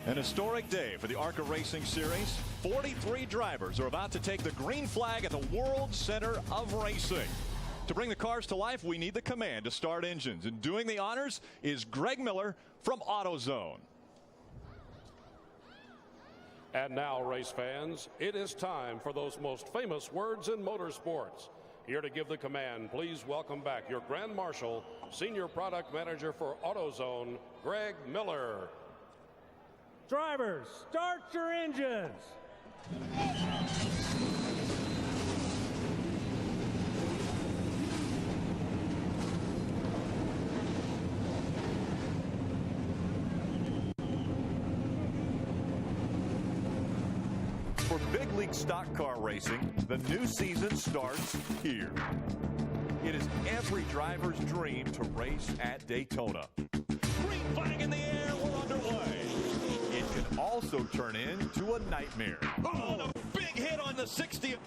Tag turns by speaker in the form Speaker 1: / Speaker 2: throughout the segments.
Speaker 1: An historic day for the ARCA Racing Series. 43 drivers are about to take the green flag at the World Center of Racing. To bring the cars to life, we need the command to start engines. And doing the honors is Greg Miller from AutoZone.
Speaker 2: And now, race fans, it is time for those most famous words in motorsports. Here to give the command, please welcome back your Grand Marshal, Senior Product Manager for AutoZone, Greg Miller.
Speaker 3: Drivers, start your engines.
Speaker 1: For big league stock car racing, the new season starts here. It is every driver's dream to race at Daytona. Green flag in the air, we're underway. It can also turn into a nightmare. Oh, a big hit on the 60th.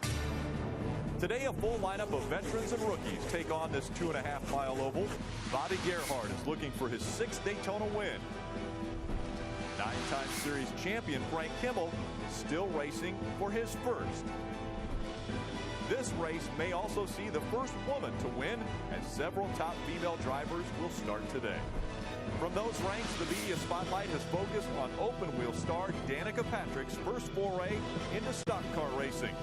Speaker 1: Today, a full lineup of veterans and rookies take on this 2.5-mile oval. Bobby Gerhart is looking for his 6th Daytona win. 9-time series champion Frank Kimmel still racing for his first. This race may also see the first woman to win, as several top female drivers will start today. From those ranks, the media spotlight has focused on open-wheel star Danica Patrick's first foray into stock car racing.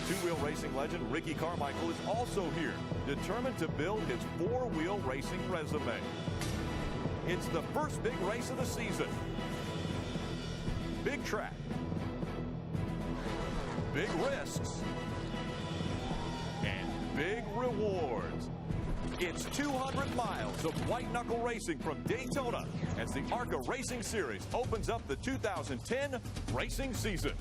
Speaker 1: Two-wheel racing legend Ricky Carmichael is also here, determined to build his four-wheel racing resume. It's the first big race of the season. Big track. Big risks. And big rewards. It's 200 miles of white-knuckle racing from Daytona as the ARCA Racing Series opens up the 2010 racing season.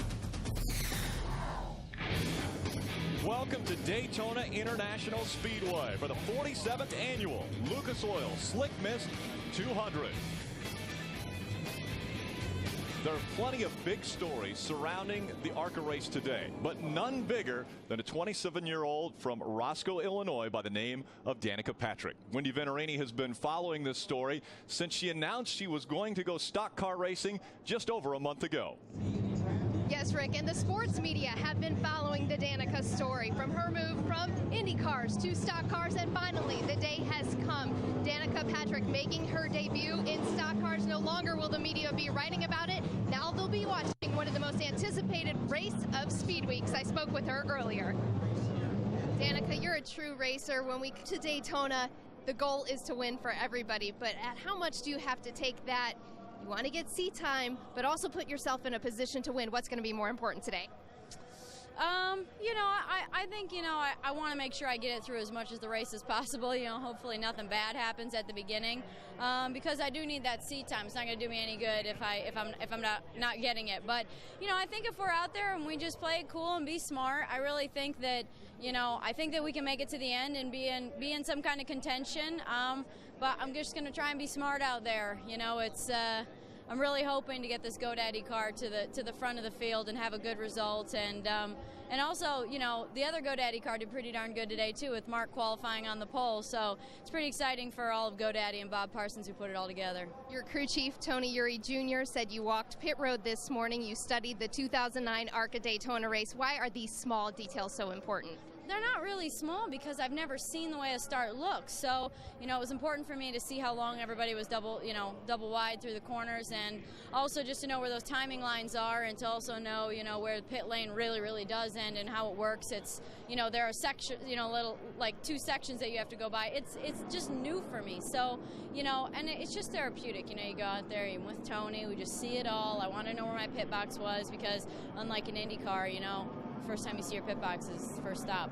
Speaker 1: Welcome to Daytona International Speedway for the 47th annual Lucas Oil Slick Mist 200. There are plenty of big stories surrounding the ARCA race today, but none bigger than a 27-year-old from Roscoe, Illinois by the name of Danica Patrick. Wendy Venturini has been following this story since she announced she was going to go stock car racing just over a month ago.
Speaker 4: Yes, Rick, and the sports media have been following the Danica story, from her move from Indy cars to stock cars, and finally the day has come. Danica Patrick making her debut in stock cars. No longer will the media be writing about it. Now they'll be watching one of the most anticipated race of speed weeks. I spoke with her earlier. Danica, you're a true racer. When we get to Daytona, the goal is to win for everybody, but at how much do you have to take that? You want to get seat time, but also put yourself in a position to win. What's going to be more important today?
Speaker 5: I think, I want to make sure I get it through as much as the race as possible. Hopefully nothing bad happens at the beginning, because I do need that seat time. It's not going to do me any good if I'm not getting it. But, I think if we're out there and we just play it cool and be smart, I really think that, I think that we can make it to the end and be in some kind of contention. But I'm just going to try and be smart out there. I'm really hoping to get this GoDaddy car to the front of the field and have a good result. And also, the other GoDaddy car did pretty darn good today, too, with Mark qualifying on the pole. So it's pretty exciting for all of GoDaddy and Bob Parsons, who put it all together. Your crew chief, Tony Eury Jr., said you walked pit road this morning. You studied the 2009 ARCA Daytona race. Why are these small details so important? They're not really small because I've never seen the way a start looks. So, it was important for me to see how long everybody was double wide through the corners, and also just to know where those timing lines are, and to also know, where the pit lane really, really does end and how it works. It's, there are sections, little, like 2 sections that you have to go by. It's just new for me. So, and it's just therapeutic. You go out there, you're with Tony, we just see it all. I want to know where my pit box was because unlike an Indy car, first time you see your pit box is first stop.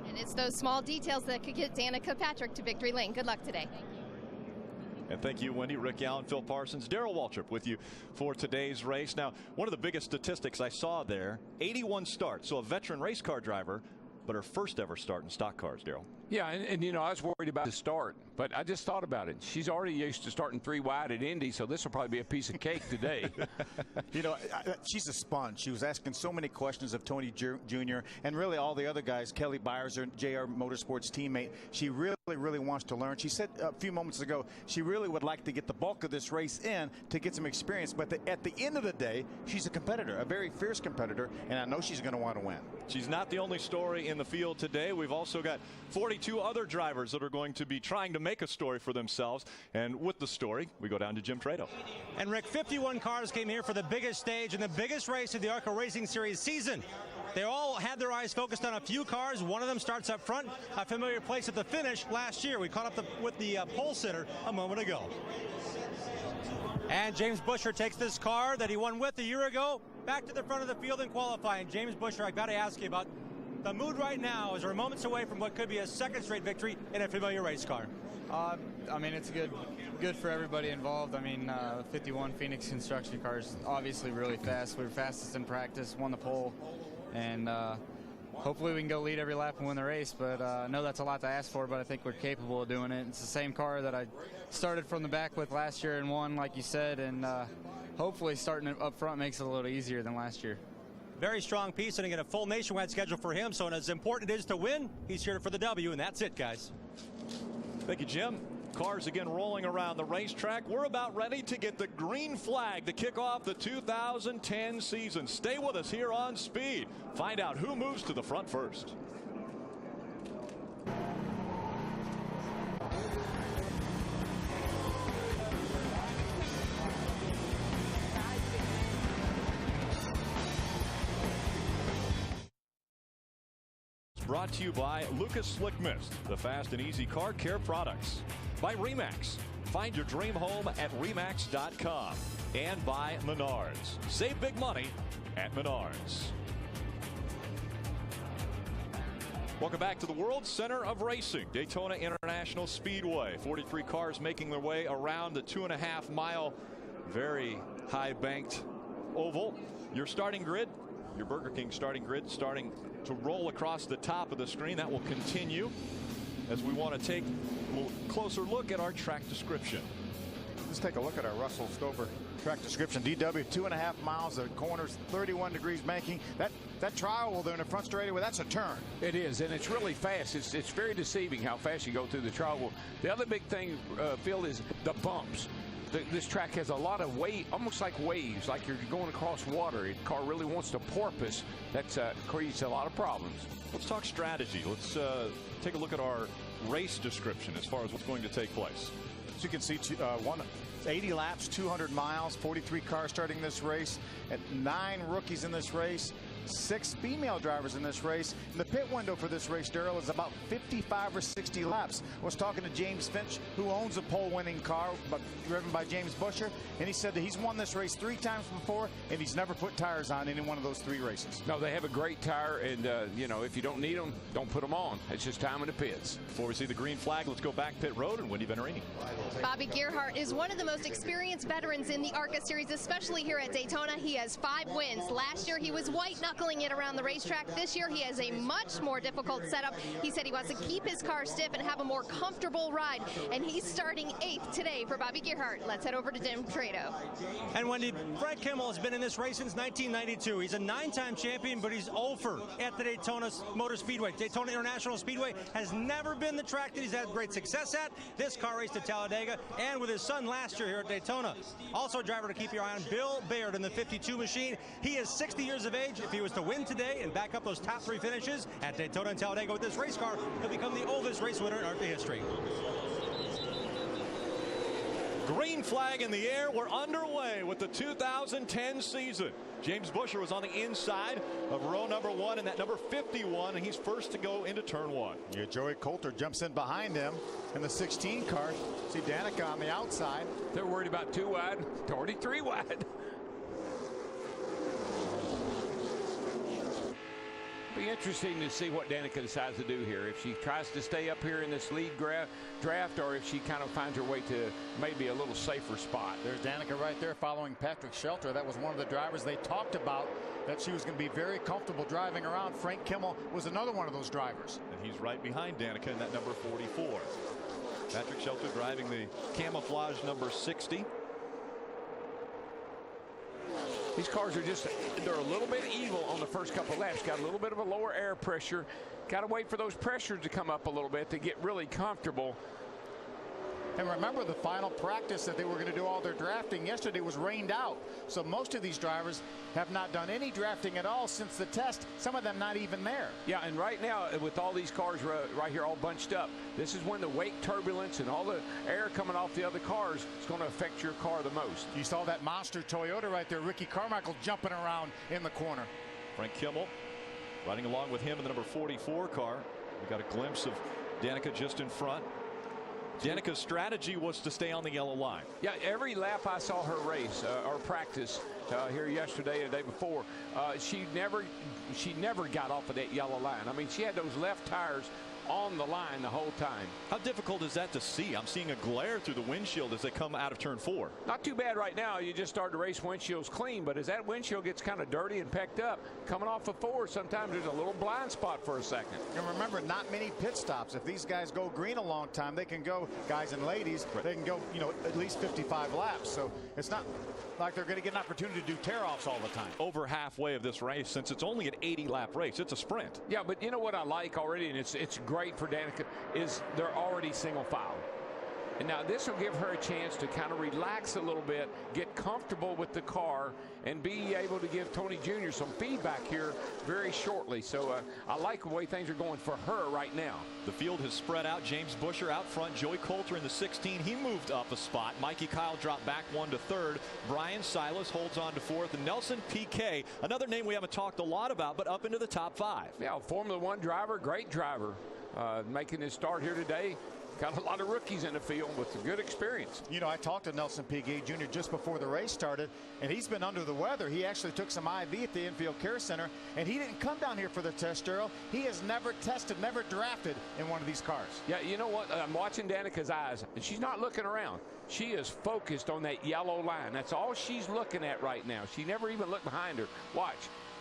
Speaker 5: And it's those small details that could get Danica Patrick to victory lane. Good luck today. Thank you.
Speaker 1: And thank you, Wendy, Rick Allen, Phil Parsons, Darrell Waltrip with you for today's race. Now, one of the biggest statistics I saw there, 81 starts. So a veteran race car driver, but her first ever start in stock cars, Darrell.
Speaker 6: Yeah, and I was worried about the start, but I just thought about it. She's already used to starting 3 wide at Indy, so this will probably be a piece of cake today.
Speaker 7: She's a sponge. She was asking so many questions of Tony Jr. and really all the other guys, Kelly Byers, JR Motorsports teammate. She really really wants to learn. She said a few moments ago she really would like to get the bulk of this race in to get some experience. But at the end of the day, she's a competitor, a very fierce competitor, and I know she's going to want to win.
Speaker 1: She's not the only story in the field today. We've also got 42 other drivers that are going to be trying to make a story for themselves. And with the story, we go down to Jim Trado.
Speaker 8: And Rick, 51 cars came here for the biggest stage and the biggest race of the ARCA Racing Series season. They all had their eyes focused on a few cars. One of them starts up front, a familiar place at the finish last year. We caught up with the pole sitter a moment ago. And James Busher takes this car that he won with a year ago back to the front of the field in qualifying. James Busher, I got to ask you about the mood right now as we're moments away from what could be a second straight victory in a familiar race car.
Speaker 9: I mean, it's good for everybody involved. I mean, 51 Phoenix construction cars, obviously really fast. We were fastest in practice, won the pole, and hopefully we can go lead every lap and win the race. But I know that's a lot to ask for, but I think we're capable of doing it. It's the same car that I started from the back with last year and won, like you said, and hopefully starting it up front makes it a little easier than last year.
Speaker 8: Very strong piece, and again, a full nationwide schedule for him. So as important it is to win, he's here for the W, and that's it, guys.
Speaker 1: Thank you, Jim. Cars again rolling around the racetrack. We're about ready to get the green flag to kick off the 2010 season. Stay with us here on Speed. Find out who moves to the front first. Brought to you by Lucas Slick Mist, the fast and easy car care products. By RE/MAX. Find your dream home at RE/MAX.com. And by Menards. Save big money at Menards. Welcome back to the World Center of Racing, Daytona International Speedway. 43 cars making their way around the 2.5-mile, very high-banked oval. Your starting grid, your Burger King starting grid, starting to roll across the top of the screen. That will continue as we want to take a closer look at our track description.
Speaker 7: Let's take a look at our Russell Stover track description. DW, 2.5 miles of corners, 31 degrees banking. That trial there in the front straightaway, that's a turn.
Speaker 6: It is, and it's really fast. It's very deceiving how fast you go through the trial. The other big thing, Phil, is the bumps. This track has a lot of weight, almost like waves, like you're going across water. The car really wants to porpoise. That creates a lot of problems.
Speaker 1: Let's talk strategy. Let's take a look at our race description as far as what's going to take place.
Speaker 7: As you can see, 80 laps, 200 miles, 43 cars starting this race, and 9 rookies in this race. 6 female drivers in this race. And the pit window for this race, Darrell, is about 55 or 60 laps. I was talking to James Finch, who owns a pole-winning car, but driven by James Busher, and he said that he's won this race 3 times before, and he's never put tires on any one of those 3 races.
Speaker 6: No, they have a great tire, and you know, if you don't need them, don't put them on. It's just time in the pits.
Speaker 1: Before we see the green flag, let's go back pit road and Wendy Venerini.
Speaker 4: Bobby Gerhart is one of the most experienced veterans in the ARCA series, especially here at Daytona. He has 5 wins. Last year, he was white-knuckling it around the racetrack. This year, he has a much more difficult setup. He said he wants to keep his car stiff and have a more comfortable ride, and he's starting 8th today for Bobby Gerhart. Let's head over to Jim Trado.
Speaker 8: And Wendy, Fred Kimmel has been in this race since 1992. He's a 9-time champion, but he's 0-for at the Daytona Motor Speedway. Daytona International Speedway has never been the track that he's had great success at. This car raced at Talladega and with his son last year here at Daytona. Also a driver to keep your eye on, Bill Baird in the 52 machine. He is 60 years of age. If he was to win today and back up those top 3 finishes at Daytona and Talladega with this race car, he'll become the oldest race winner in ARCA history.
Speaker 1: Green flag in the air. We're underway with the 2010 season. James Busher was on the inside of row number 1 in that number 51, and he's first to go into turn 1.
Speaker 7: Yeah, Joey Coulter jumps in behind him in the 16 car. See Danica on the outside.
Speaker 6: They're worried about 2 wide, already 3 wide. Be interesting to see what Danica decides to do here. If she tries to stay up here in this lead draft, or if she kind of finds her way to maybe a little safer spot.
Speaker 7: There's Danica right there following Patrick Shelter. That was one of the drivers they talked about, that she was going to be very comfortable driving around. Frank Kimmel was another one of those drivers.
Speaker 1: And he's right behind Danica in that number 44. Patrick Shelter driving the camouflage number 60.
Speaker 6: These cars are just, they're a little bit evil on the first couple laps. Got a little bit of a lower air pressure. Got to wait for those pressures to come up a little bit to get really comfortable.
Speaker 7: And remember, the final practice that they were going to do all their drafting yesterday was rained out. So most of these drivers have not done any drafting at all since the test. Some of them not even there.
Speaker 6: Yeah, and right now, with all these cars right here all bunched up, this is when the wake turbulence and all the air coming off the other cars is going to affect your car the most.
Speaker 7: You saw that monster Toyota right there, Ricky Carmichael jumping around in the corner.
Speaker 10: Frank Kimmel riding along with him in the number 44 car. We got a glimpse of Danica just in front. Danica's strategy was to stay on the yellow line.
Speaker 6: Yeah, every lap I saw her race or practice here yesterday and the day before, she never got off of that yellow line. I mean, she had those left tires on the line the whole time.
Speaker 10: How difficult is that to see? I'm seeing a glare through the windshield as they come out of turn 4.
Speaker 6: Not too bad right now. You just start to race windshields clean, but as that windshield gets kind of dirty and pecked up, coming off of 4, sometimes there's a little blind spot for a second.
Speaker 7: And remember, not many pit stops. If these guys go green a long time, they can go, guys and ladies, they can go, you know, at least 55 laps. So it's not like they're going to get an opportunity to do tear-offs all the time.
Speaker 10: Over halfway of this race, since it's only an 80-lap race, it's a sprint.
Speaker 6: Yeah, but you know what I like already, and it's great for Danica, is they're already single file. And now this will give her a chance to kind of relax a little bit, get comfortable with the car, and be able to give Tony Jr. some feedback here very shortly. So I like the way things are going for her right now.
Speaker 10: The field has spread out. James Busher out front. Joey Coulter in the 16. He moved up a spot. Mikey Kyle dropped back 1 to 3rd. Brian Silas holds on to 4th. And Nelson Piquet, another name we haven't talked a lot about, but up into the top 5.
Speaker 6: Yeah, Formula One driver, great driver, making his start here today. Got a lot of rookies in the field with some good experience.
Speaker 7: You know, I talked to Nelson Piquet Jr. just before the race started, and he's been under the weather. He actually took some IV at the Infield Care Center, and he didn't come down here for the test, Darrell. He has never tested, never drafted in one of these cars.
Speaker 6: Yeah, you know what? I'm watching Danica's eyes, and she's not looking around. She is focused on that yellow line. That's all she's looking at right now. She never even looked behind her. Watch.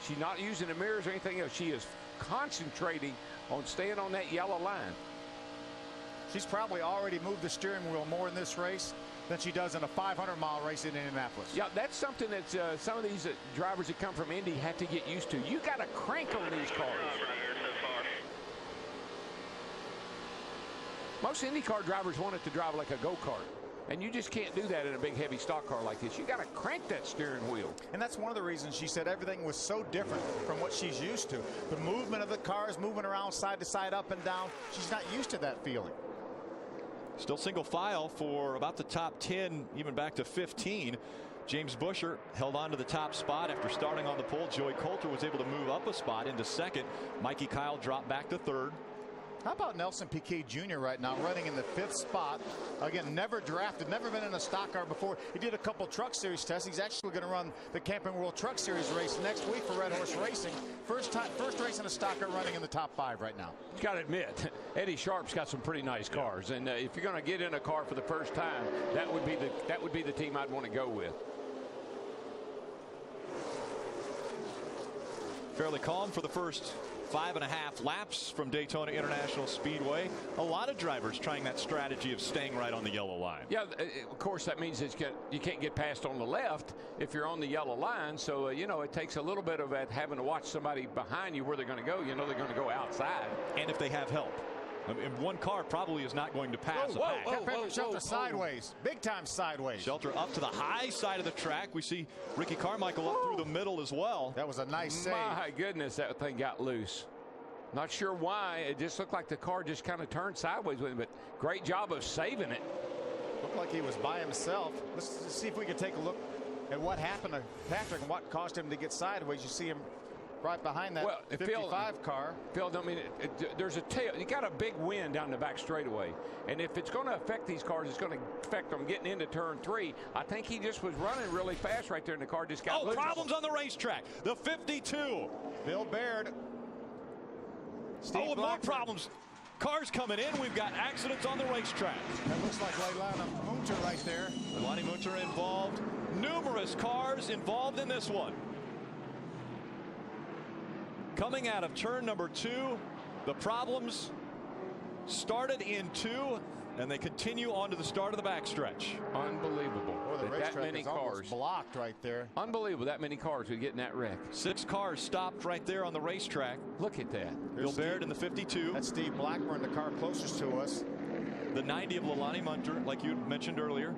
Speaker 6: She's not using the mirrors or anything else. She is concentrating on staying on that yellow line.
Speaker 7: She's probably already moved the steering wheel more in this race than she does in a 500-mile race in Indianapolis.
Speaker 6: Yeah, that's something that some of these drivers that come from Indy have to get used to. You got to crank on these cars. Most IndyCar drivers want it to drive like a go-kart. And you just can't do that in a big, heavy stock car like this. You got to crank that steering wheel.
Speaker 7: And that's one of the reasons she said everything was so different from what she's used to. The movement of the cars, moving around side to side, up and down. She's not used to that feeling.
Speaker 10: Still single file for about the top 10, even back to 15. James Busher held on to the top spot after starting on the pole. Joey Coulter was able to move up a spot into 2nd. Mikey Kyle dropped back to 3rd.
Speaker 7: How about Nelson Piquet Jr. right now running in the 5th spot? Again, never drafted, never been in a stock car before. He did a couple Truck Series tests. He's actually going to run the Camping World Truck Series race next week for Red Horse Racing. First race in a stock car running in the top 5 right now.
Speaker 6: You got to admit, Eddie Sharp's got some pretty nice cars, and if you're going to get in a car for the first time, that would be the team I'd want to go with.
Speaker 10: Fairly calm for the first 5.5 laps from Daytona International Speedway. A lot of drivers trying that strategy of staying right on the yellow line.
Speaker 6: Yeah, of course that means you can't get past on the left if you're on the yellow line. So you know, it takes a little bit of that, having to watch somebody behind you where they're going to go. You know they're going to go outside.
Speaker 10: And if they have help. I mean, one car probably is not going to pass.
Speaker 7: Shelter sideways, big time sideways.
Speaker 10: Shelter up to the high side of the track. We see Ricky Carmichael up through the middle as well.
Speaker 7: That was a nice save.
Speaker 6: My goodness, that thing got loose. Not sure why. It just looked like the car just kind of turned sideways with him, but great job of saving it.
Speaker 7: Looked like he was by himself. Let's see if we can take a look at what happened to Patrick and what caused him to get sideways. You see him right behind that 55 car.
Speaker 6: Phil, I mean, there's a tail. You got a big wind down the back straightaway, and if it's going to affect these cars, it's going to affect them getting into turn 3. I think he just was running really fast right there, and the car just got loose.
Speaker 10: Problems on the racetrack. The 52.
Speaker 7: Bill Baird.
Speaker 10: Steve more problems. Cars coming in. We've got accidents on the racetrack.
Speaker 7: That looks like Leilani Munter right there.
Speaker 10: Leilani Munter involved. Numerous cars involved in this one. Coming out of turn number 2, the problems started in 2, and they continue on to the start of the backstretch.
Speaker 6: Unbelievable.
Speaker 7: Well, the
Speaker 6: That many cars
Speaker 7: blocked right there.
Speaker 6: Unbelievable. That many cars would get in that wreck.
Speaker 10: 6 cars stopped right there on the racetrack.
Speaker 6: Look at that.
Speaker 10: Bill Baird in the 52.
Speaker 7: That's Steve Blackburn, the car closest to us.
Speaker 10: The 90 of Leilani Munter, like you mentioned earlier.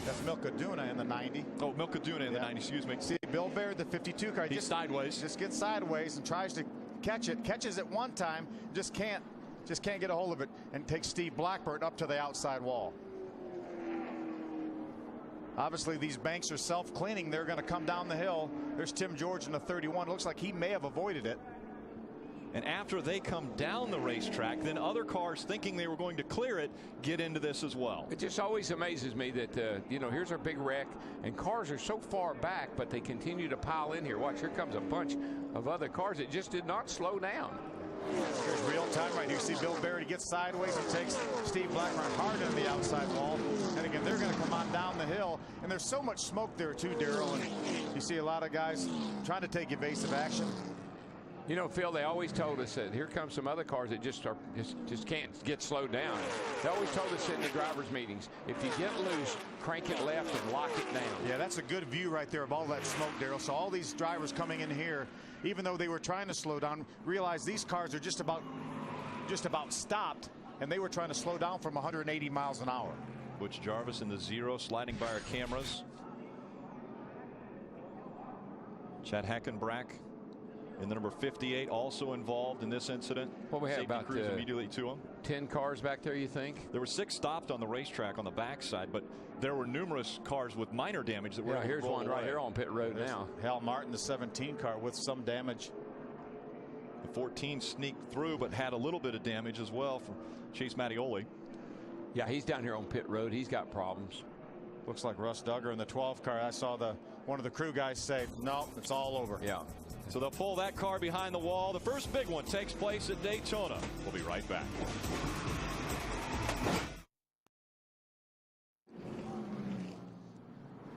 Speaker 7: That's Milka Duna in the 90.
Speaker 10: Oh, Milka Duna in the 90, excuse me.
Speaker 7: See, Bill Baird, the 52 car.
Speaker 10: He's sideways.
Speaker 7: Just gets sideways and tries to catch it. Catches it one time, just can't get a hold of it, and takes Steve Blackburn up to the outside wall. Obviously, these banks are self-cleaning. They're going to come down the hill. There's Tim George in the 31. Looks like he may have avoided it.
Speaker 10: And after they come down the racetrack, then other cars thinking they were going to clear it get into this as well.
Speaker 6: It just always amazes me that, you know, here's our big wreck, and cars are so far back, but they continue to pile in here. Watch, here comes a bunch of other cars that just did not slow down.
Speaker 7: Here's real time right here. See Bill Baird, he gets sideways and takes Steve Blackburn hard into the outside wall. And again, they're going to come on down the hill. And there's so much smoke there too, Darrell. And you see a lot of guys trying to take evasive action.
Speaker 6: You know, Phil, they always told us that here comes some other cars that just can't get slowed down. They always told us in the drivers' meetings, if you get loose, crank it left and lock it down.
Speaker 7: Yeah, that's a good view right there of all that smoke, Darrell. So all these drivers coming in here, even though they were trying to slow down, realize these cars are just about stopped, and they were trying to slow down from 180 miles an hour.
Speaker 10: Butch Jarvis in the 0, sliding by our cameras. Chad Hackenbrack in the number 58, also involved in this incident.
Speaker 6: Well, we had
Speaker 10: Safety
Speaker 6: about
Speaker 10: crews immediately to him.
Speaker 6: 10 cars back there, you think?
Speaker 10: There were 6 stopped on the racetrack on the backside, but there were numerous cars with minor damage that were.
Speaker 6: Yeah, here's one right here on pit road now.
Speaker 7: Hal Martin, the 17 car, with some damage.
Speaker 10: The 14 sneaked through, but had a little bit of damage as well from Chase Mattioli.
Speaker 6: Yeah, he's down here on pit road. He's got problems.
Speaker 7: Looks like Russ Duggar in the 12 car. I saw one of the crew guys say, no, it's all over.
Speaker 6: Yeah.
Speaker 10: So they'll pull that car behind the wall. The first big one takes place at Daytona. We'll be right back.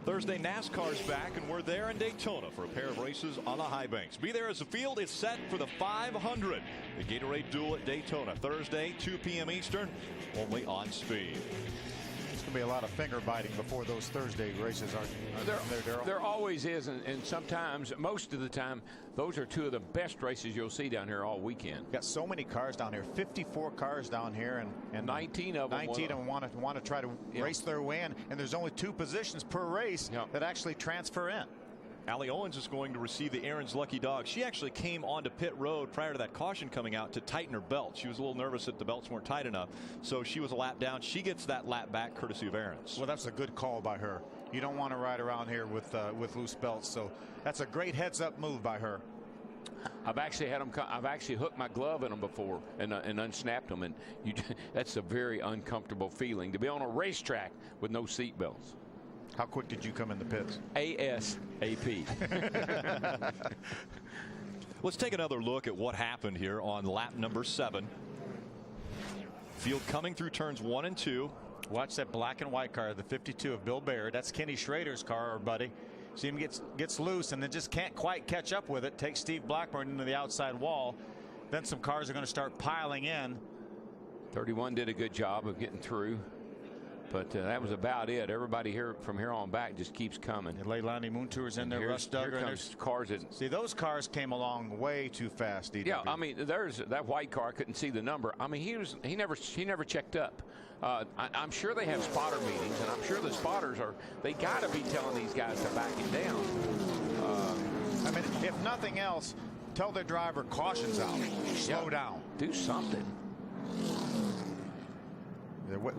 Speaker 10: Thursday, NASCAR's back, and we're there in Daytona for a pair of races on the high banks. Be there as the field is set for the 500. The Gatorade Duel at Daytona, Thursday, 2 p.m. Eastern, only on Speed.
Speaker 7: There's going to be a lot of finger biting before those Thursday races, aren't there, Darrell?
Speaker 6: There always is, and sometimes, most of the time, those are 2 of the best races you'll see down here all weekend.
Speaker 7: Got so many cars down here, 54 cars down here, and
Speaker 6: 19 of them.
Speaker 7: 19 of them want to try to race their way in, and there's only 2 positions per race that actually transfer in.
Speaker 10: Allie Owens is going to receive the Aaron's Lucky Dog. She actually came onto pit road prior to that caution coming out to tighten her belt. She was a little nervous that the belts weren't tight enough, so she was a lap down. She gets that lap back courtesy of Aaron's.
Speaker 7: Well, that's a good call by her. You don't want to ride around here with loose belts, so that's a great heads-up move by her.
Speaker 6: I've actually had them. I've actually hooked my glove in them before and unsnapped them, and that's a very uncomfortable feeling to be on a racetrack with no seat belts.
Speaker 7: How quick did you come in the pits?
Speaker 6: ASAP.
Speaker 10: Let's take another look at what happened here on lap number 7. Field coming through turns 1 and 2.
Speaker 7: Watch that black and white car, the 52 of Bill Baird. That's Kenny Schrader's car, our buddy. See him gets loose and then just can't quite catch up with it. Takes Steve Blackburn into the outside wall. Then some cars are going to start piling in.
Speaker 6: 31 did a good job of getting through. But that was about it. Everybody here from here on back just keeps coming.
Speaker 7: And Leilani Munter's in there. Russ Duggar.
Speaker 6: Here comes cars that,
Speaker 7: see, those cars came along way too fast. DW.
Speaker 6: Yeah, I mean, there's that white car. I couldn't see the number. I mean, he never checked up. I'm sure they have spotter meetings, and I'm sure the spotters they got to be telling these guys to back it down.
Speaker 7: I mean, if nothing else, tell their driver caution's out. Slow down.
Speaker 6: Do something.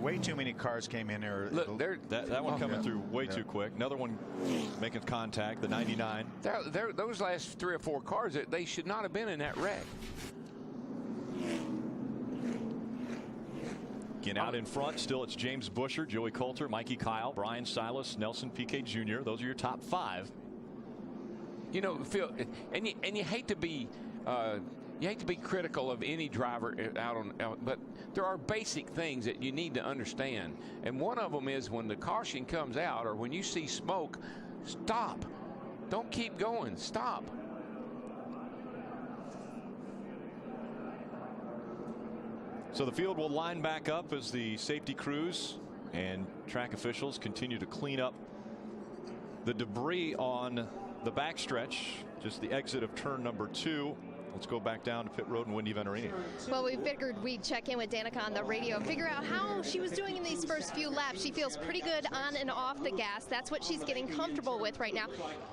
Speaker 7: Way too many cars came in there.
Speaker 6: Look,
Speaker 10: that one coming through way too quick. Another one making contact, the 99.
Speaker 6: Those last 3 or 4 cars, they should not have been in that wreck.
Speaker 10: Again, out in front, still it's James Buescher, Joey Coulter, Mikey Kyle, Brian Silas, Nelson Piquet Jr. Those are your top 5.
Speaker 6: You know, Phil, and you hate to be. You hate to be critical of any driver but there are basic things that you need to understand. And one of them is when the caution comes out or when you see smoke, stop. Don't keep going. Stop.
Speaker 10: So the field will line back up as the safety crews And track officials continue to clean up the debris on the backstretch, just the exit of turn number 2. Let's go back down to pit road and Wendy Venturini.
Speaker 4: Well, we figured we'd check in with Danica on the radio, figure out how she was doing in these first few laps. She feels pretty good on and off the gas. That's what she's getting comfortable with right now.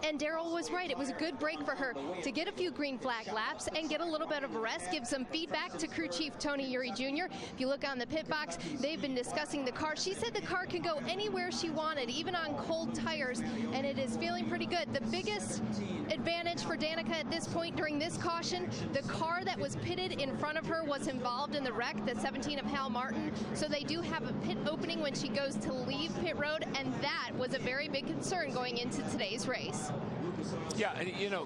Speaker 4: And Daryl was right. It was a good break for her to get a few green flag laps and get a little bit of a rest, give some feedback to crew chief Tony Eury Jr. If you look on the pit box, they've been discussing the car. She said the car can go anywhere she wanted, even on cold tires, and it is feeling pretty good. The biggest advantage for Danica at this point during this caution, the car that was pitted in front of her was involved in the wreck, the 17 of Hal Martin, so they do have a pit opening when she goes to leave pit road, and that was a very big concern going into today's race.
Speaker 6: Yeah, you know,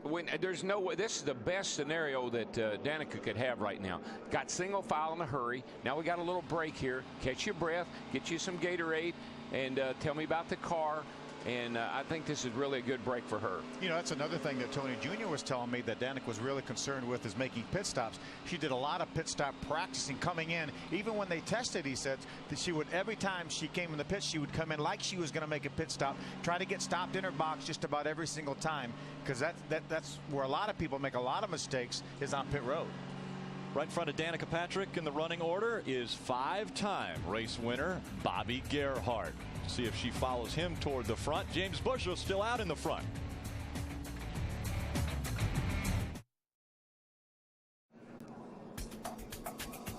Speaker 6: when there's no way, this is the best scenario that Danica could have right now. Got single file in a hurry. Now we got a little break here. Catch your breath, get you some Gatorade, and tell me about the car. And I think this is really a good break for her.
Speaker 7: You know, that's another thing that Tony Jr. was telling me that Danica was really concerned with is making pit stops. She did a lot of pit stop practicing coming in. Even when they tested, he said that she would, every time she came in the pit, she would come in like she was going to make a pit stop, try to get stopped in her box just about every single time, because that's where a lot of people make a lot of mistakes, is on pit road.
Speaker 10: Right in front of Danica Patrick in the running order is 5-time race winner Bobby Gerhart. See if she follows him toward the front. James Bushel still out in the front.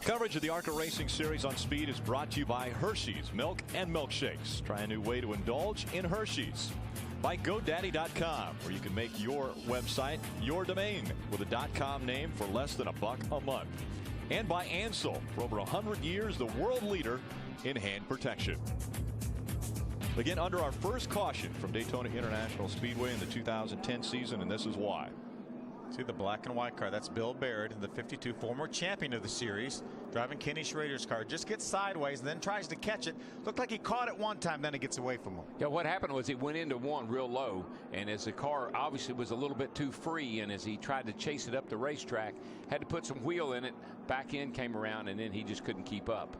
Speaker 10: Coverage of the ARCA Racing Series on Speed is brought to you by Hershey's Milk and Milkshakes. Try a new way to indulge in Hershey's. By GoDaddy.com, where you can make your website your domain with a .com name for less than $1 a month. And by Ansell, for over 100 years, the world leader in hand protection. Again, under our first caution from Daytona International Speedway in the 2010 season, and this is why.
Speaker 7: See the black and white car. That's Bill Baird, the 52, former champion of the series, driving Kenny Schrader's car. Just gets sideways and then tries to catch it. Looked like he caught it one time, then it gets away from him.
Speaker 6: Yeah, what happened was he went into one real low, and as the car obviously was a little bit too free, and as he tried to chase it up the racetrack, had to put some wheel in it, back end came around, and then he just couldn't keep up.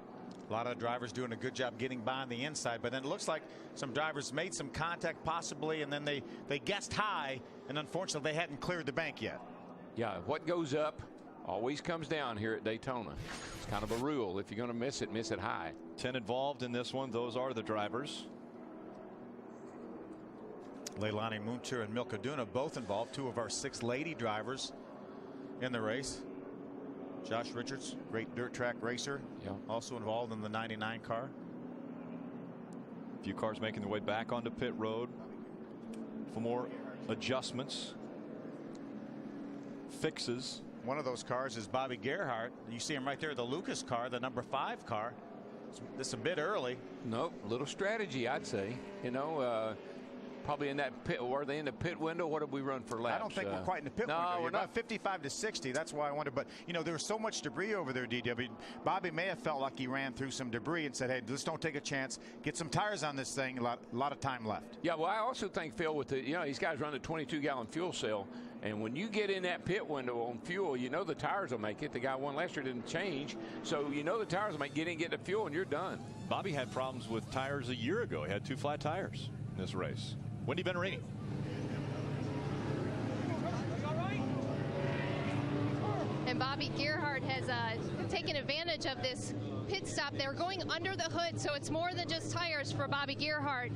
Speaker 7: A lot of drivers doing a good job getting by on the inside, but then it looks like some drivers made some contact possibly, and then they guessed high, and unfortunately they hadn't cleared the bank yet.
Speaker 6: Yeah, what goes up always comes down here at Daytona. It's kind of a rule. If you're going to miss it high.
Speaker 10: 10 involved in this one. Those are the drivers.
Speaker 7: Leilani Munter and Milka Duna both involved. 2 of our 6 lady drivers in the race. Josh Richards, great dirt track racer, also involved in the 99 car.
Speaker 10: A few cars making their way back onto pit road for more adjustments, fixes.
Speaker 7: One of those cars is Bobby Gerhart. You see him right there, the Lucas car, the number 5 car. This is a bit early.
Speaker 6: Nope, little strategy, I'd say. You know, probably in that pit. Were they in the pit window? What did we run for laps?
Speaker 7: I don't think we're quite in the pit window. No, we're not. 55 to 60. That's why I wondered. But you know, there was so much debris over there. DW. Bobby may have felt like he ran through some debris and said, "Hey, let's don't take a chance. Get some tires on this thing. A lot of time left."
Speaker 6: Yeah. Well, I also think Phil, with the these guys run a 22-gallon fuel cell, and when you get in that pit window on fuel, you know the tires will make it. The guy won last year didn't change, so you know the tires will make it. Get the fuel, and you're done.
Speaker 10: Bobby had problems with tires a year ago. He had 2 flat tires in this race. Wendy Venturini.
Speaker 4: And Bobby Gerhart has taken advantage of this pit stop. They're going under the hood, so it's more than just tires for Bobby Gerhart.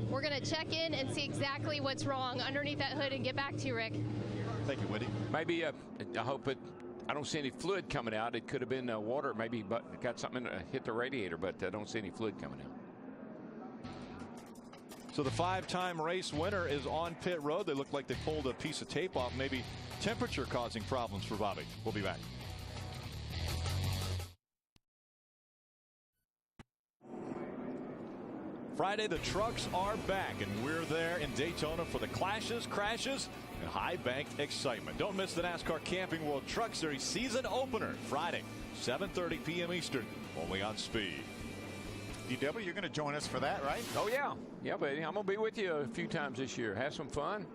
Speaker 4: We're going to check in and see exactly what's wrong underneath that hood and get back to you, Rick.
Speaker 10: Thank you, Wendy.
Speaker 6: Maybe I hope I don't see any fluid coming out. It could have been water, maybe, but got something hit the radiator, but I don't see any fluid coming out.
Speaker 10: So the 5-time race winner is on pit road. They look like they pulled a piece of tape off, maybe temperature causing problems for Bobby. We'll be back. Friday, the trucks are back, and we're there in Daytona for the clashes, crashes, and high-banked excitement. Don't miss the NASCAR Camping World Truck Series season opener Friday, 7:30 p.m. Eastern, only on Speed.
Speaker 7: DW, you're going to join us for that, right?
Speaker 6: Oh, yeah. Yeah, buddy. I'm going to be with you a few times this year. Have some fun.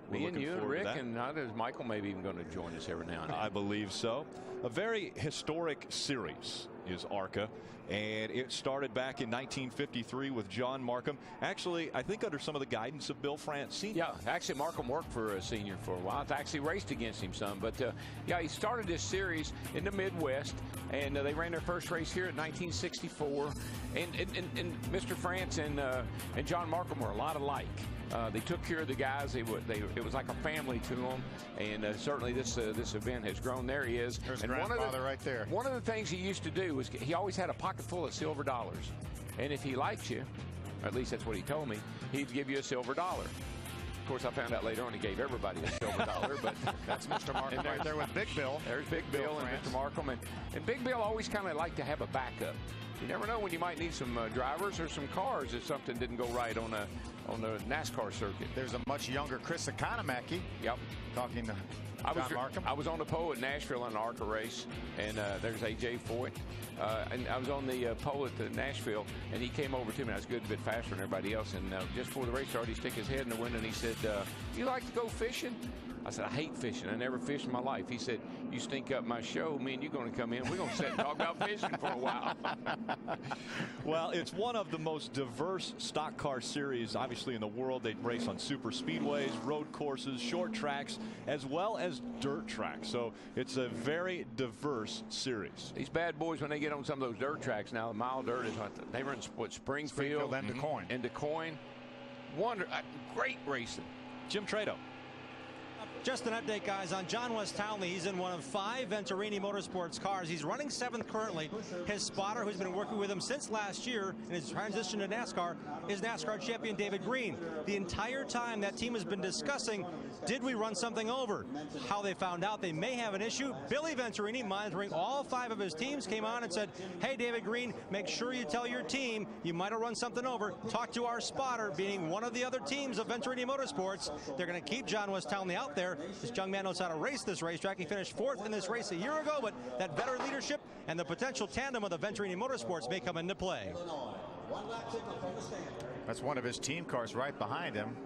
Speaker 10: We're
Speaker 6: Me and
Speaker 10: looking
Speaker 6: you and
Speaker 10: forward to
Speaker 6: Rick,
Speaker 10: that.
Speaker 6: and I know Michael maybe even going to join us every now and then.
Speaker 10: I believe so. A very historic series is ARCA, and it started back in 1953 with John Markham. Actually, I think under some of the guidance of Bill France Sr.
Speaker 6: Yeah, actually Markham worked for a senior for a while. I actually raced against him some, but yeah, he started this series in the Midwest, and they ran their first race here in 1964. And Mr. France and John Markham were a lot alike. They took care of the guys. It was like a family to them, and certainly this event has grown. There he is.
Speaker 7: There's
Speaker 6: and
Speaker 7: grandfather right there.
Speaker 6: One of the things he used to do was he always had a pocket full of silver dollars, and if he liked you, or at least that's what he told me, he'd give you a silver dollar. Of course, I found out later on he gave everybody a silver dollar, but
Speaker 7: that's Mr. Markham right there with Big Bill.
Speaker 6: There's Big Bill and Mr. Markham, and Big Bill always kind of liked to have a backup. You never know when you might need some drivers or some cars if something didn't go right on the NASCAR circuit.
Speaker 7: There's a much younger Chris Economaki.
Speaker 6: Yep.
Speaker 7: Talking to John Markham.
Speaker 6: I was on the pole at Nashville in an ARCA race, and there's A.J. Foyt. And I was on the pole at Nashville, and he came over to me. And I was a good bit faster than everybody else. And just before the race started, he stuck his head in the window, and he said, "You like to go fishing?" I said, "I hate fishing. I never fished in my life." He said, "You stink up my show. Me and you going to come in. We're going to sit and talk about fishing for a while."
Speaker 10: Well, it's one of the most diverse stock car series, obviously, in the world. They race on super speedways, road courses, short tracks, as well as dirt tracks. So it's a very diverse series.
Speaker 6: These bad boys, when they get on some of those dirt tracks now, the mile dirt is what they run Springfield
Speaker 7: and DeCoin.
Speaker 6: And DeCoin. Great racing.
Speaker 10: Jim Trado.
Speaker 8: Just an update, guys, on John Wes Townley. He's in one of 5 Venturini Motorsports cars. He's running 7th currently. His spotter, who's been working with him since last year in his transition to NASCAR, is NASCAR champion David Green. The entire time that team has been discussing, did we run something over? How they found out they may have an issue. Billy Venturini, monitoring all 5 of his teams, came on and said, "Hey, David Green, make sure you tell your team you might have run something over. Talk to our spotter," being one of the other teams of Venturini Motorsports. They're going to keep John Wes Townley out there. This young man knows how to race this racetrack. He finished 4th in this race a year ago, but that veteran leadership and the potential tandem of the Venturini Motorsports may come into play.
Speaker 7: That's one of his team cars right behind him.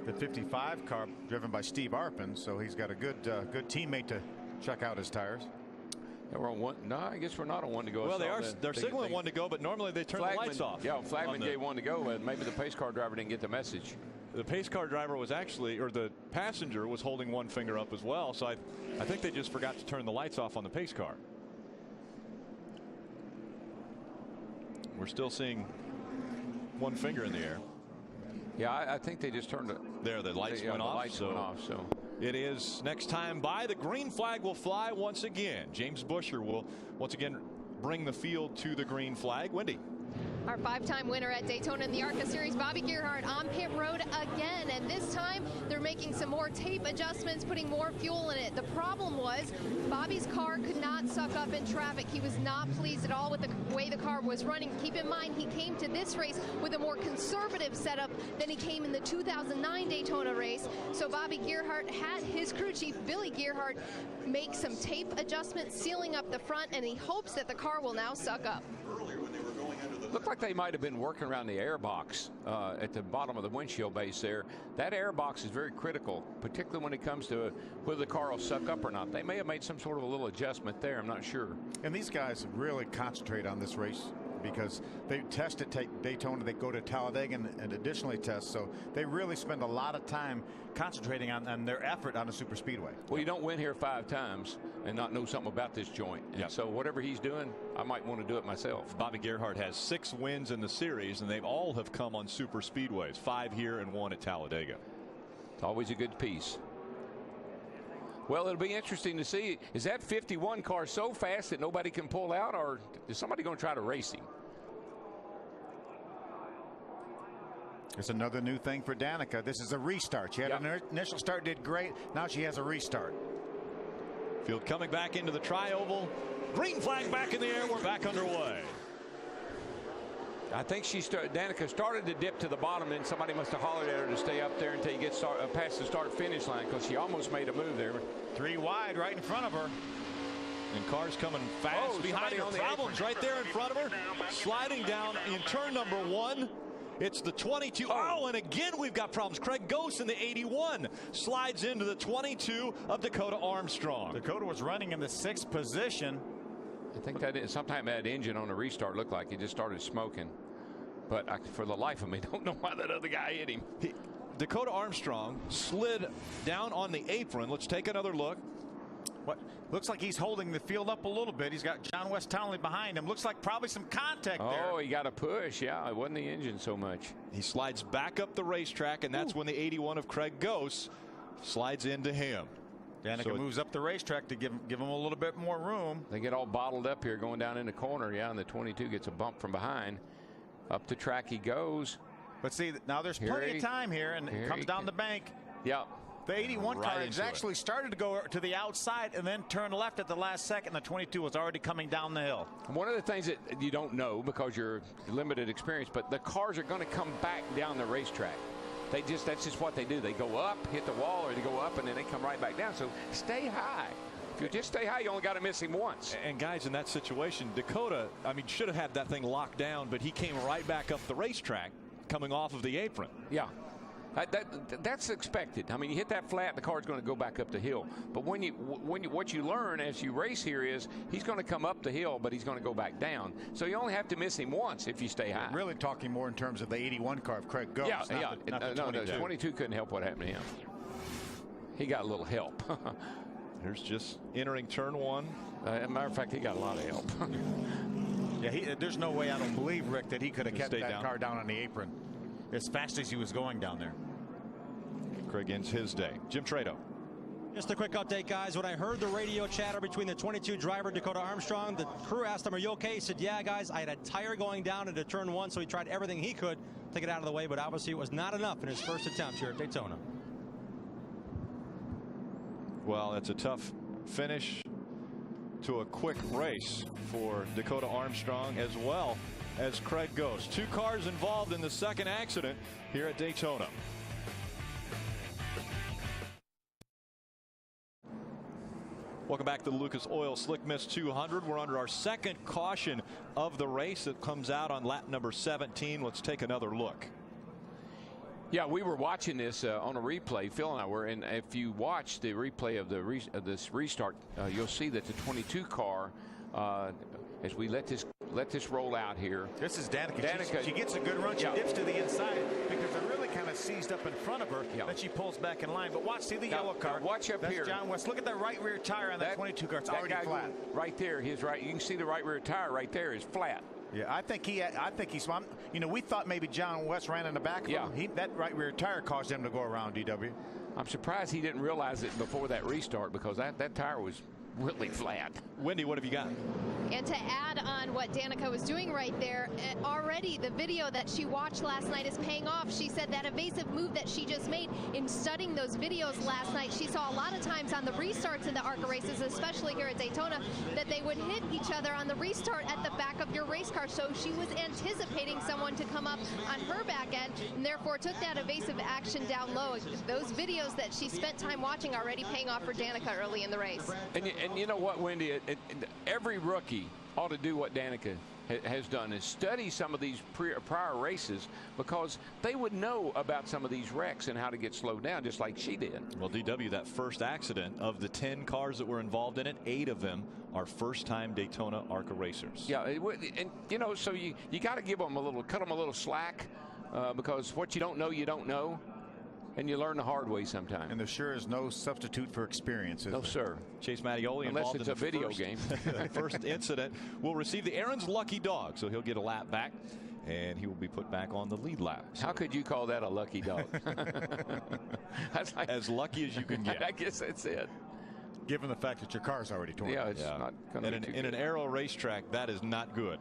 Speaker 7: The 55 car driven by Steve Arpin, so he's got a good teammate to check out his tires.
Speaker 6: Yeah, we're on one. No, I guess we're not on one to go.
Speaker 10: Well, they're signaling one to go, but normally they turn the lights off.
Speaker 6: Yeah, Flagman gave one to go, but maybe the pace car driver didn't get the message.
Speaker 10: The pace car driver was actually, or the passenger was holding one finger up as well, so I think they just forgot to turn the lights off on the pace car. We're still seeing one finger in the air.
Speaker 6: Yeah, I think they just turned it.
Speaker 10: There, the lights went off.
Speaker 6: So
Speaker 10: it is next time by. The green flag will fly once again. James Buescher will once again bring the field to the green flag. Wendy.
Speaker 4: Our 5-time winner at Daytona in the ARCA Series, Bobby Gerhart, on pit road again. And this time, they're making some more tape adjustments, putting more fuel in it. The problem was Bobby's car could not suck up in traffic. He was not pleased at all with the way the car was running. Keep in mind, he came to this race with a more conservative setup than he came in the 2009 Daytona race. So Bobby Gerhart had his crew chief, Billy Gerhart, make some tape adjustments, sealing up the front, and he hopes that the car will now suck up.
Speaker 6: Looked like they might have been working around the air box at the bottom of the windshield base there. That air box is very critical, particularly when it comes to whether the car will suck up or not. They may have made some sort of a little adjustment there. I'm not sure.
Speaker 7: And these guys really concentrate on this race because they test at Daytona, they go to Talladega and additionally test. So they really spend a lot of time concentrating on their effort on a super speedway.
Speaker 6: Well, you don't win here 5 times and not know something about this joint. And so whatever he's doing, I might want to do it myself.
Speaker 10: Bobby Gerhart has 6 wins in the series, and they all have come on super speedways. 5 here and 1 at Talladega.
Speaker 6: It's always a good piece. Well, it'll be interesting to see. Is that 51 car so fast that nobody can pull out, or is somebody going to try to race him?
Speaker 7: It's another new thing for Danica. This is a restart. She had an initial start, did great. Now she has a restart.
Speaker 10: Field coming back into the tri-oval. Green flag back in the air. We're back underway.
Speaker 6: I think Danica started to dip to the bottom, and somebody must have hollered at her to stay up there until you get past the start-finish line, because she almost made a move there.
Speaker 7: 3 wide right in front of her.
Speaker 10: And cars coming fast behind her. Problems right there in front of her. Sliding down in turn number 1. It's the 22. Oh, and again we've got problems. Craig Gose in the 81 slides into the 22 of Dakota Armstrong.
Speaker 7: Dakota was running in the 6th position.
Speaker 6: I think that sometime that engine on the restart looked like it just started smoking. But for the life of me, don't know why that other guy hit him.
Speaker 10: Dakota Armstrong slid down on the apron. Let's take another look.
Speaker 7: What looks like he's holding the field up a little bit. He's got John West Townley behind him. Looks like probably some contact there.
Speaker 6: Oh, he got a push. Yeah, it wasn't the engine so much.
Speaker 10: He slides back up the racetrack, and that's when the 81 of Craig Gose slides into him.
Speaker 7: Danica moves up the racetrack to give him a little bit more room.
Speaker 6: They get all bottled up here going down in the corner. Yeah, and the 22 gets a bump from behind. Up the track he goes.
Speaker 7: But see, now there's plenty of time here, and it comes down the bank.
Speaker 6: Yeah.
Speaker 7: The 81 car has actually started to go to the outside and then turn left at the last second. The 22 was already coming down the hill.
Speaker 6: One of the things that you don't know because you're limited experience, but the cars are going to come back down the racetrack. That's just what they do. They go up, hit the wall, or they go up, and then they come right back down. So stay high. If you just stay high, you only got to miss him once.
Speaker 10: And guys, in that situation, Dakota, should have had that thing locked down, but he came right back up the racetrack coming off of the apron.
Speaker 6: Yeah. That's expected. You hit that flat, the car's going to go back up the hill. But what you learn as you race here is he's going to come up the hill, but he's going to go back down. So you only have to miss him once if you stay high.
Speaker 7: Really talking more in terms of the 81 car of Craig Gose.
Speaker 6: Yeah,
Speaker 7: not the
Speaker 6: 22 couldn't help what happened to him. He got a little help.
Speaker 10: There's just entering turn 1.
Speaker 6: As a matter of fact, he got a lot of help.
Speaker 7: Yeah, there's no way, I don't believe, Rick, that he could have kept that car down on the apron as fast as he was going down there.
Speaker 10: Craig ends his day. Jim Trado.
Speaker 8: Just a quick update, guys. When I heard the radio chatter between the 22 driver, Dakota Armstrong, the crew asked him, "Are you okay?" He said, "Yeah, guys, I had a tire going down into turn 1, so he tried everything he could to get out of the way, but obviously it was not enough in his first attempt here at Daytona."
Speaker 10: Well, it's a tough finish to a quick race for Dakota Armstrong as well as Craig Gose. 2 cars involved in the second accident here at Daytona. Welcome back to the Lucas Oil Slick Mist 200. We're under our second caution of the race. It comes out on lap number 17. Let's take another look.
Speaker 6: Yeah, we were watching this on a replay, Phil and I were, and if you watch the replay of this restart, you'll see that the 22 car, as we let this roll out here.
Speaker 7: This is Danica. She gets a good run. She dips to the inside because they're really kind of seized up in front of her. Yeah. Then she pulls back in line. But watch, see the yellow car.
Speaker 6: Watch up
Speaker 7: That's
Speaker 6: here.
Speaker 7: John West. Look at that right rear tire on that 22 car. It's already flat.
Speaker 6: Right there, his right. You can see the right rear tire right there is flat.
Speaker 7: Yeah, I think he's. We thought maybe John West ran in the back of him. That right rear tire caused him to go around, DW.
Speaker 6: I'm surprised he didn't realize it before that restart because that tire was really flat.
Speaker 10: Wendy, what have you got?
Speaker 4: And to add on what Danica was doing right there, already the video that she watched last night is paying off. She said that evasive move that she just made in studying those videos last night, she saw a lot of times on the restarts in the ARCA races, especially here at Daytona, that they would hit each other on the restart at the back of your race car. So she was anticipating someone to come up on her back end and therefore took that evasive action down low. Those videos that she spent time watching already paying off for Danica early in the race.
Speaker 6: And you know what, Wendy? Every rookie ought to do what Danica has done is study some of these prior races because they would know about some of these wrecks and how to get slowed down just like she did.
Speaker 10: Well, DW, that first accident, of the 10 cars that were involved in it, 8 of them are first-time Daytona ARCA racers.
Speaker 6: Yeah, and so you got to give them cut them a little slack because what you don't know, you don't know. And you learn the hard way sometimes.
Speaker 7: And there sure is no substitute for experience.
Speaker 6: No, sir.
Speaker 10: Chase Mattioli
Speaker 6: unless
Speaker 10: involved
Speaker 6: it's
Speaker 10: in
Speaker 6: a video game.
Speaker 10: First incident will receive the Aaron's lucky dog, so he'll get a lap back, and he will be put back on the lead lap. So.
Speaker 6: How could you call that a lucky dog?
Speaker 10: That's like, as lucky as you can get.
Speaker 6: I guess that's it.
Speaker 7: Given the fact that your car's already torn.
Speaker 6: Yeah, it's not going to be
Speaker 10: in an aero racetrack, that is not good.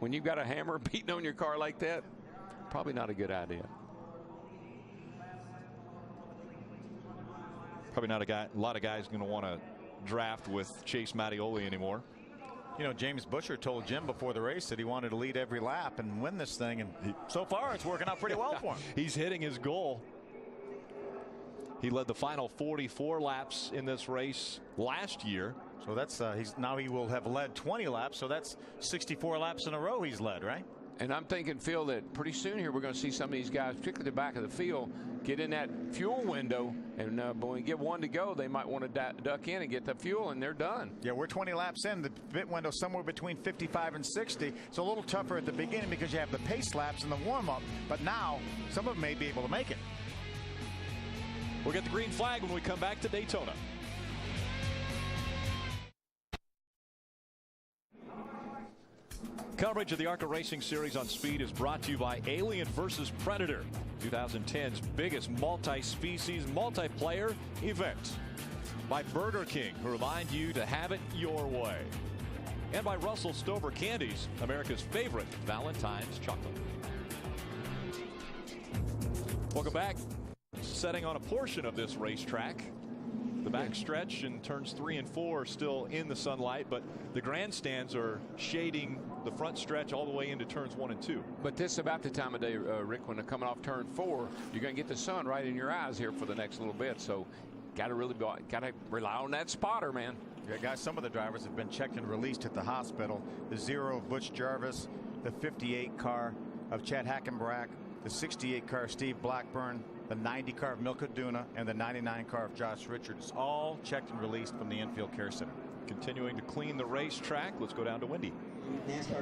Speaker 6: When you've got a hammer beating on your car like that, probably not a good idea.
Speaker 10: Probably not a lot of guys going to want to draft with Chase Mattioli anymore.
Speaker 7: You know, James Busher told Jim before the race that he wanted to lead every lap and win this thing, and so far it's working out pretty well for him.
Speaker 10: He's hitting his goal. He led the final 44 laps in this race last year.
Speaker 7: So that's he will have led 20 laps. So that's 64 laps in a row he's led, right?
Speaker 6: And I'm thinking, Phil, that pretty soon here we're going to see some of these guys, particularly the back of the field, get in that fuel window. And when we get one to go, they might want to duck in and get the fuel, and they're done.
Speaker 7: Yeah, we're 20 laps in. The pit window somewhere between 55 and 60. It's a little tougher at the beginning because you have the pace laps and the warm-up. But now, some of them may be able to make it.
Speaker 10: We'll get the green flag when we come back to Daytona. Coverage of the ARCA Racing Series on Speed is brought to you by Alien vs. Predator, 2010's biggest multi-species, multiplayer event. By Burger King, who remind you to have it your way. And by Russell Stover Candies, America's favorite Valentine's chocolate. Welcome back. Setting on a portion of this racetrack. The back stretch and turns 3 and 4 are still in the sunlight, but the grandstands are shading the front stretch all the way into turns 1 and 2.
Speaker 6: But this is about the time of day, Rick, when they're coming off turn 4, you're going to get the sun right in your eyes here for the next little bit. So got to rely on that spotter, man.
Speaker 7: Yeah, guys, some of the drivers have been checked and released at the hospital. The 0 of Butch Jarvis, the 58 car of Chad Hackenbrack, the 68 car of Steve Blackburn, the 90 car of Milka Duna, and the 99 car of Josh Richards, all checked and released from the infield care center.
Speaker 10: Continuing to clean the racetrack, let's go down to Wendy.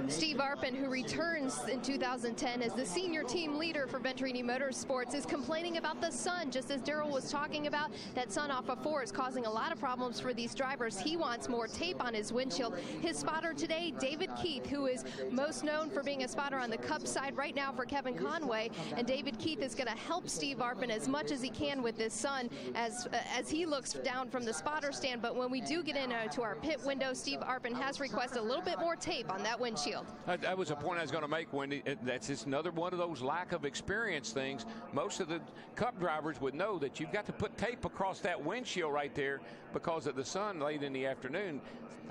Speaker 4: Steve Arpin, who returns in 2010 as the senior team leader for Venturini Motorsports, is complaining about the sun. Just as Daryl was talking about, that sun off of 4 is causing a lot of problems for these drivers. He wants more tape on his windshield. His spotter today, David Keith, who is most known for being a spotter on the Cup side right now for Kevin Conway. And David Keith is going to help Steve Arpin as much as he can with this sun as he looks down from the spotter stand. But when we do get into our pit window, Steve Arpin has requested a little bit more tape on that windshield.
Speaker 6: That was a point I was going to make, Wendy. That's just another one of those lack of experience things. Most of the Cup drivers would know that you've got to put tape across that windshield right there because of the sun late in the afternoon.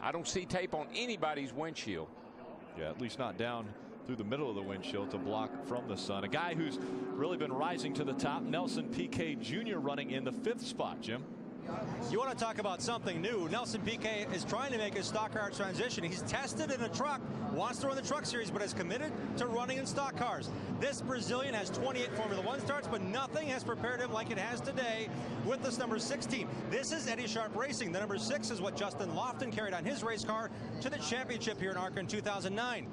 Speaker 6: I don't see tape on anybody's windshield.
Speaker 10: Yeah, at least not down through the middle of the windshield to block from the sun. A guy who's really been rising to the top, Nelson Piquet Jr. running in the 5th spot, Jim.
Speaker 8: You want to talk about something new. Nelson Piquet is trying to make his stock car transition. He's tested in a truck, wants to run the truck series, but is committed to running in stock cars. This Brazilian has 28 Formula 1 starts, but nothing has prepared him like it has today with this number 16. This is Eddie Sharp Racing. The number 6 is what Justin Lofton carried on his race car to the championship here in ARCA in 2009.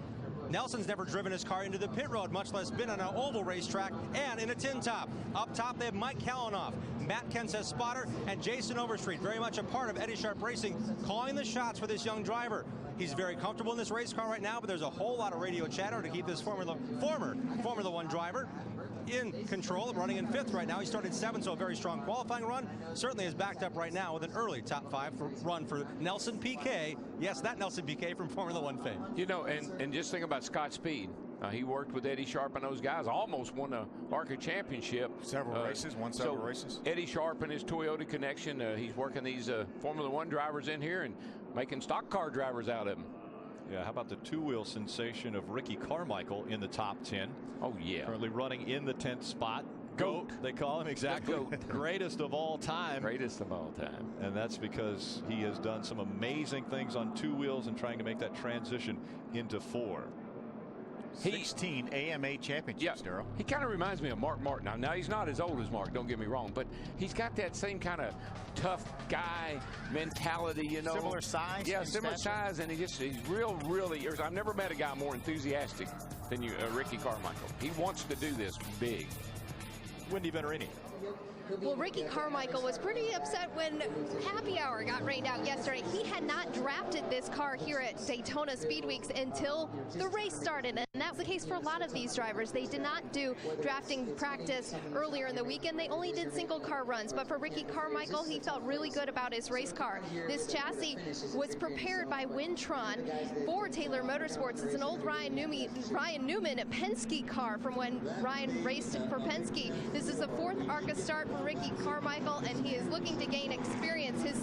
Speaker 8: Nelson's never driven his car into the pit road, much less been on an oval racetrack and in a tin top. Up top, they have Mike Kalanoff, Matt Kenseth spotter, and Jason Overstreet, very much a part of Eddie Sharp Racing, calling the shots for this young driver. He's very comfortable in this race car right now, but there's a whole lot of radio chatter to keep this former Formula 1 driver in control, running in 5th right now. He started 7th, so a very strong qualifying run. Certainly is backed up right now with an early top 5 run for Nelson Piquet. Yes, that Nelson Piquet from Formula 1 fame.
Speaker 6: You know, and just think about Scott Speed. He worked with Eddie Sharp and those guys, almost won the ARCA championship.
Speaker 7: Several races, won several races.
Speaker 6: Eddie Sharp and his Toyota connection, he's working these Formula 1 drivers in here and making stock car drivers out of them.
Speaker 10: Yeah, how about the two-wheel sensation of Ricky Carmichael in the top 10?
Speaker 6: Oh, yeah.
Speaker 10: Currently running in the 10th spot.
Speaker 6: GOAT.
Speaker 10: They call him, exactly. Greatest of all time.
Speaker 6: Greatest of all time.
Speaker 10: And that's because he has done some amazing things on 2 wheels and trying to make that transition into 4.
Speaker 7: 16 AMA championships, Daryl.
Speaker 6: He kind of reminds me of Mark Martin. Now, he's not as old as Mark, don't get me wrong, but he's got that same kind of tough guy mentality, you know.
Speaker 7: Similar size?
Speaker 6: Yeah, similar size, and he's really, I've never met a guy more enthusiastic than Ricky Carmichael. He wants to do this big.
Speaker 10: Wendy Venturini.
Speaker 4: Well, Ricky Carmichael was pretty upset when Happy Hour got rained out yesterday. He had not drafted this car here at Daytona Speed Weeks until the race started, and that was the case for a lot of these drivers. They did not do drafting practice earlier in the weekend. They only did single car runs, but for Ricky Carmichael, he felt really good about his race car. This chassis was prepared by Wintron for Taylor Motorsports. It's an old Ryan Newman Penske car from when Ryan raced for Penske. This is the 4th ARCA start for Ricky Carmichael, and he is looking to gain experience. His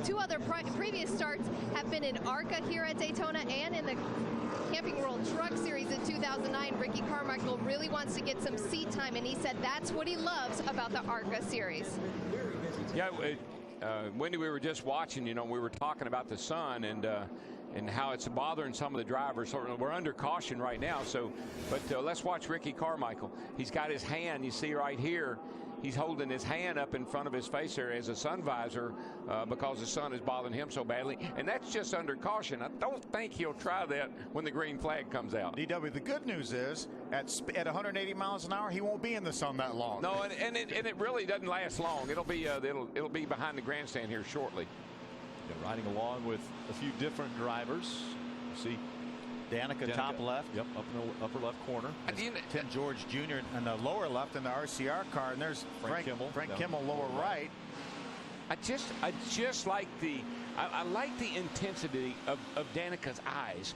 Speaker 4: two other previous starts have been in ARCA here at Daytona and in the Camping World Truck Series in 2009. Ricky Carmichael really wants to get some seat time, and he said that's what he loves about the ARCA series.
Speaker 6: Yeah, Wendy, we were just watching, you know, we were talking about the sun, and and how it's bothering some of the drivers. So we're under caution right now. So, but let's watch Ricky Carmichael. He's got his hand, you see right here. He's holding his hand up in front of his face there as a sun visor because the sun is bothering him so badly. And that's just under caution. I don't think he'll try that when the green flag comes out.
Speaker 7: DW, the good news is at 180 miles an hour, he won't be in the sun that long.
Speaker 6: No, and it really doesn't last long. It'll be be behind the grandstand here shortly.
Speaker 10: Yeah, riding along with a few different drivers. You see
Speaker 7: Danica top left.
Speaker 10: Yep, up in the upper left corner.
Speaker 7: Tim George Jr. in the lower left in the RCR car, and there's Frank Kimmel lower right.
Speaker 6: I just like I like the intensity of Danica's eyes.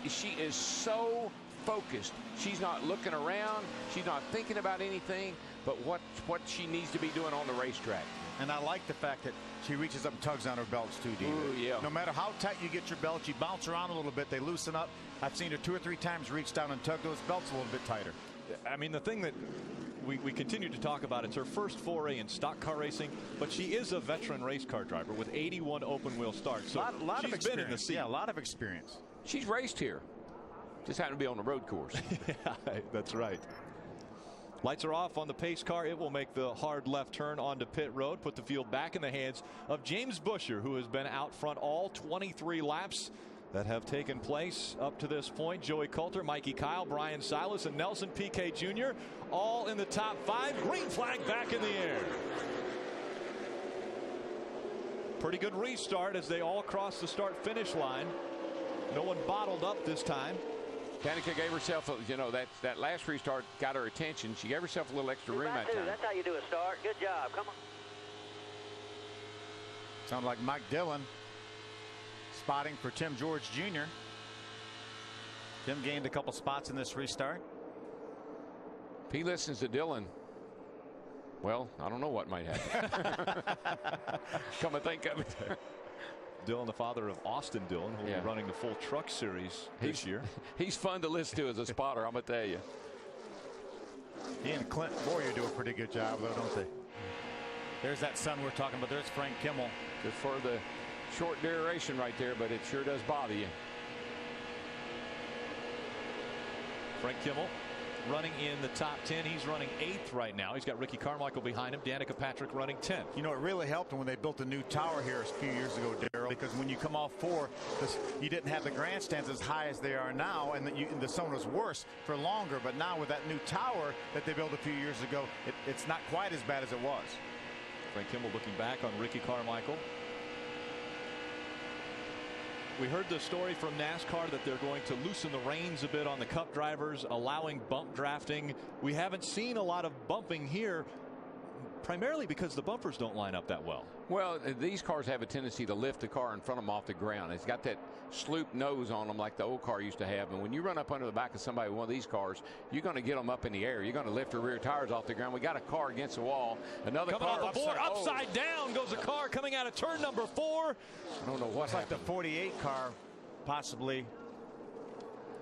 Speaker 6: She is so focused. She's not looking around. She's not thinking about anything but what she needs to be doing on the racetrack.
Speaker 7: And I like the fact that she reaches up and tugs on her belts too, David.
Speaker 6: Ooh, yeah.
Speaker 7: No matter how tight you get your belts, you bounce around a little bit, they loosen up. I've seen her 2 or 3 times reach down and tug those belts a little bit tighter.
Speaker 10: I mean, the thing that we continue to talk about, it's her first foray in stock car racing, but she is a veteran race car driver with 81 open wheel starts. So
Speaker 7: lot
Speaker 10: she's
Speaker 7: of
Speaker 10: been in the seat.
Speaker 7: Yeah, a lot of experience.
Speaker 6: She's raced here. Just happened to be on the road course.
Speaker 10: Yeah, that's right. Lights are off on the pace car. It will make the hard left turn onto pit road, put the field back in the hands of James Buescher, who has been out front all 23 laps that have taken place up to this point. Joey Coulter, Mikey Kyle, Brian Silas, and Nelson Piquet Jr. all in the top 5. Green flag back in the air. Pretty good restart as they all cross the start-finish line. No one bottled up this time.
Speaker 6: Danica gave herself, that last restart got her attention. She gave herself a little extra room that time.
Speaker 11: That's how you do a start. Good job. Come on.
Speaker 7: Sound like Mike Dillon spotting for Tim George Jr. Tim gained a couple spots in this restart.
Speaker 6: If he listens to Dillon, well, I don't know what might happen. Come and think of it.
Speaker 10: Dillon, the father of Austin Dillon, who will be running the full truck series this year.
Speaker 6: He's fun to listen to as a spotter, I'm going to tell you.
Speaker 7: He and Clint Boyer do a pretty good job, though, don't they? There's that sun we're talking about. There's Frank Kimmel.
Speaker 6: Just for the short duration right there, but it sure does bother you.
Speaker 10: Frank Kimmel running in the top 10. He's running 8th right now. He's got Ricky Carmichael behind him. Danica Patrick running 10th.
Speaker 7: You know, it really helped when they built a new tower here a few years ago, Darrell, because when you come off 4, you didn't have the grandstands as high as they are now, and the sun was worse for longer. But now with that new tower that they built a few years ago, it's not quite as bad as it was.
Speaker 10: Frank Kimmel looking back on Ricky Carmichael. We heard the story from NASCAR that they're going to loosen the reins a bit on the Cup drivers, allowing bump drafting. We haven't seen a lot of bumping here, primarily because the bumpers don't line up that well.
Speaker 6: Well, these cars have a tendency to lift the car in front of them off the ground. It's got that sloop nose on them like the old car used to have. And when you run up under the back of somebody with one of these cars, you're going to get them up in the air. You're going to lift the rear tires off the ground. We got a car against the wall. Another
Speaker 10: coming
Speaker 6: car
Speaker 10: off the board, upside down goes a car coming out of turn number 4.
Speaker 6: I don't know what
Speaker 7: it's happened. Like the 48 car, possibly.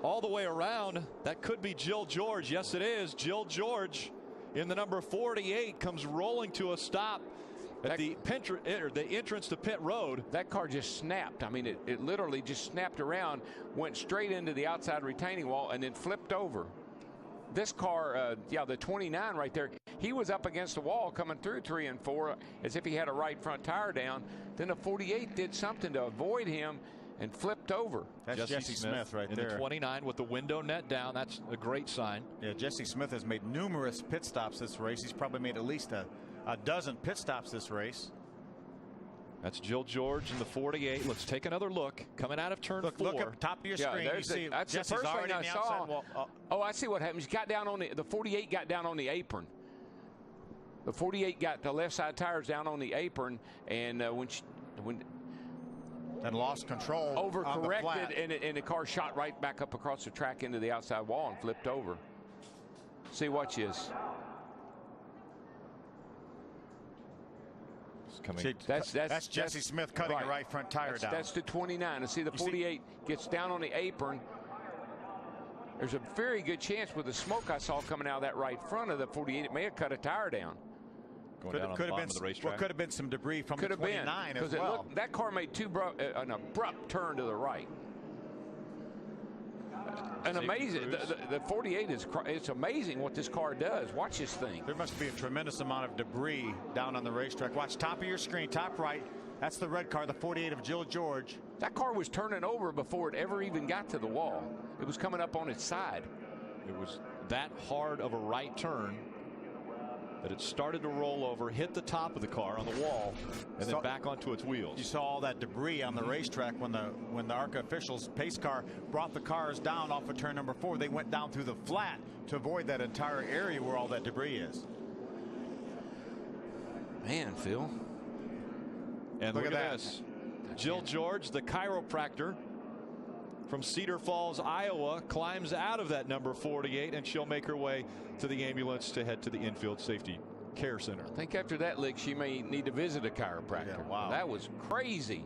Speaker 10: All the way around. That could be Jill George. Yes, it is. Jill George in the number 48 comes rolling to a stop at the entrance to pit road.
Speaker 6: That car just snapped. I mean, it literally just snapped around, went straight into the outside retaining wall, and then flipped over. This car, the 29 right there, he was up against the wall coming through 3 and 4 as if he had a right front tire down. Then the 48 did something to avoid him and flipped over.
Speaker 7: That's Jesse Smith right there.
Speaker 10: In the 29 with the window net down. That's a great sign.
Speaker 7: Yeah, Jesse Smith has made numerous pit stops this race. He's probably made at least a dozen pit stops this race.
Speaker 10: That's Jill George in the 48. Let's take another look. Coming out of turn 4.
Speaker 7: Look up top of your screen. You see
Speaker 6: that's
Speaker 7: Jesse's
Speaker 6: the first thing I saw.
Speaker 7: Wall.
Speaker 6: Oh, I see what happened. He got down on the 48 got down on the apron. The 48 got the left side tires down on the apron, and when
Speaker 7: and lost control.
Speaker 6: Overcorrected, and the car shot right back up across the track into the outside wall and flipped over. See, watch this.
Speaker 7: That's Jesse Smith cutting the right front tire down.
Speaker 6: That's the 29. And see, the 48 gets down on the apron. There's a very good chance with the smoke I saw coming out of that right front of the 48, it may have cut a tire down.
Speaker 10: Going down on the bottom of the racetrack.
Speaker 7: Well, could have been some debris from the 29 as well.
Speaker 6: That car made an abrupt turn to the right. And amazing, the 48 it's amazing what this car does. Watch this thing.
Speaker 7: There must be a tremendous amount of debris down on the racetrack. Watch top of your screen, top right. That's the red car, the 48 of Jill George.
Speaker 6: That car was turning over before it ever even got to the wall. It was coming up on its side.
Speaker 10: It was that hard of a right turn that it started to roll over, hit the top of the car on the wall, and then back onto its wheels.
Speaker 7: You saw all that debris on the racetrack when the ARCA officials, pace car, brought the cars down off of turn number 4. They went down through the flat to avoid that entire area where all that debris is.
Speaker 6: Man, Phil.
Speaker 10: And look at this. Jill George, the chiropractor from Cedar Falls, Iowa, climbs out of that number 48, and she'll make her way to the ambulance to head to the infield safety care center.
Speaker 6: I think after that lick, she may need to visit a chiropractor.
Speaker 7: Yeah, wow.
Speaker 6: That was crazy.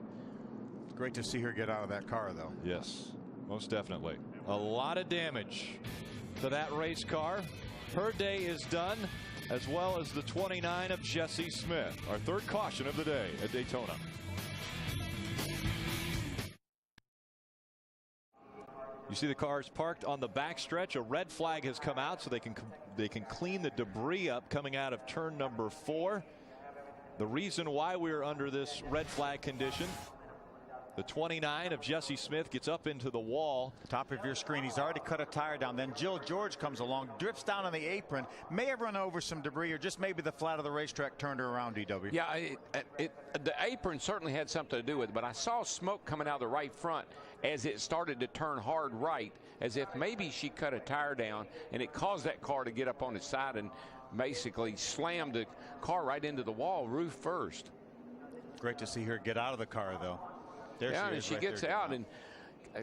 Speaker 7: Great to see her get out of that car, though.
Speaker 10: Yes, most definitely. A lot of damage to that race car. Her day is done, as well as the 29 of Jessie Smith. Our third caution of the day at Daytona. You see the cars parked on the backstretch. A red flag has come out so they can clean the debris up coming out of turn number 4. The reason why we're under this red flag condition, the 29 of Jessie Smith gets up into the wall.
Speaker 7: Top of your screen, he's already cut a tire down. Then Jill George comes along, drifts down on the apron, may have run over some debris, or just maybe the flat of the racetrack turned her around, DW.
Speaker 6: Yeah, the apron certainly had something to do with it, but I saw smoke coming out of the right front as it started to turn hard right, as if maybe she cut a tire down, and it caused that car to get up on its side and basically slammed the car right into the wall, roof first.
Speaker 7: Great to see her get out of the car, though. There
Speaker 6: yeah,
Speaker 7: she
Speaker 6: and she
Speaker 7: right
Speaker 6: gets out, and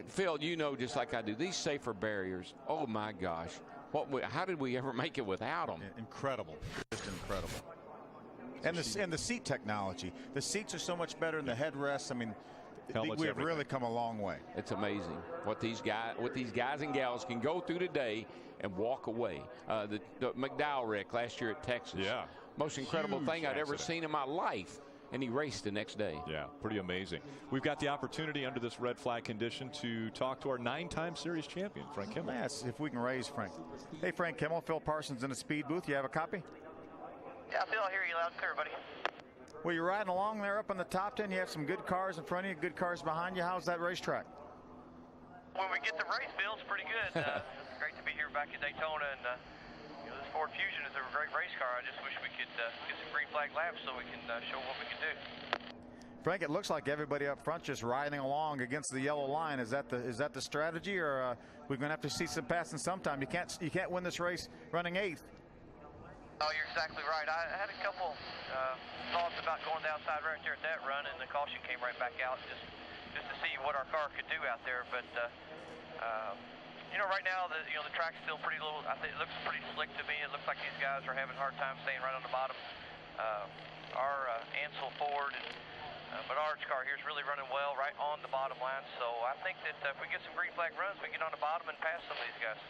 Speaker 6: Phil, you know, just like I do, these safer barriers, oh my gosh, how did we ever make it without them?
Speaker 7: Incredible, just incredible. And the seat technology, the seats are so much better than the headrests. I mean, we have really come a long way.
Speaker 6: It's amazing what these guys and gals can go through today and walk away. The McDowell wreck last year at Texas.
Speaker 10: Yeah,
Speaker 6: most incredible
Speaker 10: huge
Speaker 6: thing I'd ever
Speaker 10: accident.
Speaker 6: seen in my life. And he raced the next day.
Speaker 10: Yeah, pretty amazing. We've got the opportunity under this red flag condition to talk to our 9-time series champion, Frank Kimmel.
Speaker 7: Yes, if we can raise Frank. Hey, Frank Kimmel, Phil Parsons in the speed booth. You have a copy?
Speaker 11: Yeah, Phil, I hear you loud and clear, buddy.
Speaker 7: Well, you're riding along there up in the top 10. You have some good cars in front of you, good cars behind you. How's that racetrack?
Speaker 11: When we get the race, Phil, it's pretty good. It's great to be here back at Daytona, and this Ford Fusion is a great race car. I just wish we could get some green flag laps so we can show what we can do.
Speaker 7: Frank, it looks like everybody up front just riding along against the yellow line. Is that the strategy, or we're going to have to see some passing sometime? You can't win this race running 8th.
Speaker 11: Oh, you're exactly right. I had a couple thoughts about going the outside right there at that run, and the caution came right back out just to see what our car could do out there. But you know, right now the track's still pretty little. I think it looks pretty slick to me. It looks like these guys are having a hard time staying right on the bottom. Our Ansel Ford and Menard's car here is really running well right on the bottom line. So I think that if we get some green flag runs, we get on the bottom and pass some of these guys.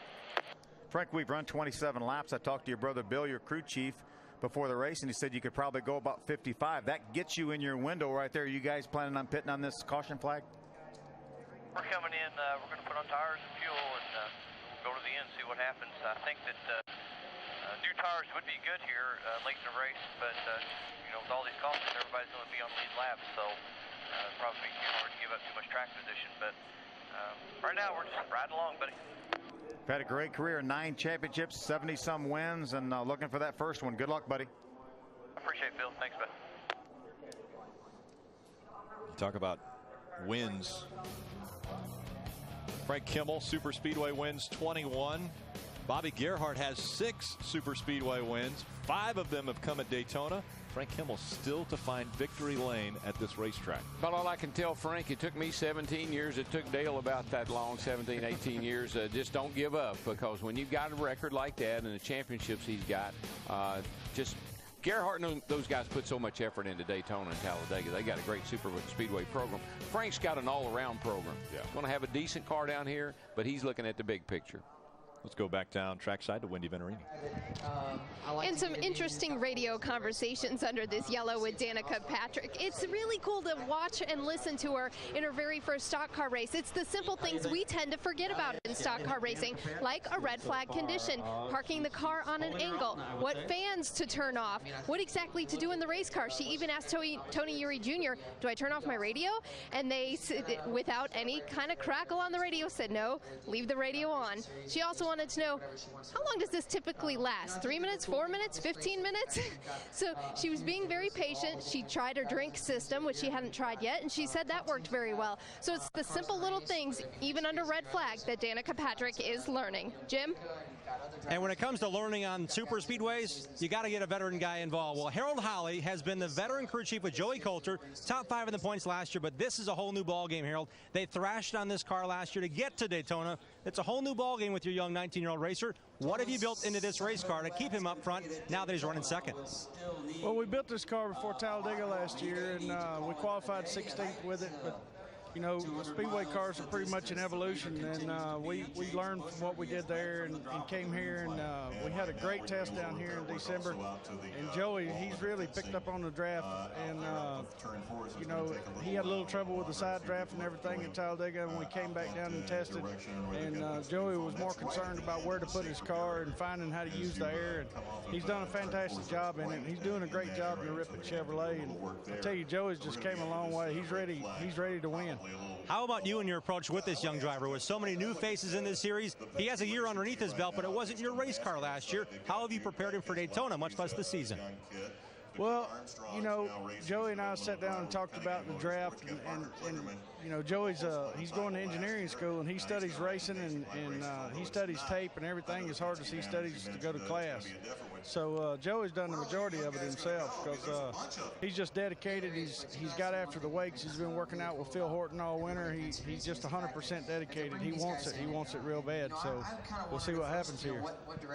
Speaker 7: Frank, we've run 27 laps. I talked to your brother Bill, your crew chief, before the race, and he said you could probably go about 55. That gets you in your window right there. Are you guys planning on pitting on this caution flag?
Speaker 11: We're coming in. We're going to put on tires and fuel and go to the end, see what happens. I think that new tires would be good here late in the race, but with all these cautions, everybody's going to be on lead laps, so it'd probably be too hard to give up too much track position. But right now, we're just riding along, buddy.
Speaker 7: You've had a great career, 9 championships, 70-some wins, and looking for that first one. Good luck, buddy.
Speaker 11: I appreciate it, Phil. Thanks, bud.
Speaker 10: Talk about wins. Frank Kimmel, Super Speedway wins 21. Bobby Gerhart has 6 Super Speedway wins. 5 of them have come at Daytona. Frank Kimmel still to find victory lane at this racetrack.
Speaker 6: But all I can tell Frank, it took me 17 years. It took Dale about that long, 17, 18 years. Just don't give up, because when you've got a record like that and the championships he's got, Gerhart and those guys put so much effort into Daytona and Talladega. They got a great Super Speedway program. Frank's got an all-around program.
Speaker 10: Yeah.
Speaker 6: Going to have a decent car down here, but he's looking at the big picture.
Speaker 10: Let's go back down trackside to Wendy Venturini.
Speaker 4: And some interesting radio conversations under this yellow with Danica Patrick. It's really cool to watch and listen to her in her very first stock car race. It's the simple things we tend to forget about in stock car racing, like a red flag condition, parking the car on an angle, what fans to turn off, what exactly to do in the race car. She even asked Tony Eury Jr., do I turn off my radio? And they, without any kind of crackle on the radio, said no, leave the radio on. She also wanted to know, how long does this typically last? 3 minutes, 4 minutes, 15 minutes? So she was being very patient. She tried her drink system, which she hadn't tried yet, and she said that worked very well. So it's the simple little things, even under red flag, that Danica Patrick is learning. Jim?
Speaker 8: And when it comes to learning on super speedways, you got to get a veteran guy involved. Well, Harold Holley has been the veteran crew chief with Joey Coulter, top 5 in the points last year, but this is a whole new ball game, Harold. They thrashed on this car last year to get to Daytona. It's a whole new ball game with your young 19-year-old racer. What have you built into this race car to keep him up front now that he's running second?
Speaker 12: Well, we built this car before Talladega last year, and we qualified 16th with it, but you know, speedway cars are pretty much an evolution, and we learned from what we did there and came here, and we had a great test down here in December. And Joey, he's really picked up on the draft, and you know, he had a little trouble with the side draft and everything at Talladega, and we came back down and tested, and Joey was more concerned about where to put his car and finding how to use the air, and he's done a fantastic job in it, and he's doing a great job in the Ripon Chevrolet, and I tell you, Joey's just came a long way. He's ready to win.
Speaker 8: How about you and your approach with this young driver? With so many new faces in this series, he has a year underneath his belt, but it wasn't your race car last year. How have you prepared him for Daytona, much less the season?
Speaker 12: Well, you know, Joey and I sat down and talked about the draft, and you know, Joey's he's going to engineering school, and he studies racing, and he studies tape and everything as hard as he studies to go to class. So Joey's done the majority of it himself because he's just dedicated. He's got after the wakes. He's been working out with Phil Horton all winter. He's just 100% dedicated. He wants it. He wants it real bad. So we'll see what happens here.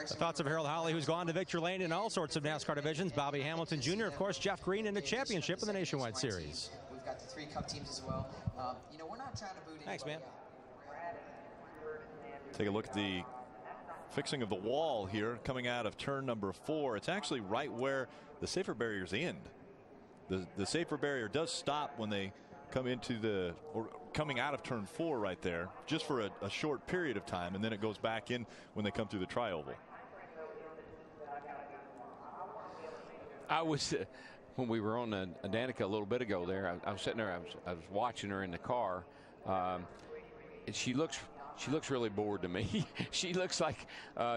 Speaker 8: The thoughts of Harold Holley, who's gone to victory lane in all sorts of NASCAR divisions. Bobby Hamilton Jr., of course, Jeff Green in the championship in the Nationwide Series.
Speaker 13: We've got the 3 Cup teams as well. You know, we're not trying to boot.
Speaker 8: Thanks, man.
Speaker 10: Take a look at the fixing of the wall here coming out of turn number 4. It's actually right where the safer barriers end. The safer barrier does stop when they come into coming out of turn 4 right there, just for a short period of time, and then it goes back in when they come through the tri-oval.
Speaker 6: I was when we were on Danica a little bit ago there, I was sitting there, I was watching her in the car, and she looks really bored to me. She looks like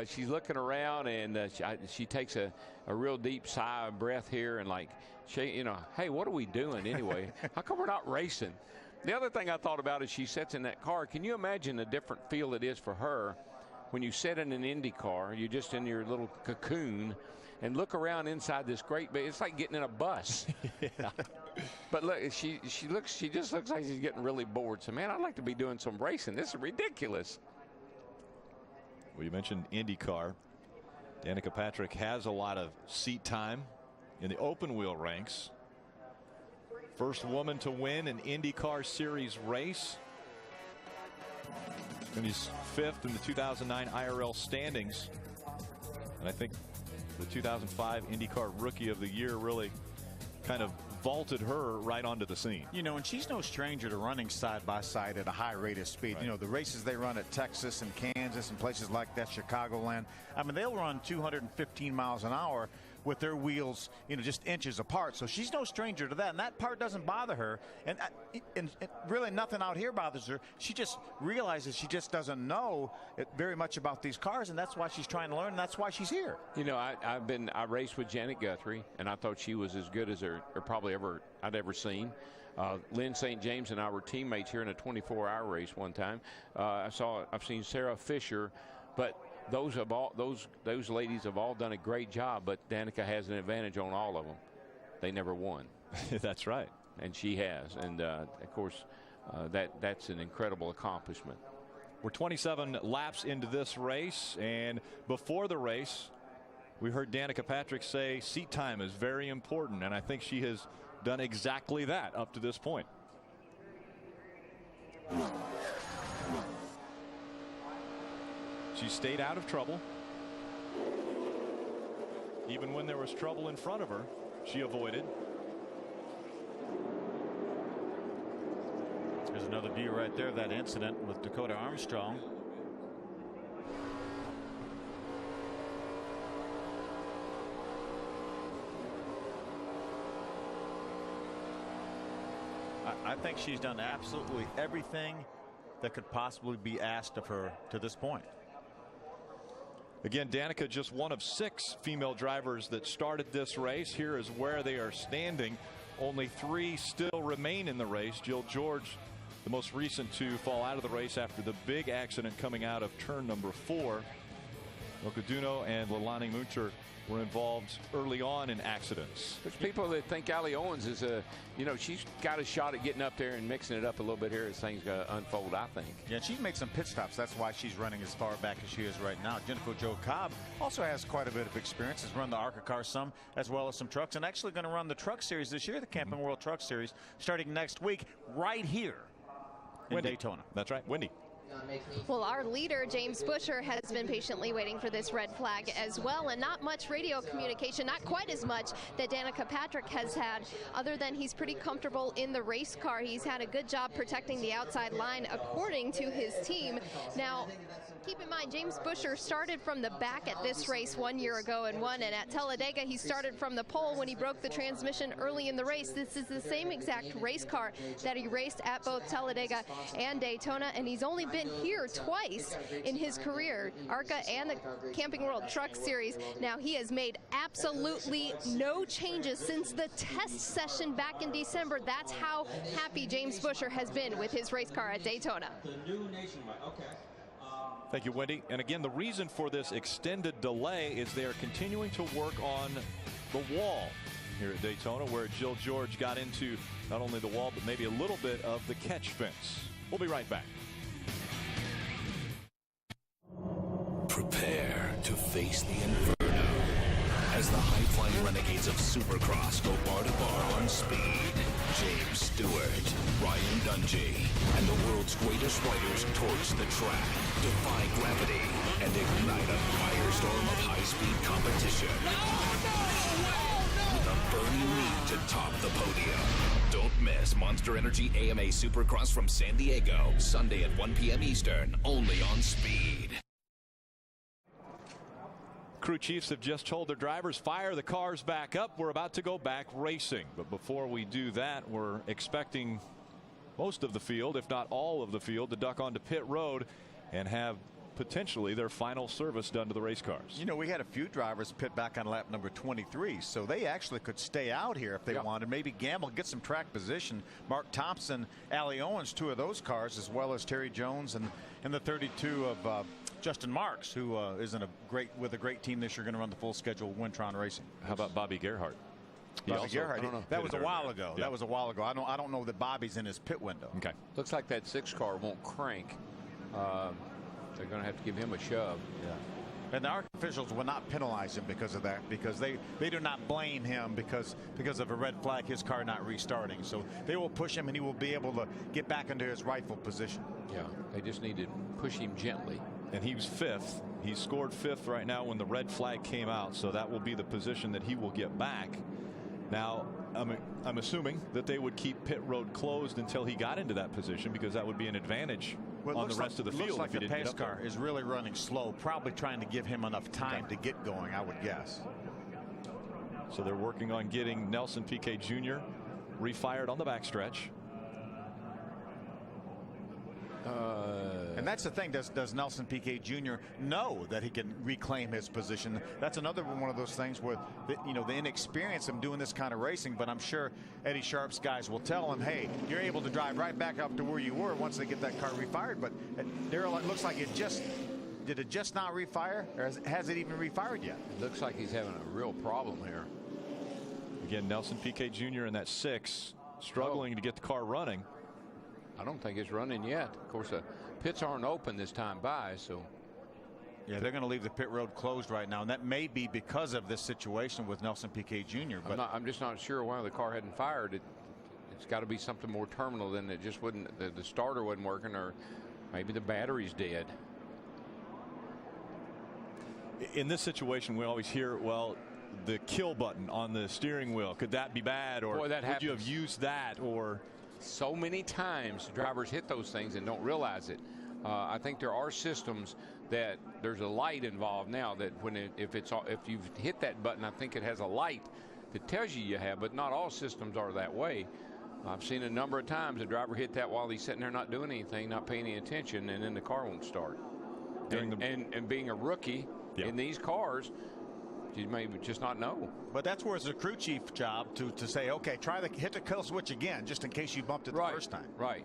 Speaker 6: she's looking around, and she takes a real deep sigh of breath here, and like, you know, hey, what are we doing anyway? How come we're not racing? The other thing I thought about is she sits in that car. Can you imagine the different feel it is for her when you sit in an Indy car, you're just in your little cocoon, and look around inside this great big, it's like getting in a bus. Yeah. But look, she just looks like she's getting really bored. So, man, I'd like to be doing some racing. This is ridiculous.
Speaker 10: Well, you mentioned IndyCar. Danica Patrick has a lot of seat time in the open wheel ranks. First woman to win an IndyCar Series race. And he's 5th in the 2009 IRL standings. And I think the 2005 IndyCar Rookie of the Year really kind of vaulted her right onto the scene.
Speaker 7: You know, and she's no stranger to running side by side at a high rate of speed. Right. You know, the races they run at Texas and Kansas and places like that, Chicagoland, I mean, they'll run 215 miles an hour with their wheels, you know, just inches apart. So she's no stranger to that, and that part doesn't bother her. And really nothing out here bothers her. She just realizes she just doesn't know very much about these cars, and that's why she's trying to learn, and that's why she's here.
Speaker 6: You know, I raced with Janet Guthrie, and I thought she was as good as I'd ever seen. Lynn St. James and I were teammates here in a 24-hour race one time. I've seen Sarah Fisher, but those ladies have all done a great job, but Danica has an advantage on all of them. They never won.
Speaker 10: That's right.
Speaker 6: And she has. And, of course, that's an incredible accomplishment.
Speaker 10: We're 27 laps into this race, and before the race, we heard Danica Patrick say seat time is very important, and I think she has done exactly that up to this point. She stayed out of trouble. Even when there was trouble in front of her, she avoided.
Speaker 7: There's another view right there of that incident with Dakota Armstrong. I think she's done absolutely everything that could possibly be asked of her to this point.
Speaker 10: Again, Danica just one of 6 female drivers that started this race. Here is where they are standing. Only 3 still remain in the race. Jill George, the most recent to fall out of the race after the big accident coming out of turn number 4. Okaduno and Leilani Munter were involved early on in accidents.
Speaker 6: There's people that think Allie Owens is she's got a shot at getting up there and mixing it up a little bit here as things unfold, I think.
Speaker 7: Yeah, she's made some pit stops. That's why she's running as far back as she is right now. Jennifer Jo Cobb also has quite a bit of experience. Has run the ARCA car some, as well as some trucks, and actually going to run the truck series this year, the Camping World Truck Series, starting next week right here in Daytona.
Speaker 10: That's right, Wendy.
Speaker 4: Well, our leader, James Busher, has been patiently waiting for this red flag as well, and not much radio communication, not quite as much that Danica Patrick has had, other than he's pretty comfortable in the race car. He's had a good job protecting the outside line, according to his team. Now, keep in mind, James Busher started from the back at this race 1 year ago and won, and at Talladega, he started from the pole when he broke the transmission early in the race. This is the same exact race car that he raced at both Talladega and Daytona, and he's only been here twice in his career, ARCA and the Camping World Truck Series. Now, he has made absolutely no changes since the test session back in December. That's how happy James Busher has been with his race car at Daytona.
Speaker 10: Thank you, Wendy. And again, the reason for this extended delay is they are continuing to work on the wall here at Daytona, where Jill George got into not only the wall, but maybe a little bit of the catch fence. We'll be right back.
Speaker 14: Prepare to face the inferno as the high-flying renegades of Supercross go bar to bar on speed. James Stewart, Ryan Dungey, and the world's greatest riders torch the track, defy gravity, and ignite a firestorm of high-speed competition. With a burning need to top the podium. Don't miss Monster Energy AMA Supercross from San Diego, Sunday at 1 p.m. Eastern, only on Speed.
Speaker 10: Crew chiefs have just told their drivers, fire the cars back up. We're about to go back racing. But before we do that, we're expecting most of the field, if not all of the field, to duck onto pit road and have potentially their final service done to the race cars.
Speaker 7: You know, we had a few drivers pit back on lap number 23, so they actually could stay out here if they wanted. Maybe gamble, get some track position. Mark Thompson, Allie Owens, 2 of those cars, as well as Terry Jones and the 32 of Justin Marks, who is with a great team this year, going to run the full schedule of Wintron Racing.
Speaker 10: How about Bobby Gerhart?
Speaker 7: Bobby Gerhart. That was a while ago. Yeah. That was a while ago. I don't know that Bobby's in his pit window.
Speaker 10: Okay.
Speaker 6: Looks like that 6 car won't crank. They're going to have to give him a shove.
Speaker 7: Yeah. And the ARC officials will not penalize him because of that, because they do not blame him because of a red flag, his car not restarting. So they will push him and he will be able to get back into his rightful position.
Speaker 6: Yeah, they just need to push him gently.
Speaker 10: And he was 5th. He scored 5th right now when the red flag came out, so that will be the position that he will get back. Now, I'm assuming that they would keep pit road closed until he got into that position, because that would be an advantage on the rest of the field.
Speaker 7: Looks like the pace car is really running slow, probably trying to give him enough time to get going, I would guess.
Speaker 10: So they're working on getting Nelson Piquet Jr. refired on the backstretch.
Speaker 7: And that's the thing. Does Nelson Piquet Jr. know that he can reclaim his position? That's another one of those things where the inexperience of doing this kind of racing. But I'm sure Eddie Sharp's guys will tell him, hey, you're able to drive right back up to where you were once they get that car refired. But Darrell, it looks like did it just not refire, or has it even refired yet?
Speaker 6: It looks like he's having a real problem here.
Speaker 10: Again, Nelson Piquet Jr. in that 6, struggling to get the car running.
Speaker 6: I don't think it's running yet. Of course, the pits aren't open this time by, so.
Speaker 7: Yeah, they're going to leave the pit road closed right now, and that may be because of this situation with Nelson Piquet Jr. But
Speaker 6: I'm just not sure why the car hadn't fired. It's got to be something more terminal than it just wouldn't. The starter wasn't working, or maybe the battery's dead.
Speaker 10: In this situation, we always hear, well, the kill button on the steering wheel, could that be bad? Or
Speaker 6: Boy, that
Speaker 10: would you have
Speaker 6: happens.
Speaker 10: used that? Or
Speaker 6: so many times drivers hit those things and don't realize it. I think there are systems that there's a light involved now that if you've hit that button, I think it has a light that tells you have, but not all systems are that way. I've seen a number of times a driver hit that while he's sitting there not doing anything, not paying any attention, and then the car won't start. And being a rookie in these cars, you may just not know.
Speaker 7: But that's where it's a crew chief job to say, okay, hit the kill switch again, just in case you bumped it the first time.
Speaker 6: Right.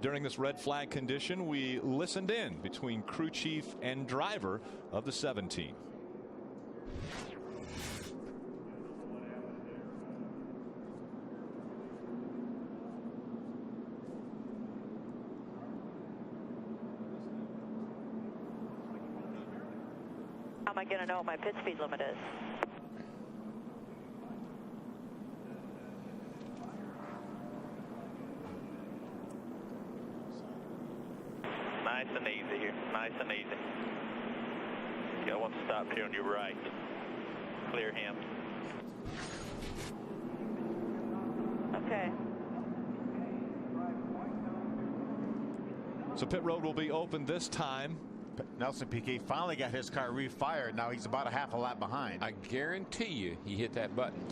Speaker 10: During this red flag condition, we listened in between crew chief and driver of the 17.
Speaker 15: How am I going to know what my pit speed limit is?
Speaker 11: Nice and easy here. Nice and easy. Got one stop here on your right. Clear him.
Speaker 15: Okay.
Speaker 10: So pit road will be open this time.
Speaker 7: Nelson Piquet finally got his car refired. Now he's about a half a lap behind.
Speaker 6: I guarantee you he hit that button.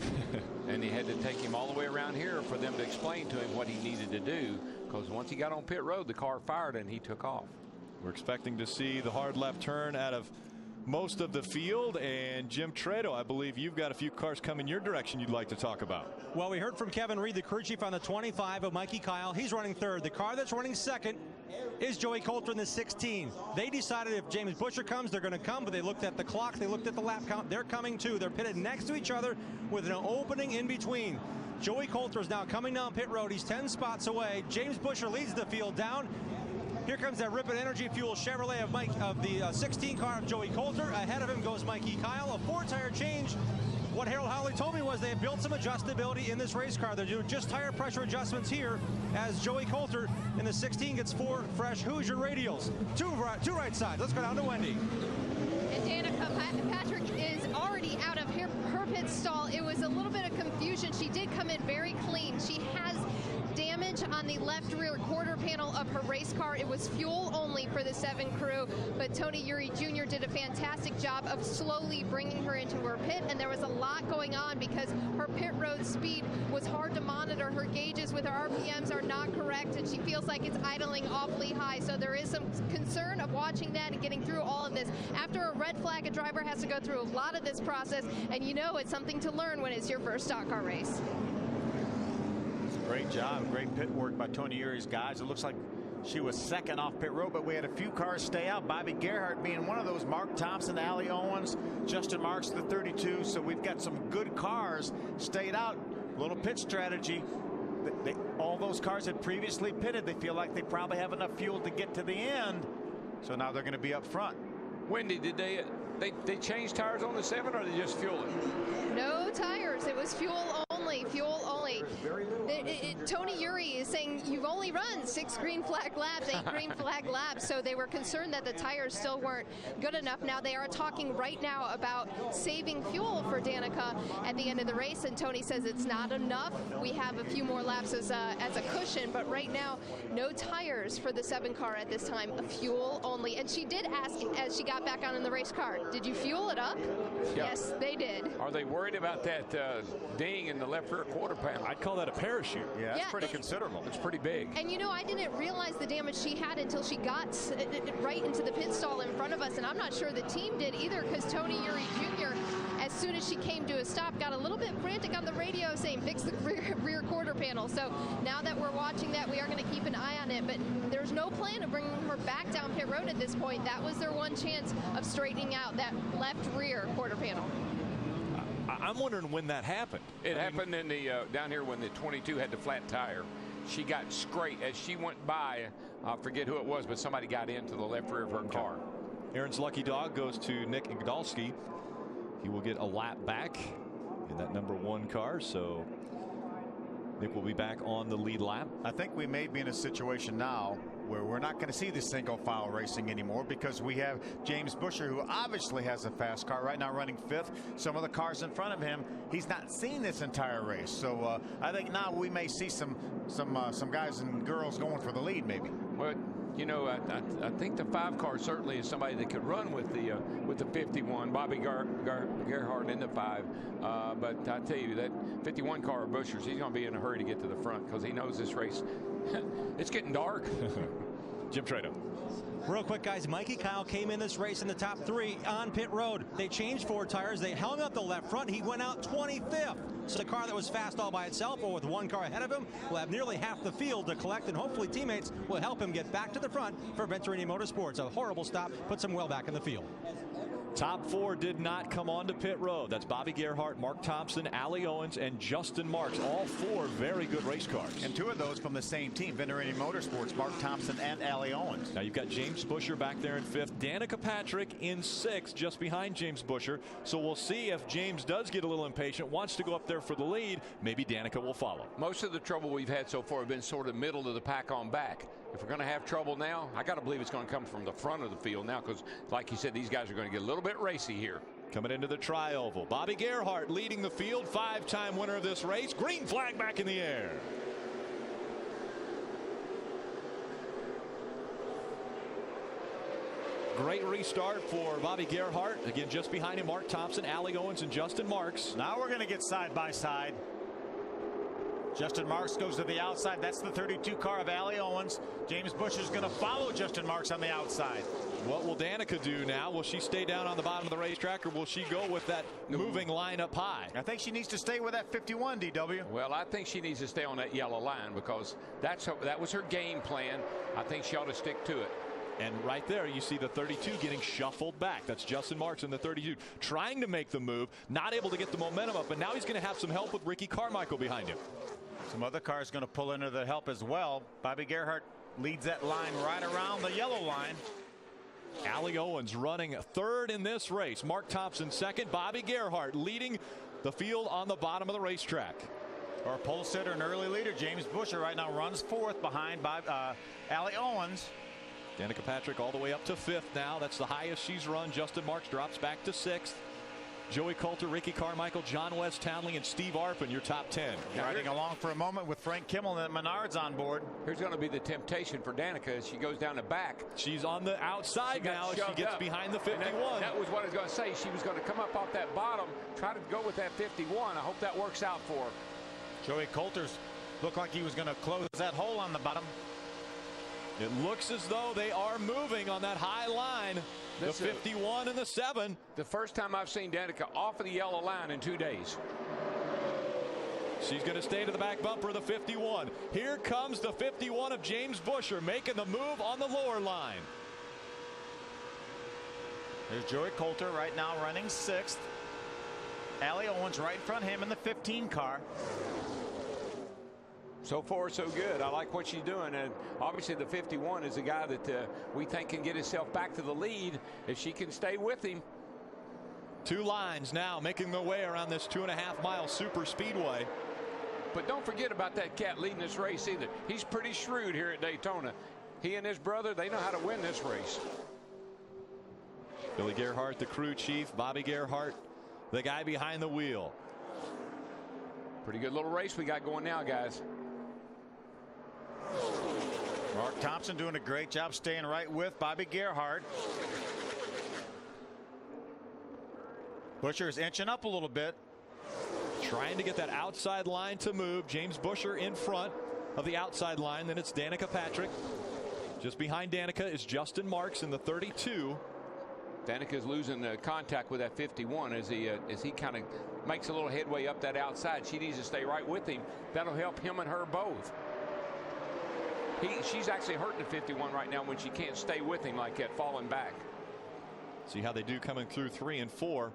Speaker 6: And he had to take him all the way around here for them to explain to him what he needed to do, because once he got on pit road, the car fired and he took off.
Speaker 10: We're expecting to see the hard left turn out of most of the field. And Jim Trado, I believe you've got a few cars coming your direction you'd like to talk about.
Speaker 8: Well, we heard from Kevin Reed, the crew chief on the 25 of Mikey Kyle. He's running third. The car that's running second is Joey Coulter in the 16. They decided if James Busher comes, they're going to come, but they looked at the clock, they looked at the lap count. They're coming too. They're pitted next to each other with an opening in between. Joey Coulter is now coming down pit road. He's 10 spots away. James Busher leads the field down. Here comes that Ripon Energy Fuel Chevrolet of the 16 car of Joey Coulter. Ahead of him goes Mikey Kyle. A 4-tire change. What Harold Howley told me was they have built some adjustability in this race car. They're doing just tire pressure adjustments here as Joey Coulter in the 16 gets 4 fresh Hoosier radials. Two right sides. Let's go down to Wendy.
Speaker 4: And Danica Patrick is already out of her pit stall. It was a little bit of confusion. She did come in very clean. She has damage on the left rear quarter panel of her race car. It was fuel only for the 7 crew, but Tony Eury Jr. did a fantastic job of slowly bringing her into her pit, and there was a lot going on because her pit road speed was hard to monitor. Her gauges with her RPMs are not correct, and she feels like it's idling awfully high, so there is some concern of watching that and getting through all of this. After a red flag, a driver has to go through a lot of this process, and you know it's something to learn when it's your first stock car race.
Speaker 7: Great job, great pit work by Tony Eury's guys. It looks like she was second off pit road, but we had a few cars stay out. Bobby Gerhardt being one of those, Mark Thompson, Allie Owens, Justin Marks, the 32. So we've got some good cars stayed out. Little pit strategy. All those cars had previously pitted. They feel like they probably have enough fuel to get to the end. So now they're going to be up front.
Speaker 6: Wendy, did they change tires on the 7, or they just fuel it?
Speaker 4: No tires. It was fuel only. Fuel only. Tony Eury is saying you've only run 6 green flag laps, 8 green flag laps. So they were concerned that the tires still weren't good enough. Now they are talking right now about saving fuel for Danica at the end of the race, and Tony says it's not enough. We have a few more laps as a cushion, but right now no tires for the 7 car at this time. Fuel only. And she did ask as she got back on in the race car, did you fuel it up?
Speaker 6: Yeah.
Speaker 4: Yes, they did.
Speaker 6: Are they worried about that ding in the left rear quarter panel?
Speaker 10: I'd call that a parachute.
Speaker 7: Yeah, that's pretty considerable.
Speaker 6: It's pretty big.
Speaker 4: And you know, I didn't realize the damage she had until she got right into the pit stall in front of us, and I'm not sure the team did either, because Tony Eury Jr., as soon as she came to a stop, got a little bit frantic on the radio saying fix the rear quarter panel. So now that we're watching that, we are going to keep an eye on it, but there's no plan of bringing her back down pit road at this point. That was their one chance of straightening out that left rear quarter panel.
Speaker 10: I'm wondering when that happened.
Speaker 6: It happened in the down here when the 22 had the flat tire. She got scraped as she went by. I forget who it was, but somebody got into the left rear of her car.
Speaker 10: Aaron's lucky dog goes to Nick Igdalski. He will get a lap back in that number 1 car. So Nick will be back on the lead lap.
Speaker 7: I think we may be in a situation now where we're not going to see the single file racing anymore because we have James Buescher, who obviously has a fast car right now, running 5th. Some of the cars in front of him, he's not seen this entire race. So I think now we may see some guys and girls going for the lead, maybe.
Speaker 6: Well, you know, I think the 5 car certainly is somebody that could run with the 51, Bobby Gerhart in the 5. But I tell you, that 51 car of Buescher's, he's going to be in a hurry to get to the front because he knows this race. It's getting dark.
Speaker 10: Jim Trado.
Speaker 8: Real quick, guys, Mikey Kyle came in this race in the top 3 on pit road. They changed 4 tires. They hung up the left front. He went out 25th. So the car that was fast all by itself, or with 1 car ahead of him, will have nearly half the field to collect, and hopefully teammates will help him get back to the front for Venturini Motorsports. A horrible stop puts him well back in the field.
Speaker 10: Top 4 did not come onto pit road. That's Bobby Gerhart, Mark Thompson, Allie Owens, and Justin Marks. All 4 very good race cars.
Speaker 7: And 2 of those from the same team, Venturini Motorsports, Mark Thompson and Allie Owens.
Speaker 10: Now you've got James Buescher back there in 5th. Danica Patrick in 6th, just behind James Buescher. So we'll see if James does get a little impatient, wants to go up there for the lead. Maybe Danica will follow.
Speaker 6: Most of the trouble we've had so far have been sort of middle of the pack on back. If we're going to have trouble now, I got to believe it's going to come from the front of the field now because, like you said, these guys are going to get a little bit racy here.
Speaker 10: Coming into the tri-oval, Bobby Gerhart leading the field, 5-time winner of this race. Green flag back in the air. Great restart for Bobby Gerhart. Again, just behind him, Mark Thompson, Allie Owens, and Justin Marks.
Speaker 7: Now we're going to get side by side. Justin Marks goes to the outside. That's the 32 car of Allie Owens. James Buescher's going to follow Justin Marks on the outside.
Speaker 10: What will Danica do now? Will she stay down on the bottom of the racetrack, or will she go with that moving line up high?
Speaker 7: I think she needs to stay with that 51, DW.
Speaker 6: Well, I think she needs to stay on that yellow line because that was her game plan. I think she ought to stick to it.
Speaker 10: And right there you see the 32 getting shuffled back. That's Justin Marks in the 32 trying to make the move, not able to get the momentum up, but now he's going to have some help with Ricky Carmichael behind him.
Speaker 7: Some other cars going to pull into the help as well. Bobby Gerhart leads that line right around the yellow line.
Speaker 10: Allie Owens running 3rd in this race. Mark Thompson 2nd. Bobby Gerhart leading the field on the bottom of the racetrack.
Speaker 7: Our pole sitter and early leader James Buescher right now runs 4th behind Allie Owens.
Speaker 10: Danica Patrick all the way up to 5th now. That's the highest she's run. Justin Marks drops back to 6th. Joey Coulter, Ricky Carmichael, John West Townley, and Steve Arpin, your top 10.
Speaker 7: Riding along for a moment with Frank Kimmel and Menards on board.
Speaker 6: Here's going to be the temptation for Danica as she goes down the back.
Speaker 10: She's on the outside now as she gets behind the 51.
Speaker 6: That was what I was going to say. She was going to come up off that bottom, try to go with that 51. I hope that works out for her.
Speaker 7: Joey Coulter's looked like he was going to close that hole on the bottom.
Speaker 10: It looks as though they are moving on that high line. The 51 and the 7.
Speaker 6: The first time I've seen Danica off of the yellow line in 2 days.
Speaker 10: She's going to stay to the back bumper of the 51. Here comes the 51 of James Buescher making the move on the lower line.
Speaker 7: There's Joey Coulter right now running 6th. Allie Owens right in front of him in the 15 car.
Speaker 6: So far, so good. I like what she's doing. And obviously, the 51 is a guy that we think can get himself back to the lead if she can stay with him.
Speaker 10: 2 lines now making their way around this 2.5-mile super speedway.
Speaker 6: But don't forget about that cat leading this race either. He's pretty shrewd here at Daytona. He and his brother, they know how to win this race.
Speaker 10: Billy Gerhart, the crew chief. Bobby Gerhart, the guy behind the wheel.
Speaker 6: Pretty good little race we got going now, guys.
Speaker 7: Mark Thompson doing a great job staying right with Bobby Gerhart. Buescher is inching up a little bit.
Speaker 10: Trying to get that outside line to move. James Buescher in front of the outside line. Then it's Danica Patrick. Just behind Danica is Justin Marks in the 32.
Speaker 6: Danica is losing contact with that 51 as he kind of makes a little headway up that outside. She needs to stay right with him. That'll help him and her both. She's actually hurting the 51 right now when she can't stay with him like that, falling back.
Speaker 10: See how they do coming through 3 and 4.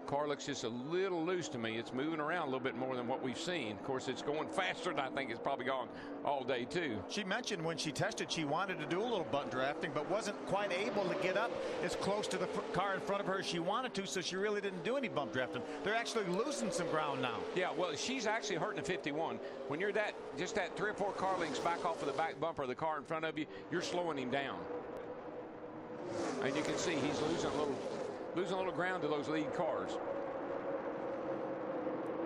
Speaker 6: car looks just a little loose to me. It's moving around a little bit more than what we've seen. Of course, it's going faster than I think it's probably gone all day, too.
Speaker 7: She mentioned when she tested she wanted to do a little bump drafting, but wasn't quite able to get up as close to the car in front of her as she wanted to, so she really didn't do any bump drafting. They're actually losing some ground now.
Speaker 6: Yeah, well, she's actually hurting the 51. When you're just that 3 or 4 car lengths back off of the back bumper of the car in front of you, you're slowing him down. And you can see he's losing a little ground to those lead cars.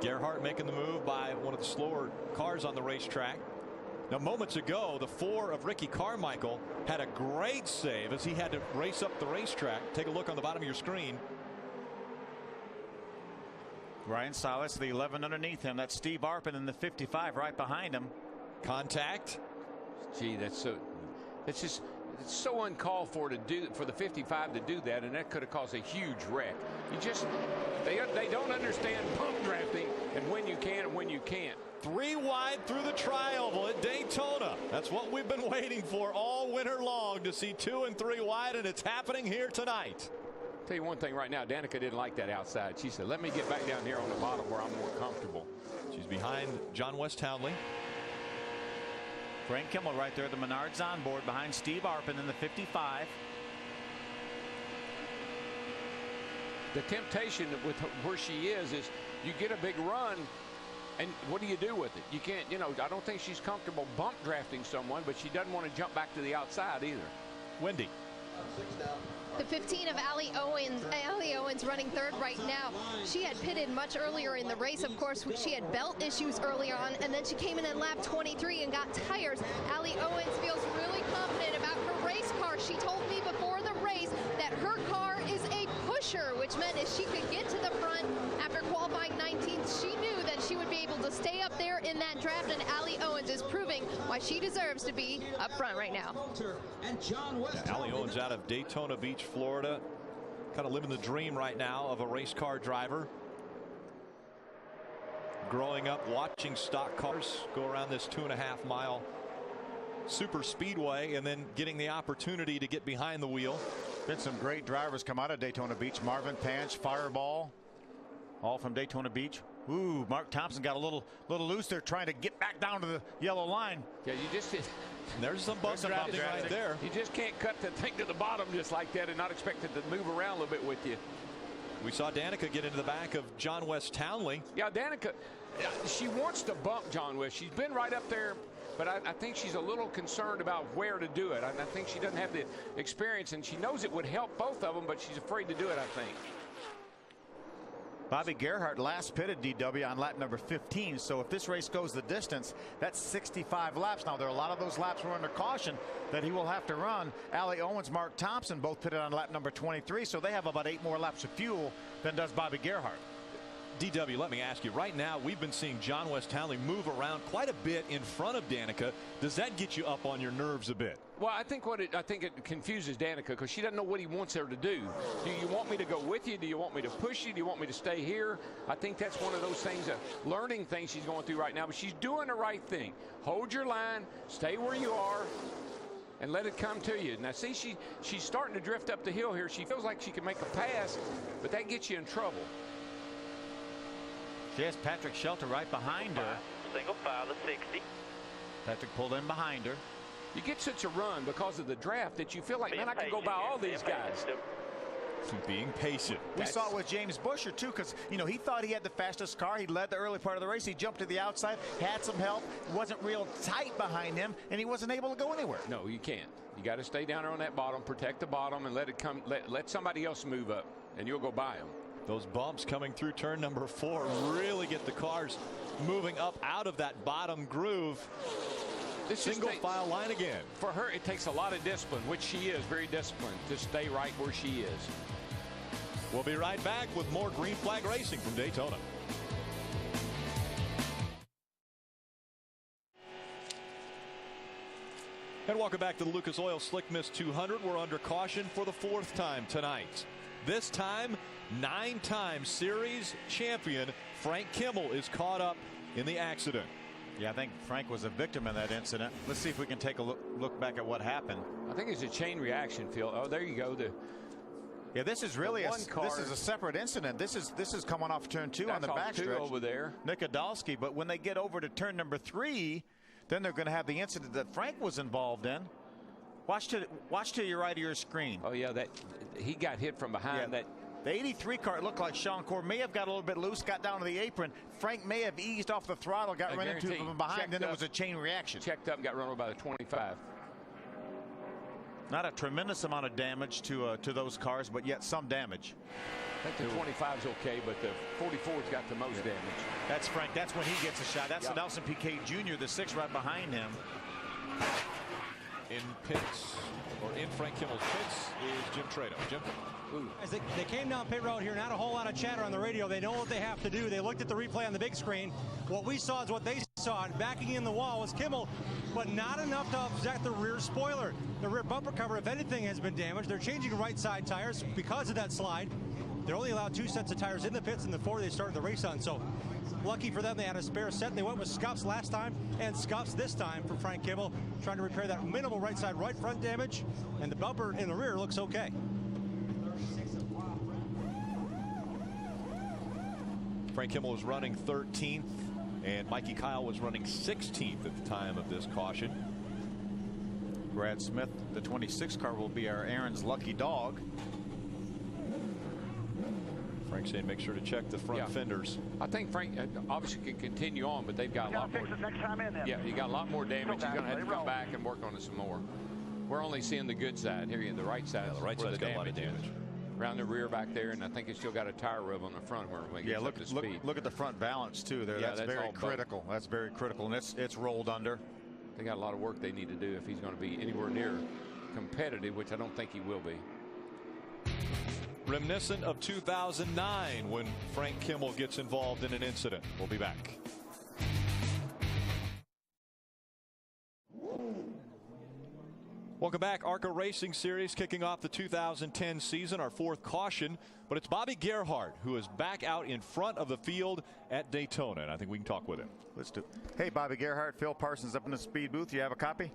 Speaker 10: Gerhart making the move by one of the slower cars on the racetrack. Now, moments ago, the 4 of Ricky Carmichael had a great save as he had to race up the racetrack. Take a look on the bottom of your screen.
Speaker 7: Ryan Salas, the 11 underneath him. That's Steve Arpin in the 55 right behind him.
Speaker 10: Contact.
Speaker 6: Gee, it's so uncalled for for the 55 to do that, and that could have caused a huge wreck. They don't understand pump drafting and when you can and when you can't.
Speaker 10: 3 wide through the tri-oval at Daytona. That's what we've been waiting for all winter long, to see 2 and 3 wide, and it's happening here tonight.
Speaker 6: Tell you one thing right now, Danica didn't like that outside. She said, let me get back down here on the bottom where I'm more comfortable.
Speaker 10: She's behind John West Townley.
Speaker 7: Frank Kimmel right there, the Menards on board behind Steve Arpin in the 55.
Speaker 6: The temptation with where she is you get a big run, and what do you do with it? You can't, I don't think she's comfortable bump drafting someone, but she doesn't want to jump back to the outside either.
Speaker 10: Wendy.
Speaker 4: The 15 of Allie Owens running third right now. She had pitted much earlier in the race. Of course, she had belt issues earlier on, and then she came in at lap 23 and got tires. Allie Owens feels really confident about her race car. She told me before the race that her car is a pusher, which meant if she could get to the front after qualifying 19th, she knew that she would be able to stay up there in that draft, and Allie Owens is proving why she deserves to be up front right now.
Speaker 10: Allie Owens out of Daytona Beach, Florida, kind of living the dream right now of a race car driver. Growing up watching stock cars go around this 2.5 mile super speedway and then getting the opportunity to get behind the wheel.
Speaker 7: Been some great drivers come out of Daytona Beach. Marvin Panch, Fireball, all from Daytona Beach. Ooh, Mark Thompson got a little loose there trying to get back down to the yellow line.
Speaker 6: Yeah, you just
Speaker 10: there's some bump drafting right there.
Speaker 6: You just can't cut the thing to the bottom just like that and not expect it to move around a little bit with you.
Speaker 10: We saw Danica get into the back of John West Townley.
Speaker 6: Yeah, Danica, she wants to bump John West. She's been right up there, but I think she's a little concerned about where to do it. I think she doesn't have the experience, and she knows it would help both of them, but she's afraid to do it, I think.
Speaker 7: Bobby Gerhart last pitted DW on lap number 15. So if this race goes the distance, that's 65 laps. Now, there are a lot of those laps were under caution that he will have to run. Allie Owens, Mark Thompson both pitted on lap number 23. So they have about 8 more laps of fuel than does Bobby Gerhart.
Speaker 10: DW, let me ask you, right now we've been seeing John West Townley move around quite a bit in front of Danica. Does that get you up on your nerves a bit?
Speaker 6: Well, I think it confuses Danica because she doesn't know what he wants her to do. Do you want me to go with you? Do you want me to push you? Do you want me to stay here? I think that's one of those things, learning things she's going through right now, but she's doing the right thing. Hold your line, stay where you are, and let it come to you. Now, see, she's starting to drift up the hill here. She feels like she can make a pass, but that gets you in trouble.
Speaker 7: She has Patrick Shelter right behind her.
Speaker 11: Single file to 60.
Speaker 7: Patrick pulled in behind her.
Speaker 6: You get such a run because of the draft that you feel like, man, I can go by all these guys.
Speaker 10: Being patient.
Speaker 7: We saw it with James Busher, too, because, he thought he had the fastest car. He led the early part of the race. He jumped to the outside, had some help, wasn't real tight behind him, and he wasn't able to go anywhere.
Speaker 6: No, you can't. You got to stay down there on that bottom, protect the bottom, and let it come. Let somebody else move up, and you'll go by them.
Speaker 10: Those bumps coming through turn number 4 really get the cars moving up out of that bottom groove. This single file line again.
Speaker 6: For her, it takes a lot of discipline, which she is very disciplined, to stay right where she is.
Speaker 10: We'll be right back with more Green Flag Racing from Daytona. And welcome back to the Lucas Oil Slick Mist 200. We're under caution for the 4th time tonight. This time, 9-time series champion Frank Kimmel is caught up in the accident.
Speaker 7: Yeah, I think Frank was a victim in that incident. Let's see if we can take a look back at what happened.
Speaker 6: I think it's a chain reaction, Phil. Oh, there you go.
Speaker 7: Yeah, this is really
Speaker 6: one car.
Speaker 7: This is a separate incident. This is coming off turn 2 on the backstretch
Speaker 6: over there.
Speaker 7: Nick Adolski, but when they get over to turn number 3, then they're going to have the incident that Frank was involved in. Watch to your right of your screen.
Speaker 6: Oh yeah, that he got hit from behind.
Speaker 7: Yeah, the 83 car, it looked like Sean Corr may have got a little bit loose, got down to the apron. Frank may have eased off the throttle, got run into from behind, then there was a chain reaction.
Speaker 6: Checked up and got run over by the 25.
Speaker 7: Not a tremendous amount of damage to those cars, but yet some damage.
Speaker 6: I think the 25 is okay, but the 44's got the most damage.
Speaker 7: That's Frank. That's when he gets a shot. That's the Nelson Piquet Jr., the 6 right behind him.
Speaker 10: In pits, or in Frank Kimmel's pits, is Jim Trado. Jim?
Speaker 8: As they came down pit road here, not a whole lot of chatter on the radio. They know what they have to do. They looked at the replay on the big screen. What we saw is what they saw. And backing in the wall was Kimmel, but not enough to offset the rear spoiler. The rear bumper cover, if anything, has been damaged. They're changing right side tires because of that slide. They're only allowed 2 sets of tires in the pits, and the 4 they started the race on. So lucky for them, they had a spare set, and they went with scuffs last time and scuffs this time for Frank Kimmel, trying to repair that minimal right side right front damage, and the bumper in the rear looks okay.
Speaker 10: Frank Kimmel was running 13th, and Mikey Kyle was running 16th at the time of this caution.
Speaker 7: Brad Smith, the 26 car, will be our Aaron's lucky dog.
Speaker 10: Frank saying make sure to check the front fenders.
Speaker 6: I think Frank obviously can continue on, but they've got a lot more.
Speaker 16: Next time in,
Speaker 6: yeah, he got a lot more damage. He's going to have to come back and work on it some more. We're only seeing the good side here. The right side.
Speaker 10: The right side's got a lot of damage.
Speaker 6: Around the rear back there, and I think it's still got a tire rub on the front where we get up to speed.
Speaker 7: Look at the front balance too there.
Speaker 6: Yeah,
Speaker 7: that's very critical. That's very critical, and it's rolled under.
Speaker 6: They got a lot of work they need to do if he's going to be anywhere near competitive, which I don't think he will be.
Speaker 10: Reminiscent of 2009 when Frank Kimmel gets involved in an incident. We'll be back. Welcome back. ARCA Racing Series kicking off the 2010 season, our 4th caution. But it's Bobby Gerhart who is back out in front of the field at Daytona, and I think we can talk with him.
Speaker 7: Let's do it. Hey, Bobby Gerhart, Phil Parsons up in the speed booth. You have a copy?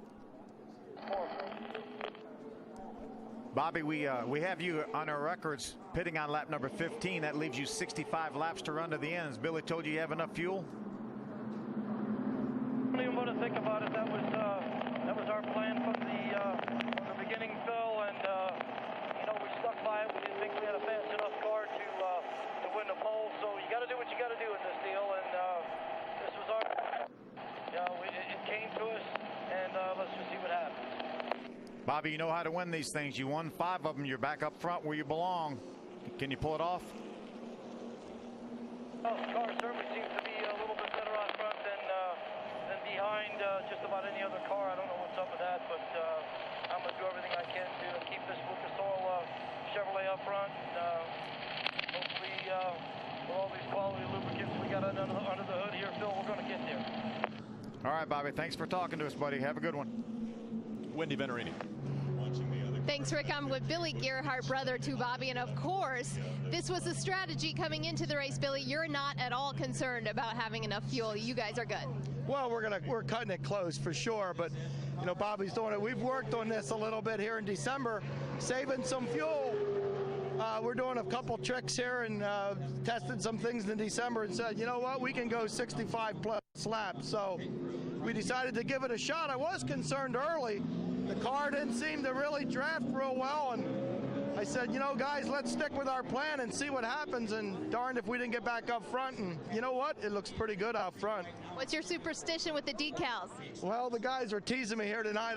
Speaker 7: Bobby, we have you on our records pitting on lap number 15. That leaves you 65 laps to run to the end. Has Billy told you have enough fuel?
Speaker 17: I don't even want to think about it. That was our plan from the beginning, Phil, and you know, we stuck by it. We didn't think we had a fast enough car to win the pole. So you got to do what you got to do in this deal, and this was our. You know, it came to us, and let's just see what happens.
Speaker 7: Bobby, you know how to win these things. You won 5 of them. You're back up front where you belong. Can you pull it off?
Speaker 17: Well, the car certainly seems to be a little bit better on front than behind just about any other car. I don't know what's up with that, but I'm going to do everything I can to keep this Lucas Oil Chevrolet up front. And hopefully, with all these quality lubricants we got under the hood here, Phil, we're going to get there.
Speaker 7: All right, Bobby. Thanks for talking to us, buddy. Have a good one.
Speaker 10: Wendy Venerini.
Speaker 4: Thanks, Rick. I'm with Billy Gerhart, brother to Bobby. And of course, this was a strategy coming into the race, Billy. You're not at all concerned about having enough fuel. You guys are good.
Speaker 18: Well, we're cutting it close for sure, but you know, Bobby's doing it. We've worked on this a little bit here in December, saving some fuel. We're doing a couple tricks here and tested some things in December and said, you know what, we can go 65 plus laps. So we decided to give it a shot. I was concerned early. The car didn't seem to really draft real well, and I said, you know, guys, let's stick with our plan and see what happens, and darned if we didn't get back up front, and you know what? It looks pretty good out front.
Speaker 4: What's your superstition with the decals?
Speaker 18: Well, the guys are teasing me here tonight.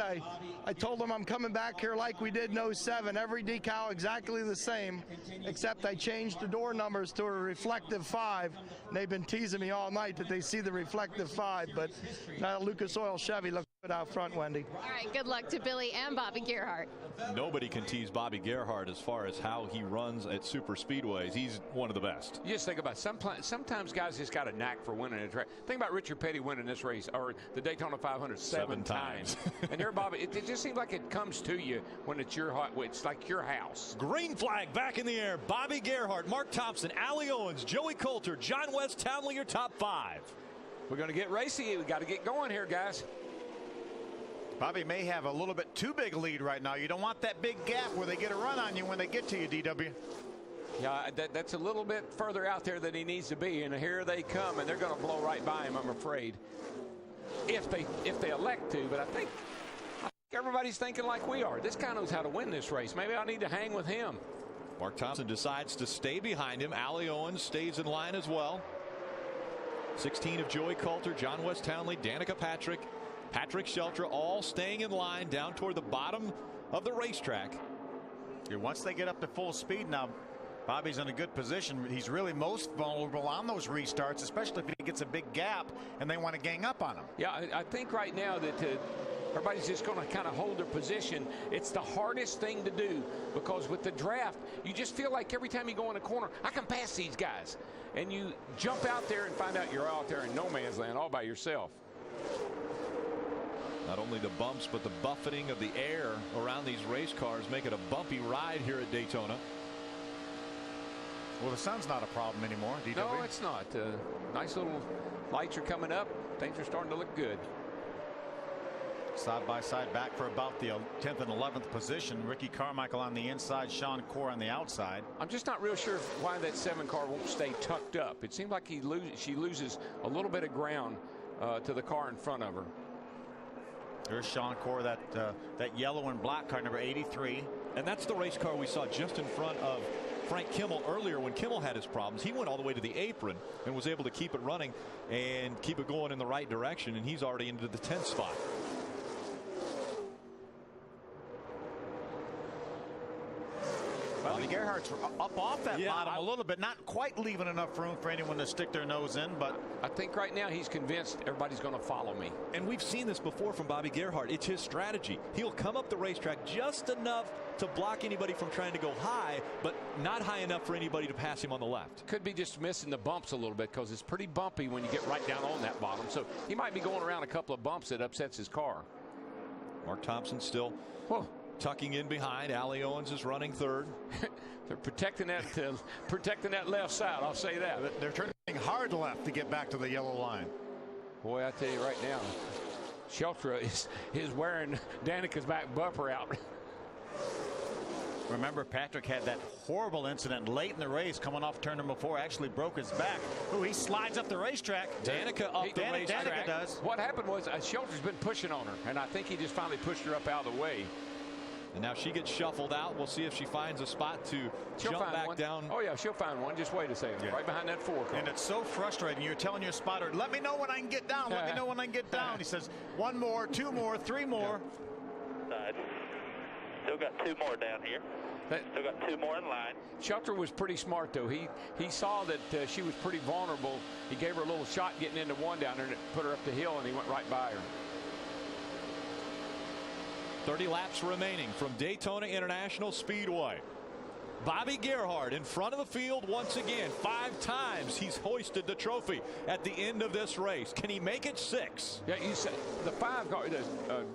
Speaker 18: I told them I'm coming back here like we did in 07. Every decal exactly the same, except I changed the door numbers to a reflective 5. And they've been teasing me all night that they see the reflective 5, but now Lucas Oil Chevy looks good out front, Wendy.
Speaker 4: All right, good luck to Billy and Bobby Gerhart.
Speaker 10: Nobody can tease Bobby Gerhart as far as how he runs at super speedways. He's one of the best.
Speaker 6: You just think about it. Sometimes guys just got a knack for winning a track. Think about Richard Petty winning this race, or the Daytona 500 7 times. And there, Bobby, it just seems like it comes to you when it's your hot. It's like your house.
Speaker 10: Green flag back in the air. Bobby Gerhart, Mark Thompson, Allie Owens, Joey Coulter, John West Townley, your top 5.
Speaker 6: We're going to get racy. We got to get going here, guys.
Speaker 7: Bobby may have a little bit too big a lead right now. You don't want that big gap where they get a run on you when they get to you, DW.
Speaker 6: Yeah, that's a little bit further out there than he needs to be, and here they come, and they're going to blow right by him, I'm afraid, if they elect to. But I think everybody's thinking like we are. This guy knows how to win this race. Maybe I need to hang with him.
Speaker 10: Mark Thompson decides to stay behind him. Allie Owens stays in line as well. 16 of Joey Coulter, John West Townley, Danica Patrick, Patrick Sheltra, all staying in line down toward the bottom of the racetrack.
Speaker 7: Once they get up to full speed now, Bobby's in a good position. He's really most vulnerable on those restarts, especially if he gets a big gap and they want to gang up on him.
Speaker 6: Yeah, I think right now that everybody's just going to kind of hold their position. It's the hardest thing to do because with the draft, you just feel like every time you go in a corner, I can pass these guys. And you jump out there and find out you're out there in no man's land all by yourself.
Speaker 10: Not only the bumps, but the buffeting of the air around these race cars make it a bumpy ride here at Daytona.
Speaker 7: Well, the sun's not a problem anymore, DW.
Speaker 6: No, it's not. Nice little lights are coming up. Things are starting to look good.
Speaker 7: Side by side back for about the 10th and 11th position. Ricky Carmichael on the inside, Sean Corr on the outside.
Speaker 6: I'm just not real sure why that 7 car won't stay tucked up. It seems like she loses a little bit of ground to the car in front of her.
Speaker 7: There's Sean Corr, that yellow and black car, number 83.
Speaker 10: And that's the race car we saw just in front of Frank Kimmel earlier when Kimmel had his problems. He went all the way to the apron and was able to keep it running and keep it going in the right direction, and he's already into the 10th spot.
Speaker 7: Bobby Gerhardt's up off that bottom a little bit, not quite leaving enough room for anyone to stick their nose in, but
Speaker 6: I think right now he's convinced everybody's going to follow me.
Speaker 10: And we've seen this before from Bobby Gerhardt. It's his strategy. He'll come up the racetrack just enough to block anybody from trying to go high, but not high enough for anybody to pass him on the left.
Speaker 6: Could be just missing the bumps a little bit because it's pretty bumpy when you get right down on that bottom. So he might be going around a couple of bumps that upsets his car.
Speaker 10: Mark Thompson still tucking in behind. Allie Owens is running third.
Speaker 6: They're protecting that left side. I'll say that.
Speaker 7: They're turning hard left to get back to the yellow line.
Speaker 6: Boy, I tell you right now, Sheltra is wearing Danica's back bumper out.
Speaker 7: Remember, Patrick had that horrible incident late in the race coming off turn number 4, actually broke his back. Ooh, he slides up the racetrack.
Speaker 10: Danica up the racetrack.
Speaker 7: Danica does.
Speaker 6: What happened was Sheltra's been pushing on her, and I think he just finally pushed her up out of the way.
Speaker 10: And now she gets shuffled out. We'll see if she finds a spot to jump back down.
Speaker 6: Oh, yeah, she'll find one. Just wait a second. Right behind that 4 car.
Speaker 7: And it's so frustrating. You're telling your spotter, let me know when I can get down. Let me know when I can get down. He says, 1 more, 2 more, 3 more.
Speaker 11: Side. Still got 2 more down here. Still got 2 more in line.
Speaker 6: Sheltra was pretty smart, though. He saw that she was pretty vulnerable. He gave her a little shot getting into one down there and it put her up the hill, and he went right by her.
Speaker 10: 30 laps remaining from Daytona International Speedway. Bobby Gerhardt in front of the field once again. 5 times he's hoisted the trophy at the end of this race. Can he make it 6?
Speaker 6: Yeah, you said the 5 car.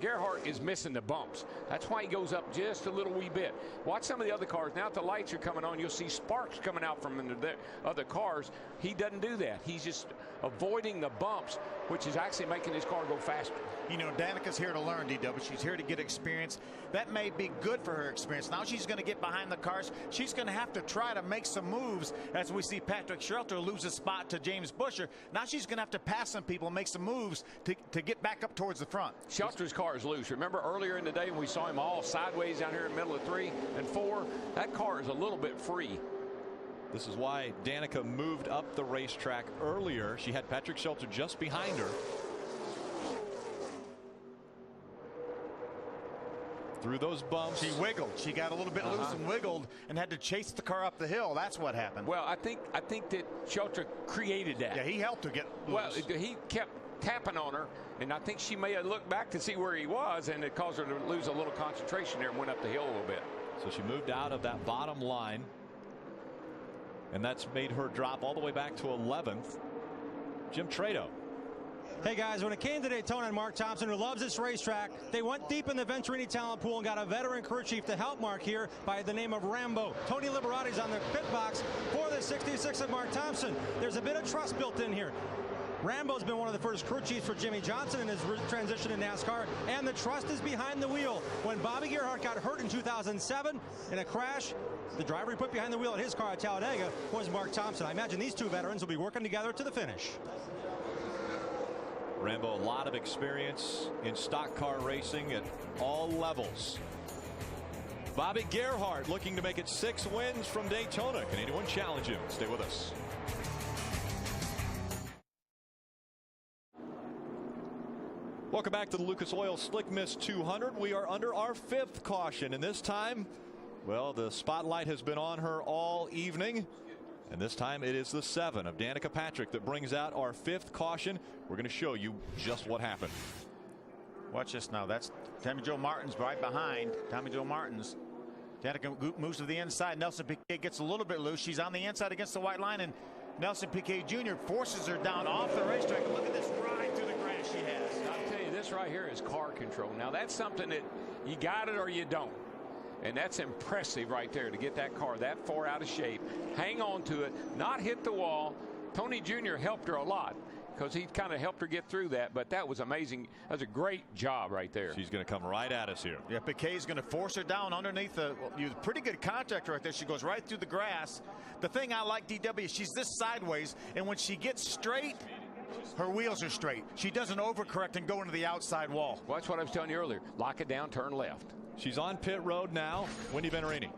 Speaker 6: Gerhardt is missing the bumps. That's why he goes up just a little wee bit. Watch some of the other cars. Now that the lights are coming on, you'll see sparks coming out from the other cars. He doesn't do that. He's just avoiding the bumps, which is actually making his car go faster.
Speaker 7: You know, Danica's here to learn, DW. She's here to get experience. That may be good for her experience. Now she's going to get behind the cars. She's going to have to try to make some moves as we see Patrick Sheltra lose a spot to James Busher. Now she's going to have to pass some people and make some moves to get back up towards the front.
Speaker 6: Sheltra's car is loose. Remember earlier in the day when we saw him all sideways down here in the middle of 3 and 4? That car is a little bit free.
Speaker 10: This is why Danica moved up the racetrack earlier. She had Patrick Sheltra just behind her. Through those bumps.
Speaker 7: She wiggled. She got a little bit loose and wiggled and had to chase the car up the hill. That's what happened.
Speaker 6: Well, I think that Sheltra created that.
Speaker 7: Yeah, he helped her get loose.
Speaker 6: Well, he kept tapping on her, and I think she may have looked back to see where he was, and it caused her to lose a little concentration there and went up the hill a little bit.
Speaker 10: So she moved out of that bottom line, and that's made her drop all the way back to 11th. Jim Trado.
Speaker 8: Hey guys, when it came to Daytona and Mark Thompson, who loves this racetrack, they went deep in the Venturini talent pool and got a veteran crew chief to help Mark here by the name of Rambo. Tony Liberati's on the pit box for the 66 of Mark Thompson. There's a bit of trust built in here. Rambo's been one of the first crew chiefs for Jimmy Johnson in his transition to NASCAR, and the trust is behind the wheel. When Bobby Gerhart got hurt in 2007 in a crash, the driver he put behind the wheel at his car at Talladega was Mark Thompson. I imagine these two veterans will be working together to the finish.
Speaker 10: Rambo, a lot of experience in stock car racing at all levels. Bobby Gerhart looking to make it 6 wins from Daytona. Can anyone challenge him? Stay with us. Welcome back to the Lucas Oil Slick Mist 200. We are under our 5th caution, and this time, well, the spotlight has been on her all evening. And this time it is the 7 of Danica Patrick that brings out our 5th caution. We're going to show you just what happened.
Speaker 7: Watch this now. That's Tommy Joe Martins right behind. Tommy Joe Martins. Danica moves to the inside. Nelson Piquet gets a little bit loose. She's on the inside against the white line, and Nelson Piquet Jr. forces her down off the racetrack. Look at this ride through the grass she has.
Speaker 6: I'll tell you, this right here is car control. Now, that's something that you got it or you don't. And that's impressive right there to get that car that far out of shape, hang on to it, not hit the wall. Tony Jr. helped her a lot because he kind of helped her get through that, but that was amazing. That was a great job right there.
Speaker 10: She's going to come right at us here.
Speaker 7: Yeah, Piquet's going to force her down underneath the pretty good contact right there. She goes right through the grass. The thing I like, DW, is she's this sideways, and when she gets straight, her wheels are straight. She doesn't overcorrect and go into the outside wall.
Speaker 6: Well, that's what I was telling you earlier. Lock it down, turn left.
Speaker 10: She's on pit road now. Wendy Benarini.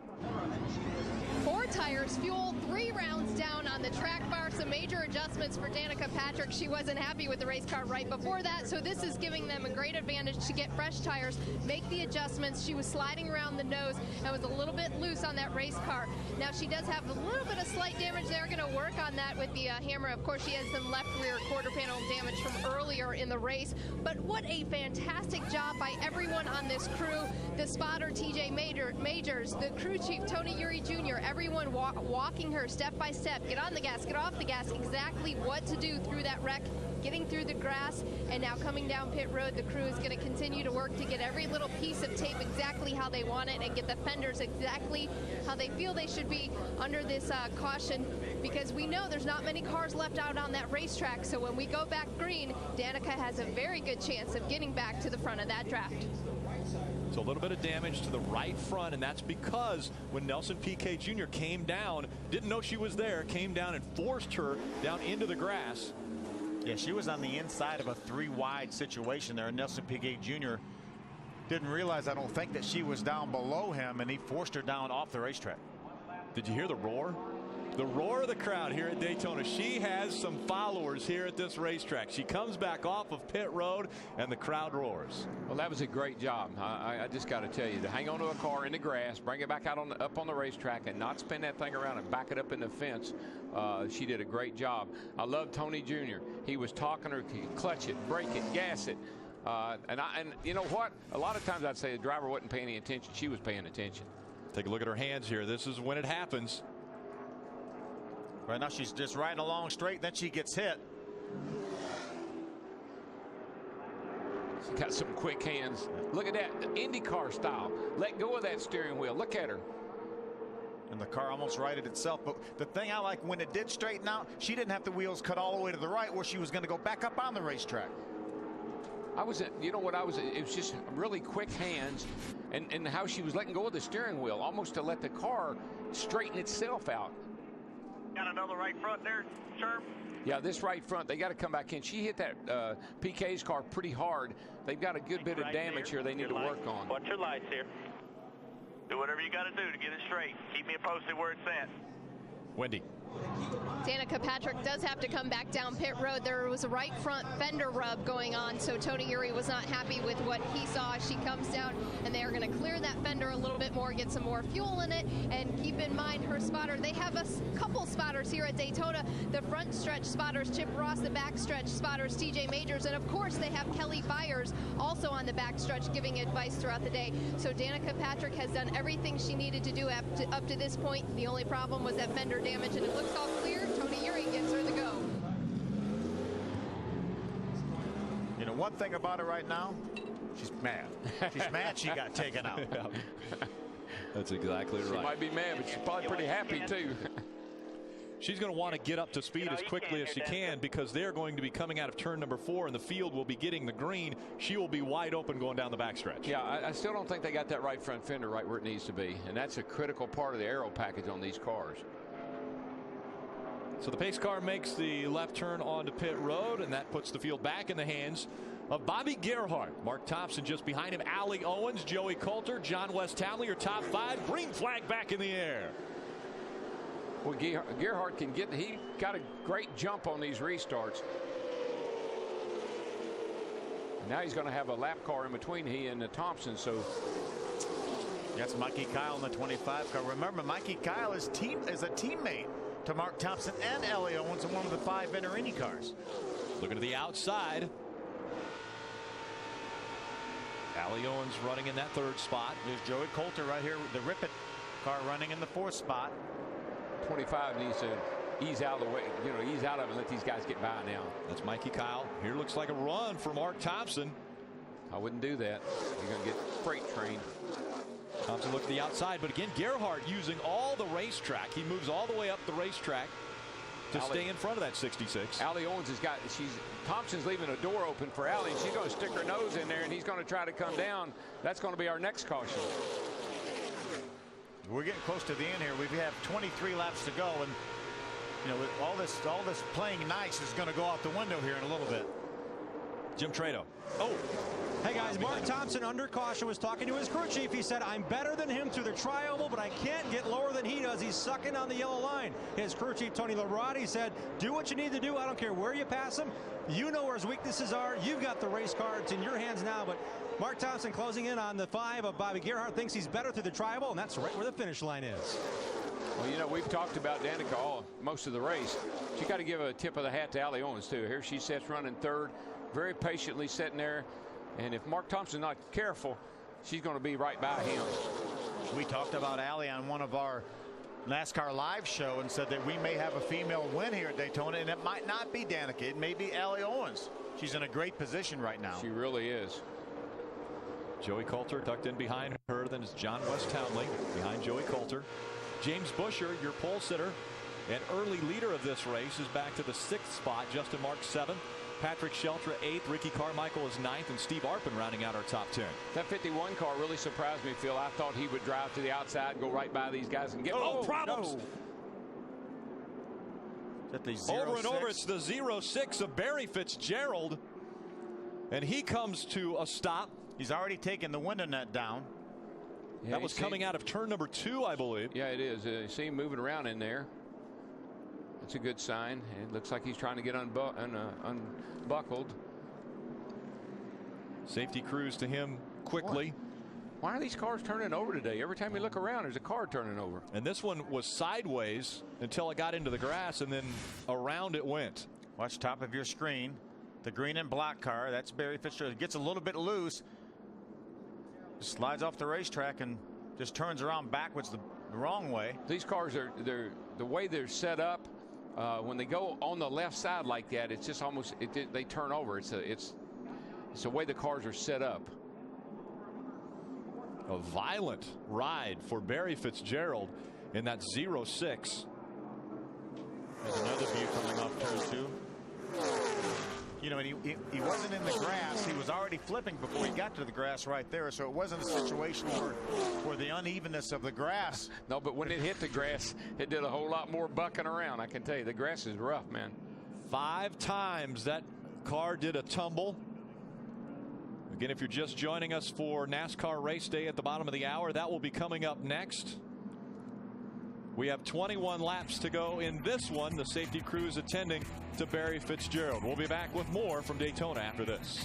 Speaker 4: 4 tires, fuel, 3 rounds down on the track bar. Some major adjustments for Danica Patrick. She wasn't happy with the race car right before that, so this is giving them a great advantage to get fresh tires, make the adjustments. She was sliding around the nose and was a little bit loose on that race car. Now she does have a little bit of slight damage. They're going to work on that with the hammer. Of course, she has some left rear quarter panel damage from earlier in the race, but what a fantastic job by everyone on this crew. The spotter, TJ Majors, the crew chief, Tony Eury Jr., everyone walking her step by step. Get on the gas, get off the gas, exactly what to do through that wreck, getting through the grass, and now coming down pit road. The crew is going to continue to work to get every little piece of tape exactly how they want it and get the fenders exactly how they feel they should be under this caution, because we know there's not many cars left out on that racetrack. So when we go back green, Danica has a very good chance of getting back to the front of that draft.
Speaker 10: So a little bit of damage to the right front, and that's because when Nelson Piquet Jr. came down, didn't know she was there, came down and forced her down into the grass.
Speaker 7: Yeah, she was on the inside of a 3-wide situation there. Nelson Piquet Jr. didn't realize, I don't think, that she was down below him, and he forced her down off the racetrack.
Speaker 10: Did you hear the roar? The roar of the crowd here at Daytona. She has some followers here at this racetrack. She comes back off of pit road and the crowd roars.
Speaker 6: Well, that was a great job. I just got to tell you, to hang onto a car in the grass, bring it back out up on the racetrack, and not spin that thing around and back it up in the fence. She did a great job. I love Tony Jr. He was talking to her, clutch it, brake it, gas it. And you know what? A lot of times I'd say the driver wasn't paying any attention. She was paying attention.
Speaker 10: Take a look at her hands here. This is when it happens.
Speaker 7: Right now she's just riding along straight, then she gets hit.
Speaker 6: She's got some quick hands. Look at that, IndyCar style. Let go of that steering wheel. Look at her.
Speaker 7: And the car almost righted itself. But the thing I like, when it did straighten out, she didn't have the wheels cut all the way to the right where she was going to go back up on the racetrack.
Speaker 6: You know what it was just really quick hands, and how she was letting go of the steering wheel almost to let the car straighten itself out.
Speaker 11: Got another right front there, Sherm?
Speaker 6: Yeah, this right front, they got to come back in. She hit that PK's car pretty hard. They've got a good bit of damage here they need to work on.
Speaker 11: Watch your lights here. Do whatever you got to do to get it straight. Keep me posted where it's at.
Speaker 10: Wendy.
Speaker 4: Danica Patrick does have to come back down pit road. There was a right front fender rub going on, so Tony Eury was not happy with what he saw as she comes down, and they are going to clear that fender a little bit more, get some more fuel in it, and keep in mind her spotter. They have a couple spotters here at Daytona. The front stretch spotters, Chip Ross, the back stretch spotters, TJ Majors, and of course they have Kelly Byers also on the back stretch giving advice throughout the day. So Danica Patrick has done everything she needed to do up to this point. The only problem was that fender damage, and it looks all clear. Tony Eury gives her the go.
Speaker 7: You know, one thing about her right now, she's mad. She's mad she got taken out.
Speaker 10: That's exactly right.
Speaker 6: She might be mad, but she's probably pretty happy too.
Speaker 10: She's going to want to get up to speed as quickly as she can, because they're going to be coming out of turn number 4 and the field will be getting the green. She will be wide open going down the backstretch.
Speaker 6: Yeah, I still don't think they got that right front fender right where it needs to be, and that's a critical part of the aero package on these cars.
Speaker 10: So the pace car makes the left turn onto pit road, and that puts the field back in the hands of Bobby Gerhart. Mark Thompson just behind him. Allie Owens, Joey Coulter, John West Townley are top 5. Green flag back in the air.
Speaker 6: Well, Gerhart can get, he got a great jump on these restarts. Now he's going to have a lap car in between he and Thompson. So
Speaker 7: that's Mikey Kyle in the 25 car. Remember, Mikey Kyle is a teammate to Mark Thompson and Ellie Owens in one of the 5 Inter Indy cars.
Speaker 10: Looking to the outside. Allie Owens running in that 3rd spot.
Speaker 7: There's Joey Coulter right here, the Rippet car running in the 4th spot.
Speaker 6: 25 needs to ease out of the way, ease out of it and let these guys get by now.
Speaker 10: That's Mikey Kyle. Here looks like a run for Mark Thompson.
Speaker 6: I wouldn't do that. You're going to get freight trained.
Speaker 10: Thompson looked to the outside, but again, Gerhart using all the racetrack. He moves all the way up the racetrack to stay in front of that 66.
Speaker 6: Allie Owens has got, Thompson's leaving a door open for Allie. She's going to stick her nose in there, and he's going to try to come down. That's going to be our next caution.
Speaker 7: We're getting close to the end here. We have 23 laps to go, and with all this playing nice is going to go out the window here in a little bit.
Speaker 10: Jim Trado.
Speaker 8: Oh. Hey guys, Mark Thompson under caution was talking to his crew chief. He said, I'm better than him through the tri-oval, but I can't get lower than he does. He's sucking on the yellow line. His crew chief, Tony Labrati, said, do what you need to do. I don't care where you pass him. You know where his weaknesses are. You've got the race car. It's in your hands now. But Mark Thompson closing in on the 5 of Bobby Gerhart, thinks he's better through the tri-oval, and that's right where the finish line is.
Speaker 6: Well, we've talked about Danica most of the race. You got to give a tip of the hat to Allie Owens, too. Here she sits running 3rd, very patiently sitting there. And if Mark Thompson's not careful, she's going to be right by him.
Speaker 7: We talked about Allie on one of our NASCAR live show and said that we may have a female win here at Daytona, and it might not be Danica. It may be Allie Owens. She's in a great position right now.
Speaker 6: She really is.
Speaker 10: Joey Coulter tucked in behind her. Then is John West Townley behind Joey Coulter. James Busher, your pole sitter and early leader of this race, is back to the 6th spot. Justin Marks 7th. Patrick Sheltra 8th. Ricky Carmichael is 9th, and Steve Arpin rounding out our top 10.
Speaker 6: That 51 car really surprised me, Phil. I thought he would drive to the outside and go right by these guys and get problems.
Speaker 7: No. At the
Speaker 10: over and over, it's the 06 of Barry Fitzgerald, and he comes to a stop.
Speaker 7: He's already taken the window net down.
Speaker 10: Yeah, that was coming out of turn number 2, I believe.
Speaker 6: Yeah, it is. You see him moving around in there. That's a good sign. It looks like he's trying to get unbuckled.
Speaker 10: Safety crews to him quickly.
Speaker 6: Why are these cars turning over today? Every time you look around, there's a car turning over.
Speaker 10: And this one was sideways until it got into the grass, and then around it went.
Speaker 7: Watch top of your screen. The green and black car, that's Barry Fitzgerald. It gets a little bit loose. Just slides off the racetrack and just turns around backwards the wrong way.
Speaker 6: These cars they're the way they're set up. When they go on the left side like that, it's just almost they turn over. It's the way the cars are set up.
Speaker 10: A violent ride for Barry Fitzgerald in that 06.
Speaker 7: There's another view coming off turn 2. And he wasn't in the grass. He was already flipping before he got to the grass right there. So it wasn't a situation where the unevenness of the grass.
Speaker 6: No, but when it hit the grass, it did a whole lot more bucking around. I can tell you, the grass is rough, man.
Speaker 10: 5 times that car did a tumble. Again, if you're just joining us for NASCAR Race Day at the bottom of the hour, that will be coming up next. We have 21 laps to go in this one. The safety crew is attending to Barry Fitzgerald. We'll be back with more from Daytona after this.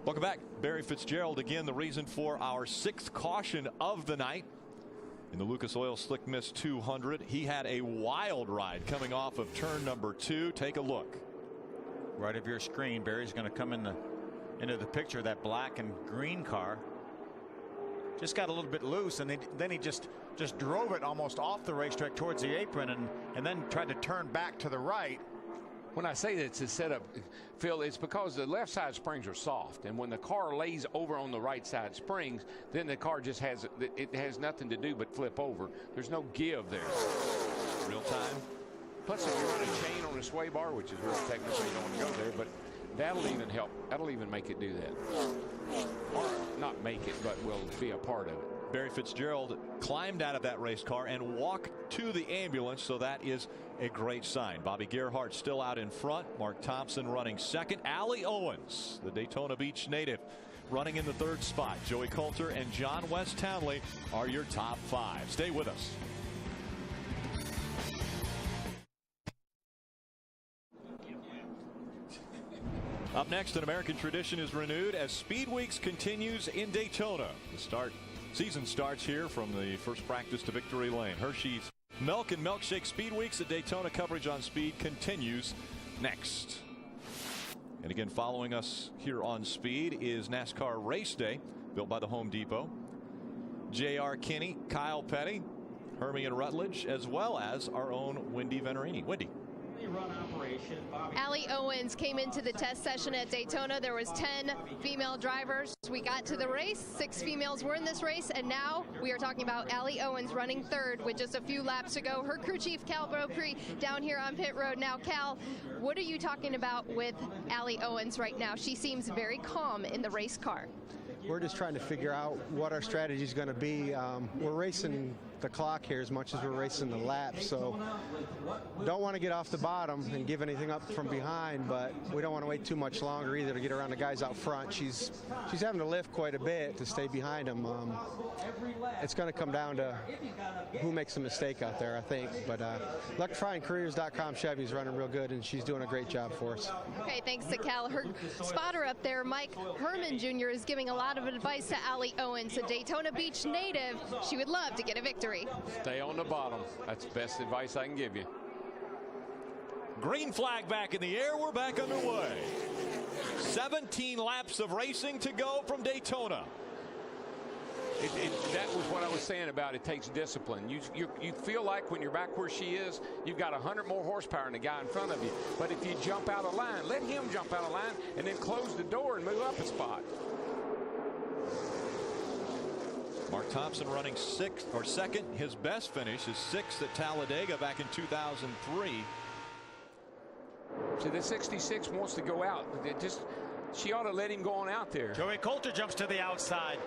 Speaker 10: Welcome back. Barry Fitzgerald, again, the reason for our 6th caution of the night in the Lucas Oil Slick Mist 200. He had a wild ride coming off of turn number 2. Take a look.
Speaker 7: Right of your screen, Barry's going to come into the picture. That black and green car just got a little bit loose, and then he just drove it almost off the racetrack towards the apron, and then tried to turn back to the right.
Speaker 6: When I say that it's a setup, Phil, it's because the left side springs are soft, and when the car lays over on the right side springs, then the car just has nothing to do but flip over. There's no give there.
Speaker 10: Real time.
Speaker 6: Plus, if you run a chain on a sway bar, which is real technical, you don't want to go there, but that'll even help. That'll even make it do that. Or not make it, but will be a part of it.
Speaker 10: Barry Fitzgerald climbed out of that race car and walked to the ambulance, so that is a great sign. Bobby Gerhart still out in front. Mark Thompson running second. Allie Owens, the Daytona Beach native, running in the third spot. Joey Coulter and John West Townley are your top 5. Stay with us. Up next, an American tradition is renewed as Speed Weeks continues in Daytona. The season starts here from the first practice to Victory Lane. Hershey's Milk and Milkshake Speed Weeks at Daytona. Coverage on Speed continues next. And again, following us here on Speed is NASCAR Race Day, built by the Home Depot. J.R. Kinney, Kyle Petty, Hermione Rutledge, as well as our own Wendy Venerini. Wendy.
Speaker 4: Allie Owens came into the test session at Daytona. There was 10 female drivers. We got to the race. 6 females were in this race, and now we are talking about Allie Owens running third with just a few laps to go. Her crew chief, Cal Beaupre, down here on pit road. Now, Cal, what are you talking about with Allie Owens right now? She seems very calm in the race car.
Speaker 16: We're just trying to figure out what our strategy is going to be. We're racing the clock here as much as we're racing the laps, so don't want to get off the bottom and give anything up from behind, but we don't want to wait too much longer either to get around the guys out front. She's having to lift quite a bit to stay behind them. It's going to come down to who makes a mistake out there, I think, but electrifyingcareers.com Chevy is running real good, and she's doing a great job for us.
Speaker 4: Okay, thanks to Cal. Her spotter up there, Mike Herman Jr., is giving a lot of advice to Allie Owens, a Daytona Beach native. She would love to get a victory.
Speaker 6: Stay on the bottom. That's the best advice I can give you.
Speaker 10: Green flag back in the air. We're back underway. 17 laps of racing to go from Daytona.
Speaker 6: That was what I was saying about it takes discipline. You feel like when you're back where she is, you've got 100 more horsepower than the guy in front of you. But if you jump out of line, let him jump out of line and then close the door and move up a spot.
Speaker 10: Mark Thompson running second. His best finish is 6th at Talladega back in 2003.
Speaker 6: See, the 66 wants to go out. She ought to let him go on out there.
Speaker 7: Joey Coulter jumps to the outside.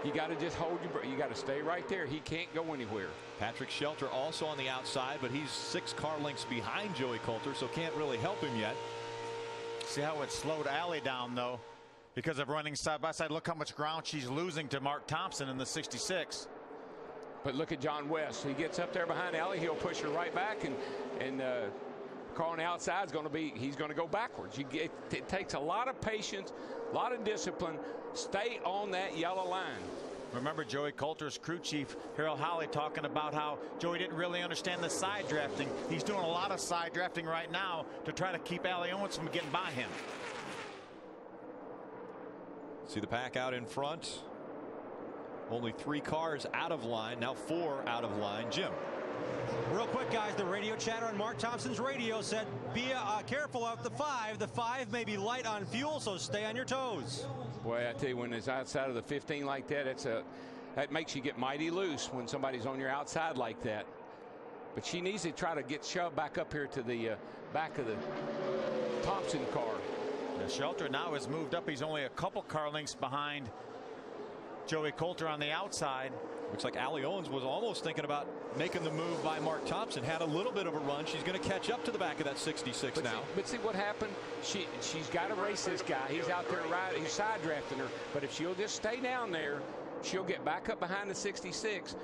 Speaker 6: You got to just hold your breath. You got to stay right there. He can't go anywhere.
Speaker 10: Patrick Shelter also on the outside, but he's 6 car lengths behind Joey Coulter, so can't really help him yet.
Speaker 7: See how it slowed Allie down, though, because of running side by side. Look how much ground she's losing to Mark Thompson in the 66.
Speaker 6: But look at John West. He gets up there behind Allie. He'll push her right back, and car on the outside he's going to go backwards. It takes a lot of patience, a lot of discipline. Stay on that yellow line.
Speaker 7: Remember Joey Coulter's crew chief, Harold Holly, talking about how Joey didn't really understand the side drafting. He's doing a lot of side drafting right now to try to keep Allie Owens from getting by him.
Speaker 10: See the pack out in front. Only 3 cars out of line. Now 4 out of line. Jim.
Speaker 8: Real quick, guys, the radio chatter on Mark Thompson's radio said, be careful of the 5. The 5 may be light on fuel, so stay on your toes.
Speaker 6: Boy, I tell you, when it's outside of the 15 like that, that makes you get mighty loose when somebody's on your outside like that. But she needs to try to get shoved back up here to the back of the Thompson car.
Speaker 7: The Shelter now has moved up. He's only a couple car lengths behind Joey Coulter on the outside.
Speaker 10: Looks like Allie Owens was almost thinking about making the move by Mark Thompson. Had a little bit of a run. She's going to catch up to the back of that 66 now.
Speaker 6: But see what happened? She's got to race this guy. He's out there he's side drafting her. But if she'll just stay down there, she'll get back up behind the 66.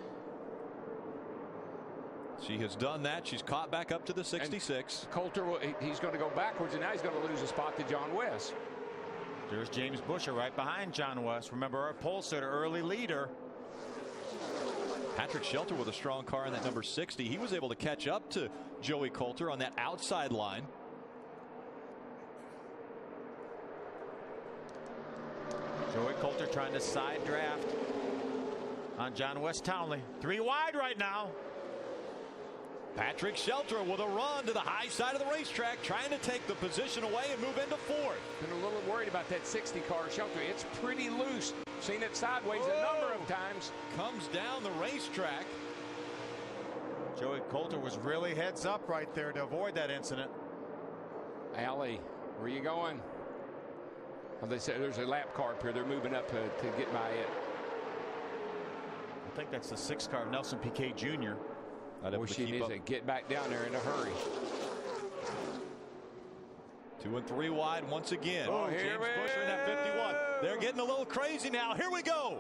Speaker 10: She has done that. She's caught back up to the 66.
Speaker 6: And Coulter, he's going to go backwards, and now he's going to lose a spot to John West.
Speaker 7: There's James Busher right behind John West. Remember, our pole sitter, early leader.
Speaker 10: Patrick Shelter with a strong car in that number 60. He was able to catch up to Joey Coulter on that outside line.
Speaker 7: Joey Coulter trying to side draft on John West Townley. 3 wide right now.
Speaker 10: Patrick Sheltra with a run to the high side of the racetrack, trying to take the position away and move into fourth.
Speaker 6: Been a little worried about that 60 car Sheltra. It's pretty loose. Seen it sideways a number of times.
Speaker 10: Comes down the racetrack.
Speaker 7: Joey Coulter was really heads up right there to avoid that incident.
Speaker 6: Allie, where you going? Well, they said there's a lap car up here. They're moving up to get by it.
Speaker 7: I think that's the 6 car, Nelson Piquet Jr.
Speaker 6: Well, she needs to get back down there in a hurry.
Speaker 10: 2 and 3 wide once again.
Speaker 6: James
Speaker 10: Buescher in that 51. They're getting a little crazy now. Here we go.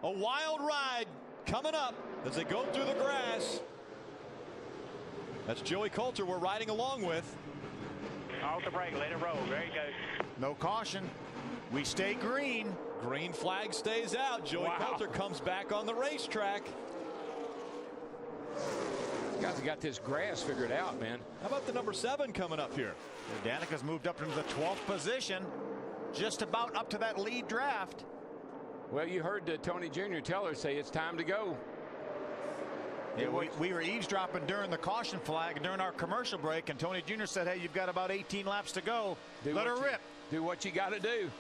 Speaker 10: A wild ride coming up as they go through the grass. That's Joey Coulter we're riding along with.
Speaker 17: Off the brake, let it roll. There you go.
Speaker 7: No caution. We stay green.
Speaker 10: Green flag stays out. Joey Coulter comes back on the racetrack.
Speaker 6: Guys have got this grass figured out, man.
Speaker 10: How about the number 7 coming up here?
Speaker 7: Danica's moved up into the 12th position, just about up to that lead draft.
Speaker 6: Well, you heard Tony Jr. tell her, say it's time to go.
Speaker 7: Yeah, we were eavesdropping during the caution flag during our commercial break, and Tony Jr. said, hey, you've got about 18 laps to go. Let her rip.
Speaker 6: Do what you got to do.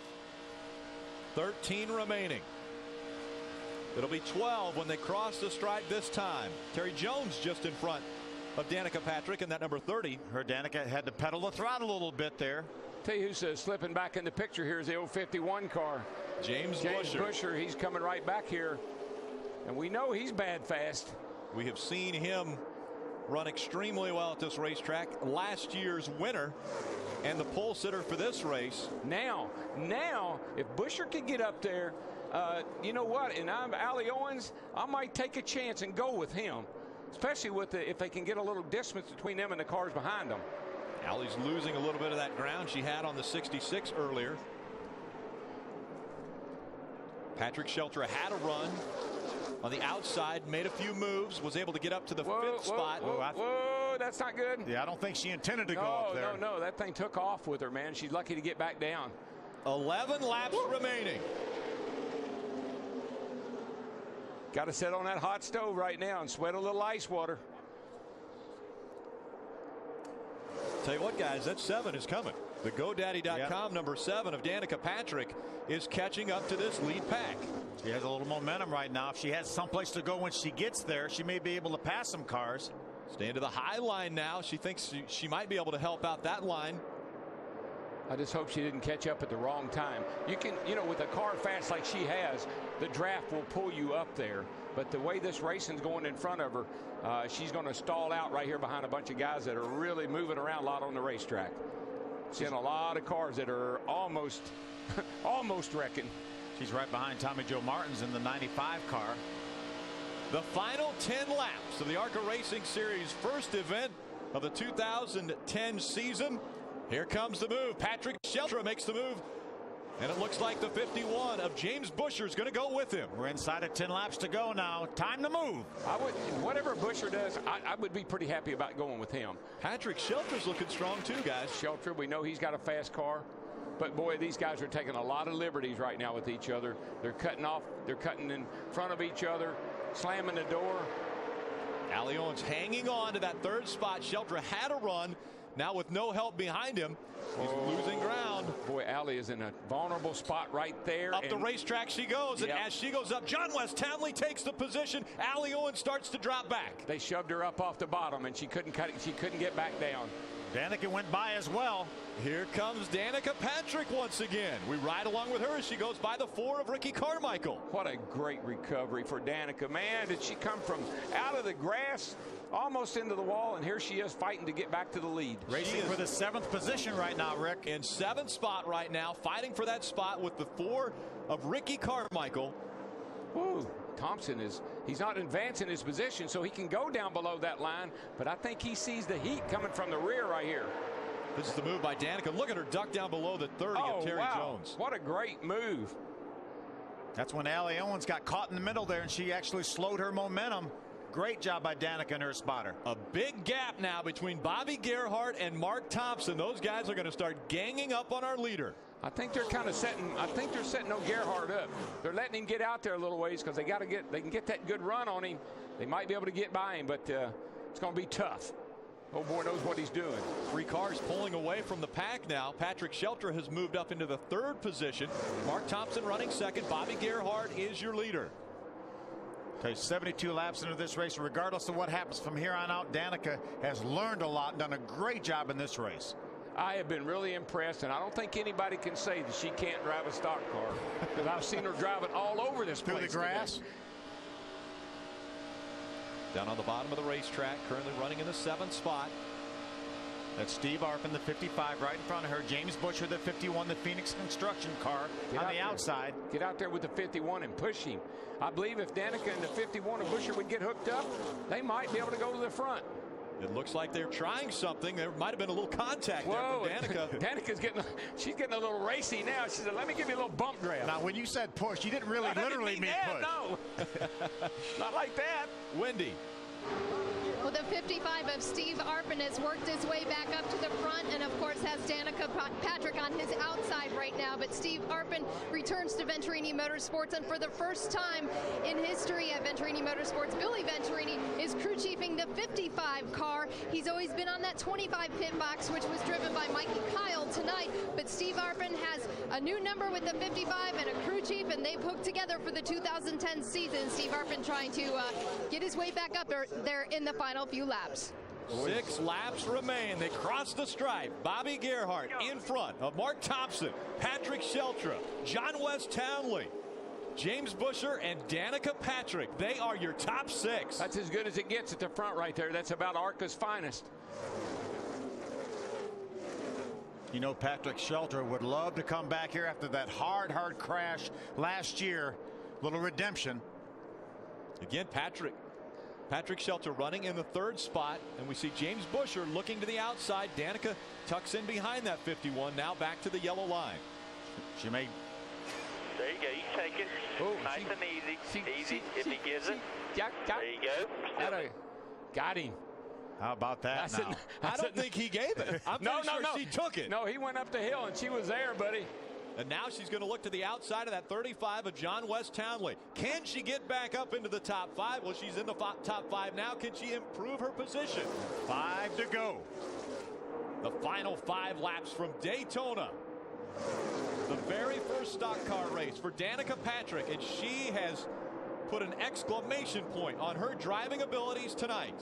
Speaker 10: 13 remaining. It'll be 12 when they cross the stripe this time. Terry Jones just in front of Danica Patrick in that number 30.
Speaker 7: Her Danica had to pedal the throttle a little bit there.
Speaker 6: Tell you who's slipping back in the picture here is the 051 car.
Speaker 10: James
Speaker 6: Buescher. He's coming right back here. And we know he's bad fast.
Speaker 10: We have seen him run extremely well at this racetrack. Last year's winner and the pole sitter for this race.
Speaker 6: Now, if Buescher can get up there, you know what? And I'm Allie Owens. I might take a chance and go with him, especially with if they can get a little distance between them and the cars behind them.
Speaker 10: Allie's losing a little bit of that ground she had on the 66 earlier. Patrick Sheltra had a run on the outside, made a few moves, was able to get up to the 5th spot.
Speaker 6: Whoa, that's not good.
Speaker 7: Yeah, I don't think she intended to go up there.
Speaker 6: No, that thing took off with her, man. She's lucky to get back down.
Speaker 10: 11 laps remaining.
Speaker 6: Got to sit on that hot stove right now and sweat a little ice water.
Speaker 10: Tell you what, guys, that 7 is coming. The GoDaddy.com number 7 of Danica Patrick is catching up to this lead pack.
Speaker 7: She has a little momentum right now. If she has someplace to go when she gets there, she may be able to pass some cars.
Speaker 10: Staying to the high line now. She thinks she might be able to help out that line.
Speaker 6: I just hope she didn't catch up at the wrong time. You can, with a car fast like she has, the draft will pull you up there. But the way this racing's going in front of her, she's going to stall out right here behind a bunch of guys that are really moving around a lot on the racetrack. Seeing a lot of cars that are almost wrecking.
Speaker 7: She's right behind Tommy Joe Martins in the 95 car.
Speaker 10: The final 10 laps of the ARCA Racing Series first event of the 2010 season. Here comes the move. Patrick Sheltra makes the move. And it looks like the 51 of James Buescher is going to go with him.
Speaker 7: We're inside of 10 laps to go now. Time to move.
Speaker 6: Whatever Buescher does, I would be pretty happy about going with him.
Speaker 10: Patrick Sheltra's looking strong too, guys.
Speaker 6: Sheltra, we know he's got a fast car. But boy, these guys are taking a lot of liberties right now with each other. They're cutting off. They're cutting in front of each other, slamming the door.
Speaker 10: Allie Owens hanging on to that 3rd spot. Sheltra had a run. Now with no help behind him, he's losing ground.
Speaker 6: Boy, Allie is in a vulnerable spot right there.
Speaker 10: Up the racetrack she goes, and as she goes up, John West Tamley takes the position. Allie Owens starts to drop back.
Speaker 6: They shoved her up off the bottom, and she couldn't cut it. She couldn't get back down.
Speaker 7: Danica went by as well.
Speaker 10: Here comes Danica Patrick once again. We ride along with her as she goes by the 4 of Ricky Carmichael.
Speaker 6: What a great recovery for Danica. Man, did she come from out of the grass almost into the wall, and here she is fighting to get back to the lead.
Speaker 7: Racing for the 7th position right now, Rick.
Speaker 10: In 7th spot right now, fighting for that spot with the 4 of Ricky Carmichael.
Speaker 6: Ooh, Thompson he's not advancing his position, so he can go down below that line, but I think he sees the heat coming from the rear right here.
Speaker 10: This is the move by Danica. Look at her duck down below the 30 of Terry Jones.
Speaker 6: What a great move.
Speaker 7: That's when Allie Owens got caught in the middle there, and she actually slowed her momentum. Great job by Danica and her spotter.
Speaker 10: A big gap now between Bobby Gerhart and Mark Thompson. Those guys are going to start ganging up on our leader.
Speaker 6: I think they're kind of setting. I think they're setting Gerhart up. They're letting him get out there a little ways because they can get that good run on him. They might be able to get by him, but It's going to be tough. Oh boy knows what he's doing.
Speaker 10: 3 cars pulling away from the pack now. Patrick Sheltra has moved up into the 3rd position. Mark Thompson running 2nd. Bobby Gerhart is your leader.
Speaker 7: Okay, 72 laps into this race. Regardless of what happens from here on out, Danica has learned a lot and done a great job in this race.
Speaker 6: I have been really impressed, and I don't think anybody can say that she can't drive a stock car, because I've seen her drive it all over this place.
Speaker 7: Through the grass.
Speaker 6: Today.
Speaker 10: Down on the bottom of the racetrack, currently running in the 7th spot.
Speaker 7: That's Steve Arpin, the 55, right in front of her. James Busher, the 51, the Phoenix construction car on the outside.
Speaker 6: Get out there with the 51 and push him. I believe if Danica and the 51 and Busher would get hooked up, they might be able to go to the front.
Speaker 10: It looks like they're trying something. There might have been a little contact there from Danica.
Speaker 6: Danica's she's getting a little racy now. She said, let me give you a little bump draft.
Speaker 7: Now, when you said push, you didn't really literally mean push.
Speaker 6: No. Not like that.
Speaker 10: Wendy.
Speaker 4: Well, the 55 of Steve Arpin has worked his way back up to the front and, of course, has Danica Patrick on his outside right now. But Steve Arpin returns to Venturini Motorsports, and for the first time in history at Venturini Motorsports, Billy Venturini is crew chiefing the 55 car. He's always been on that 25 pit box, which was driven by Mikey Kyle tonight. But Steve Arpin has a new number with the 55 and a crew chief, and they've hooked together for the 2010 season. Steve Arpin trying to get his way back up there in the final few laps.
Speaker 10: 6 laps remain. They cross the stripe. Bobby Gerhart in front of Mark Thompson, Patrick Sheltra, John West Townley, James Busher, and Danica Patrick. They are your top 6.
Speaker 6: That's as good as it gets at the front right there. That's about ARCA's finest.
Speaker 7: You know, Patrick Sheltra would love to come back here after that hard crash last year. Little redemption.
Speaker 10: Again, Patrick Sheltra running in the 3rd spot, and we see James Busher looking to the outside. Danica tucks in behind that 51, now back to the yellow line.
Speaker 7: She made.
Speaker 11: There you go. You take it.
Speaker 6: Oh,
Speaker 11: nice and easy. Easy. If he gives it. There you go.
Speaker 6: Got him.
Speaker 7: How about that now?
Speaker 10: I don't think he gave it. I'm
Speaker 6: no.
Speaker 10: she took it.
Speaker 6: No, he went up the hill, and she was there, buddy.
Speaker 10: And now she's going to look to the outside of that 35 of John West Townley. Can she get back up into the top 5? Well, she's in the top 5 now. Can she improve her position?
Speaker 7: 5 to go.
Speaker 10: The final 5 laps from Daytona. The very first stock car race for Danica Patrick, and she has put an exclamation point on her driving abilities tonight.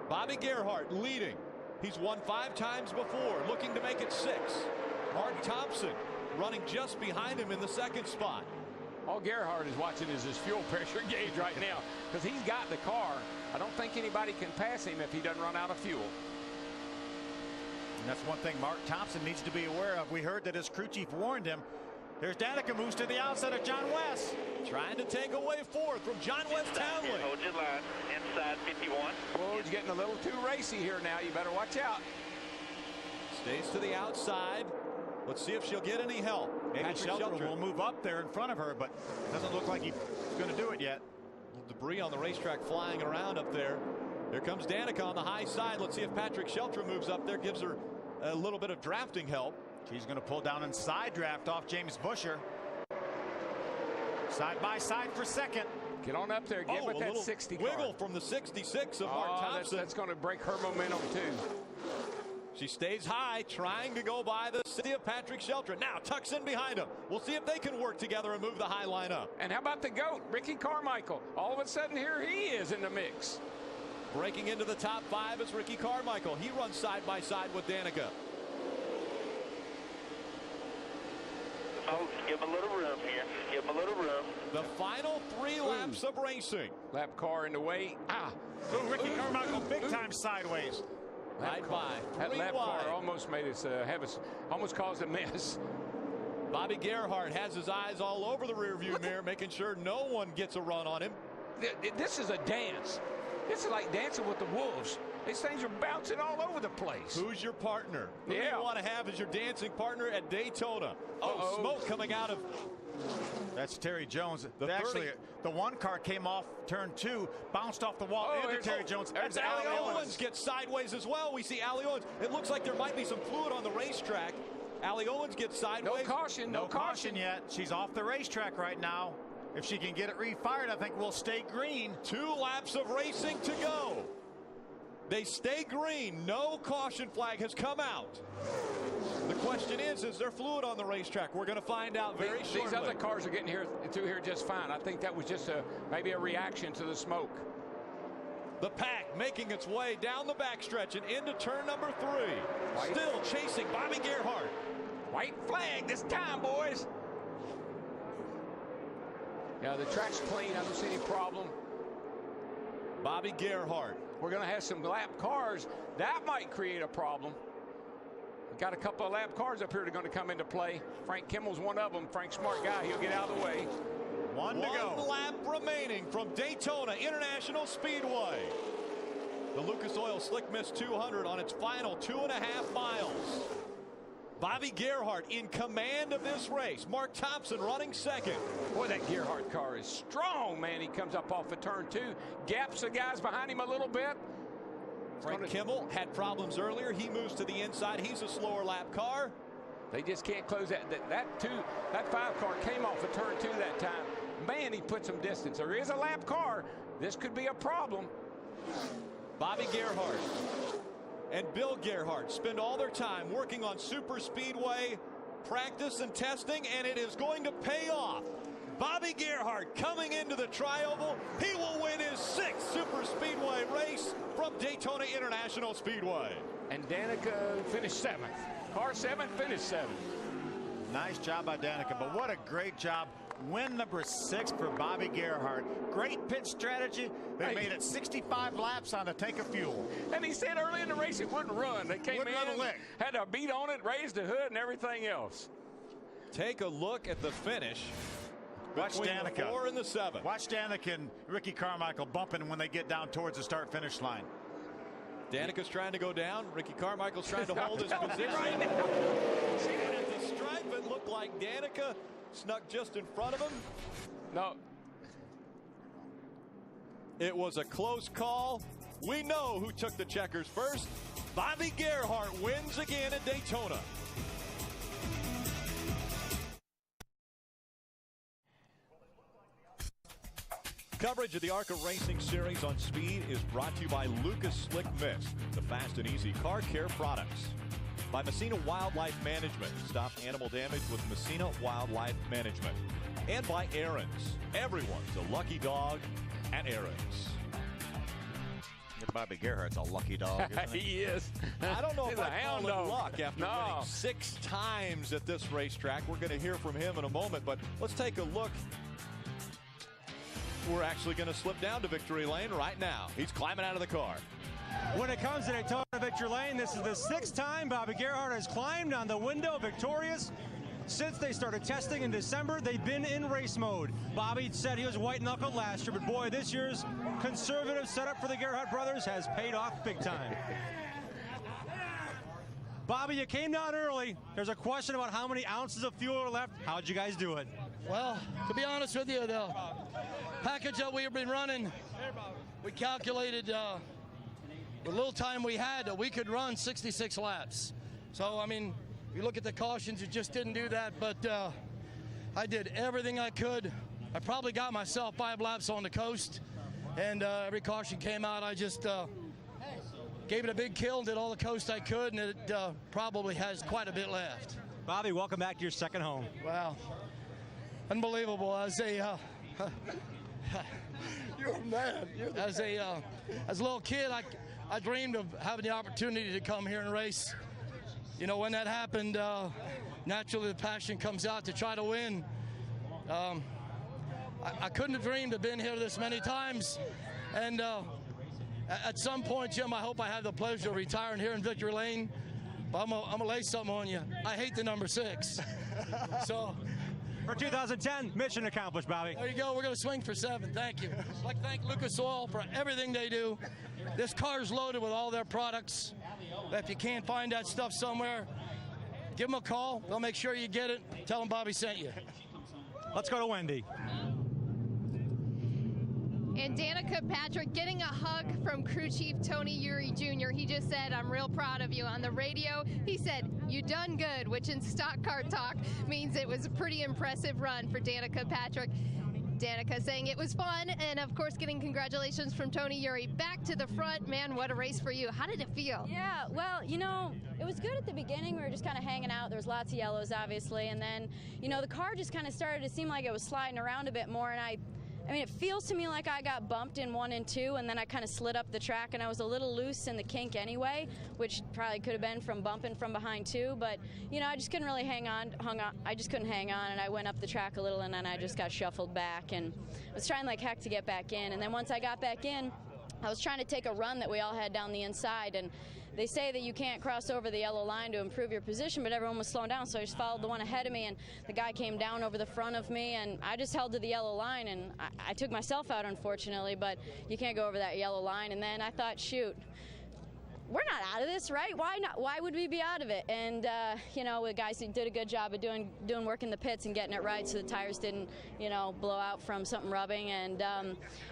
Speaker 10: Bobby Gerhart leading. He's won 5 times before, looking to make it 6. Mark Thompson running just behind him in the 2nd spot.
Speaker 6: All Gerhart is watching is his fuel pressure gauge right now, because he's got the car. I don't think anybody can pass him if he doesn't run out of fuel.
Speaker 7: And that's one thing Mark Thompson needs to be aware of. We heard that his crew chief warned him. There's Danica, moves to the outside of John West.
Speaker 10: Trying to take away 4th from John West Townley.
Speaker 11: Hold your line. Inside 51.
Speaker 6: Whoa, he's getting a little too racy here now. You better watch out.
Speaker 10: Stays to the outside. Let's see if she'll get any help.
Speaker 7: Maybe Sheltra will move up there in front of her, but doesn't look like he's going to do it yet.
Speaker 10: Debris on the racetrack flying around up there. Here comes Danica on the high side. Let's see if Patrick Sheltra moves up there, gives her a little bit of drafting help.
Speaker 7: She's going to pull down and side draft off James Busher. Side by side for 2nd.
Speaker 6: Get on up there. Get with that 60 car.
Speaker 10: Wiggle from the 66 of Mark Thompson.
Speaker 6: That's going to break her momentum too.
Speaker 10: She stays high, trying to go by the city of Patrick Sheltra. Now tucks in behind him. We'll see if they can work together and move the high line up.
Speaker 6: And how about the GOAT, Ricky Carmichael? All of a sudden, here he is in the mix.
Speaker 10: Breaking into the top 5 is Ricky Carmichael. He runs side by side with Danica.
Speaker 11: Oh, give him a little room here. Give him a little room.
Speaker 10: The final 3 laps of racing.
Speaker 6: Lap car in the way.
Speaker 7: Ricky Carmichael big time sideways.
Speaker 10: Right by.
Speaker 6: That lap
Speaker 10: wide.
Speaker 6: car almost made us almost caused a mess.
Speaker 10: Bobby Gerhart has his eyes all over the rearview mirror, making sure no one gets a run on him.
Speaker 6: This is a dance. This is like dancing with the wolves. These things are bouncing all over the place.
Speaker 10: Who's your partner? Who do you want to have as your dancing partner at Daytona? Smoke coming out of.
Speaker 7: That's Terry Jones. Actually, the one car came off turn 2, bounced off the wall into Terry Jones.
Speaker 10: There's Allie Owens gets sideways as well. We see Allie Owens. It looks like there might be some fluid on the racetrack. Allie Owens gets sideways.
Speaker 6: No caution.
Speaker 7: No caution yet. She's off the racetrack right now. If she can get it refired, I think we'll stay green.
Speaker 10: 2 laps of racing to go. They stay green. No caution flag has come out. The question is there fluid on the racetrack? We're going to find out very shortly.
Speaker 6: These other cars are getting through here just fine. I think that was just maybe a reaction to the smoke.
Speaker 10: The pack making its way down the backstretch and into turn number 3. Still chasing Bobby Gerhart.
Speaker 6: White flag this time, boys. Yeah, the track's clean. I don't see any problem.
Speaker 10: Bobby Gerhart.
Speaker 6: We're going to have some lap cars. That might create a problem. We've got a couple of lap cars up here that are going to come into play. Frank Kimmel's one of them. Frank's smart guy. He'll get out of the way.
Speaker 10: One to go. 1 lap remaining from Daytona International Speedway. The Lucas Oil Slick Mist 200 on its final 2.5 miles. Bobby Gerhart in command of this race. Mark Thompson running second.
Speaker 6: Boy, that Gerhart car is strong, man. He comes up off of turn 2, gaps the guys behind him a little bit.
Speaker 10: Frank Kimmel had problems earlier. He moves to the inside. He's a slower lap car.
Speaker 6: They just can't close that 5 car came off of turn 2 that time. Man, he put some distance. There is a lap car. This could be a problem.
Speaker 10: Bobby Gerhart and Bill Gerhart spend all their time working on super speedway practice and testing, and it is going to pay off. Bobby Gerhart coming into the Tri-Oval. He will win his 6th super speedway race from Daytona International Speedway.
Speaker 6: And Danica finished 7th. Car 7 finished 7th.
Speaker 7: Nice job by Danica, but what a great job. Win number 6 for Bobby Gerhart. Great pit strategy. They made it 65 laps on a tank of fuel.
Speaker 6: And he said early in the race it wouldn't run. They came in, had a beat on it, raised the hood, and everything else.
Speaker 10: Take a look at the finish.
Speaker 7: Watch
Speaker 10: Danica. The 4 and the 7.
Speaker 7: Watch Danica and Ricky Carmichael bumping when they get down towards the start-finish line.
Speaker 10: Danica's trying to go down. Ricky Carmichael's trying to hold his position.
Speaker 6: Right now.
Speaker 10: And at the stripe, it looked like Danica snuck just in front of him.
Speaker 6: No.
Speaker 10: It was a close call. We know who took the checkers first. Bobby Gerhart wins again at Daytona. Coverage of the ARCA Racing Series on Speed is brought to you by Lucas Slick Mist, the fast and easy car care products. By Messina Wildlife Management. Stop animal damage with Messina Wildlife Management. And by Aaron's. Everyone's a lucky dog at Aaron's.
Speaker 7: Bobby Gerhart's a lucky dog, isn't he?
Speaker 6: He is.
Speaker 10: I don't know if I call it
Speaker 6: dog.
Speaker 10: luck after winning 6 times at this racetrack. We're going to hear from him in a moment, but let's take a look. We're actually going to slip down to victory lane right now. He's climbing out of the car.
Speaker 8: When it comes to Daytona Victory Lane, this is the 6th time Bobby Gerhart has climbed on the window victorious. Since they started testing in December, they've been in race mode. Bobby said he was white-knuckled last year, but boy, this year's conservative setup for the Gerhart brothers has paid off big time. Bobby, you came down early. There's a question about how many ounces of fuel are left. How'd you guys do it?
Speaker 19: Well, to be honest with you, the package that we've been running, we calculated the little time we had that we could run 66 laps. So, I mean, if you look at the cautions, it just didn't do that, but I did everything I could. I probably got myself 5 laps on the coast, and every caution came out. I just gave it a big kill, did all the coast I could, and it probably has quite a bit left.
Speaker 8: Bobby, welcome back to your second home.
Speaker 19: Wow. Unbelievable. As a you're a man. As a little kid, I dreamed of having the opportunity to come here and race. You know, when that happened, naturally the passion comes out to try to win. I couldn't have dreamed of being here this many times. And at some point, Jim, I hope I have the pleasure of retiring here in Victory Lane. But I'm gonna lay something on you. I hate the number 6. So.
Speaker 8: For 2010, mission accomplished, Bobby.
Speaker 19: There you go. We're going to swing for 7. Thank you. I'd like to thank Lucas Oil for everything they do. This car's loaded with all their products. If you can't find that stuff somewhere, give them a call. They'll make sure you get it. Tell them Bobby sent you.
Speaker 8: Let's go to Wendy.
Speaker 4: And Danica Patrick getting a hug from crew chief Tony Eury Jr. He just said, "I'm real proud of you." On the radio, he said, "You done good," which in stock car talk means it was a pretty impressive run for Danica Patrick. Danica saying it was fun, and of course getting congratulations from Tony Eury back to the front. Man, what a race for you. How did it feel?
Speaker 5: Yeah, well, you know, it was good at the beginning. We were just kind of hanging out. There was lots of yellows, obviously, and then, you know, the car just kind of started to seem like it was sliding around a bit more, and I mean, it feels to me like I got bumped in 1 and 2, and then I kind of slid up the track, and I was a little loose in the kink anyway, which probably could have been from bumping from behind too. But you know, I just couldn't really hang on. I just couldn't hang on, and I went up the track a little, and then I just got shuffled back, and I was trying like heck to get back in. And then once I got back in, I was trying to take a run that we all had down the inside, and they say that you can't cross over the yellow line to improve your position, but everyone was slowing down, so I just followed the one ahead of me, and the guy came down over the front of me, and I just held to the yellow line, and I took myself out, unfortunately, but you can't go over that yellow line. And then I thought, shoot, we're not out of this, right? Why not? Why would we be out of it? And you know, the guys did a good job of doing work in the pits and getting it right, so the tires didn't, you know, blow out from something rubbing. And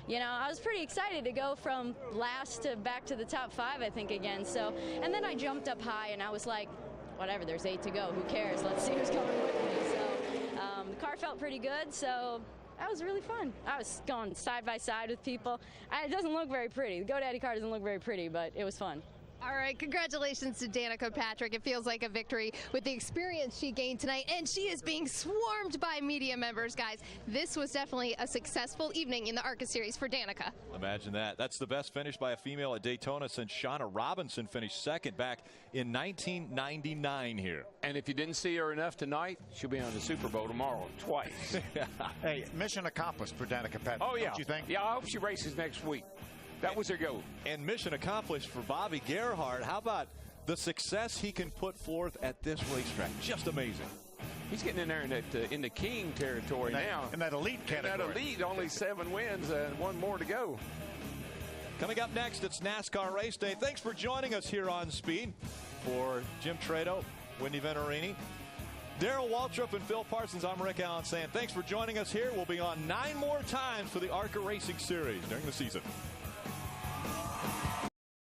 Speaker 5: you know, I was pretty excited to go from last to back to the top 5, I think, again. So, and then I jumped up high, and I was like, whatever, there's 8 to go. Who cares? Let's see who's coming with me. So the car felt pretty good. So. That was really fun. I was going side by side with people. It doesn't look very pretty. The GoDaddy car doesn't look very pretty, but it was fun.
Speaker 4: All right, congratulations to Danica Patrick. It feels like a victory with the experience she gained tonight, and she is being swarmed by media members, guys. This was definitely a successful evening in the ARCA Series for Danica.
Speaker 10: Imagine that. That's the best finish by a female at Daytona since Shauna Robinson finished second back in 1999 here.
Speaker 6: And if you didn't see her enough tonight, she'll be on the Super Bowl tomorrow twice.
Speaker 7: Hey, mission accomplished for Danica Patrick.
Speaker 6: Oh, yeah.
Speaker 7: Don't you think?
Speaker 6: Yeah, I hope she races next week. That was her goal.
Speaker 10: And mission accomplished for Bobby Gerhart. How about the success he can put forth at this racetrack? Just amazing.
Speaker 6: He's getting in there in the king territory now.
Speaker 7: In that elite category.
Speaker 6: In that elite, only 7 wins and 1 more to go.
Speaker 10: Coming up next, it's NASCAR Race Day. Thanks for joining us here on Speed. For Jim Trado, Wendy Venturini, Darrell Waltrip, and Phil Parsons, I'm Rick Allen saying thanks for joining us here. We'll be on 9 more times for the ARCA Racing Series during the season.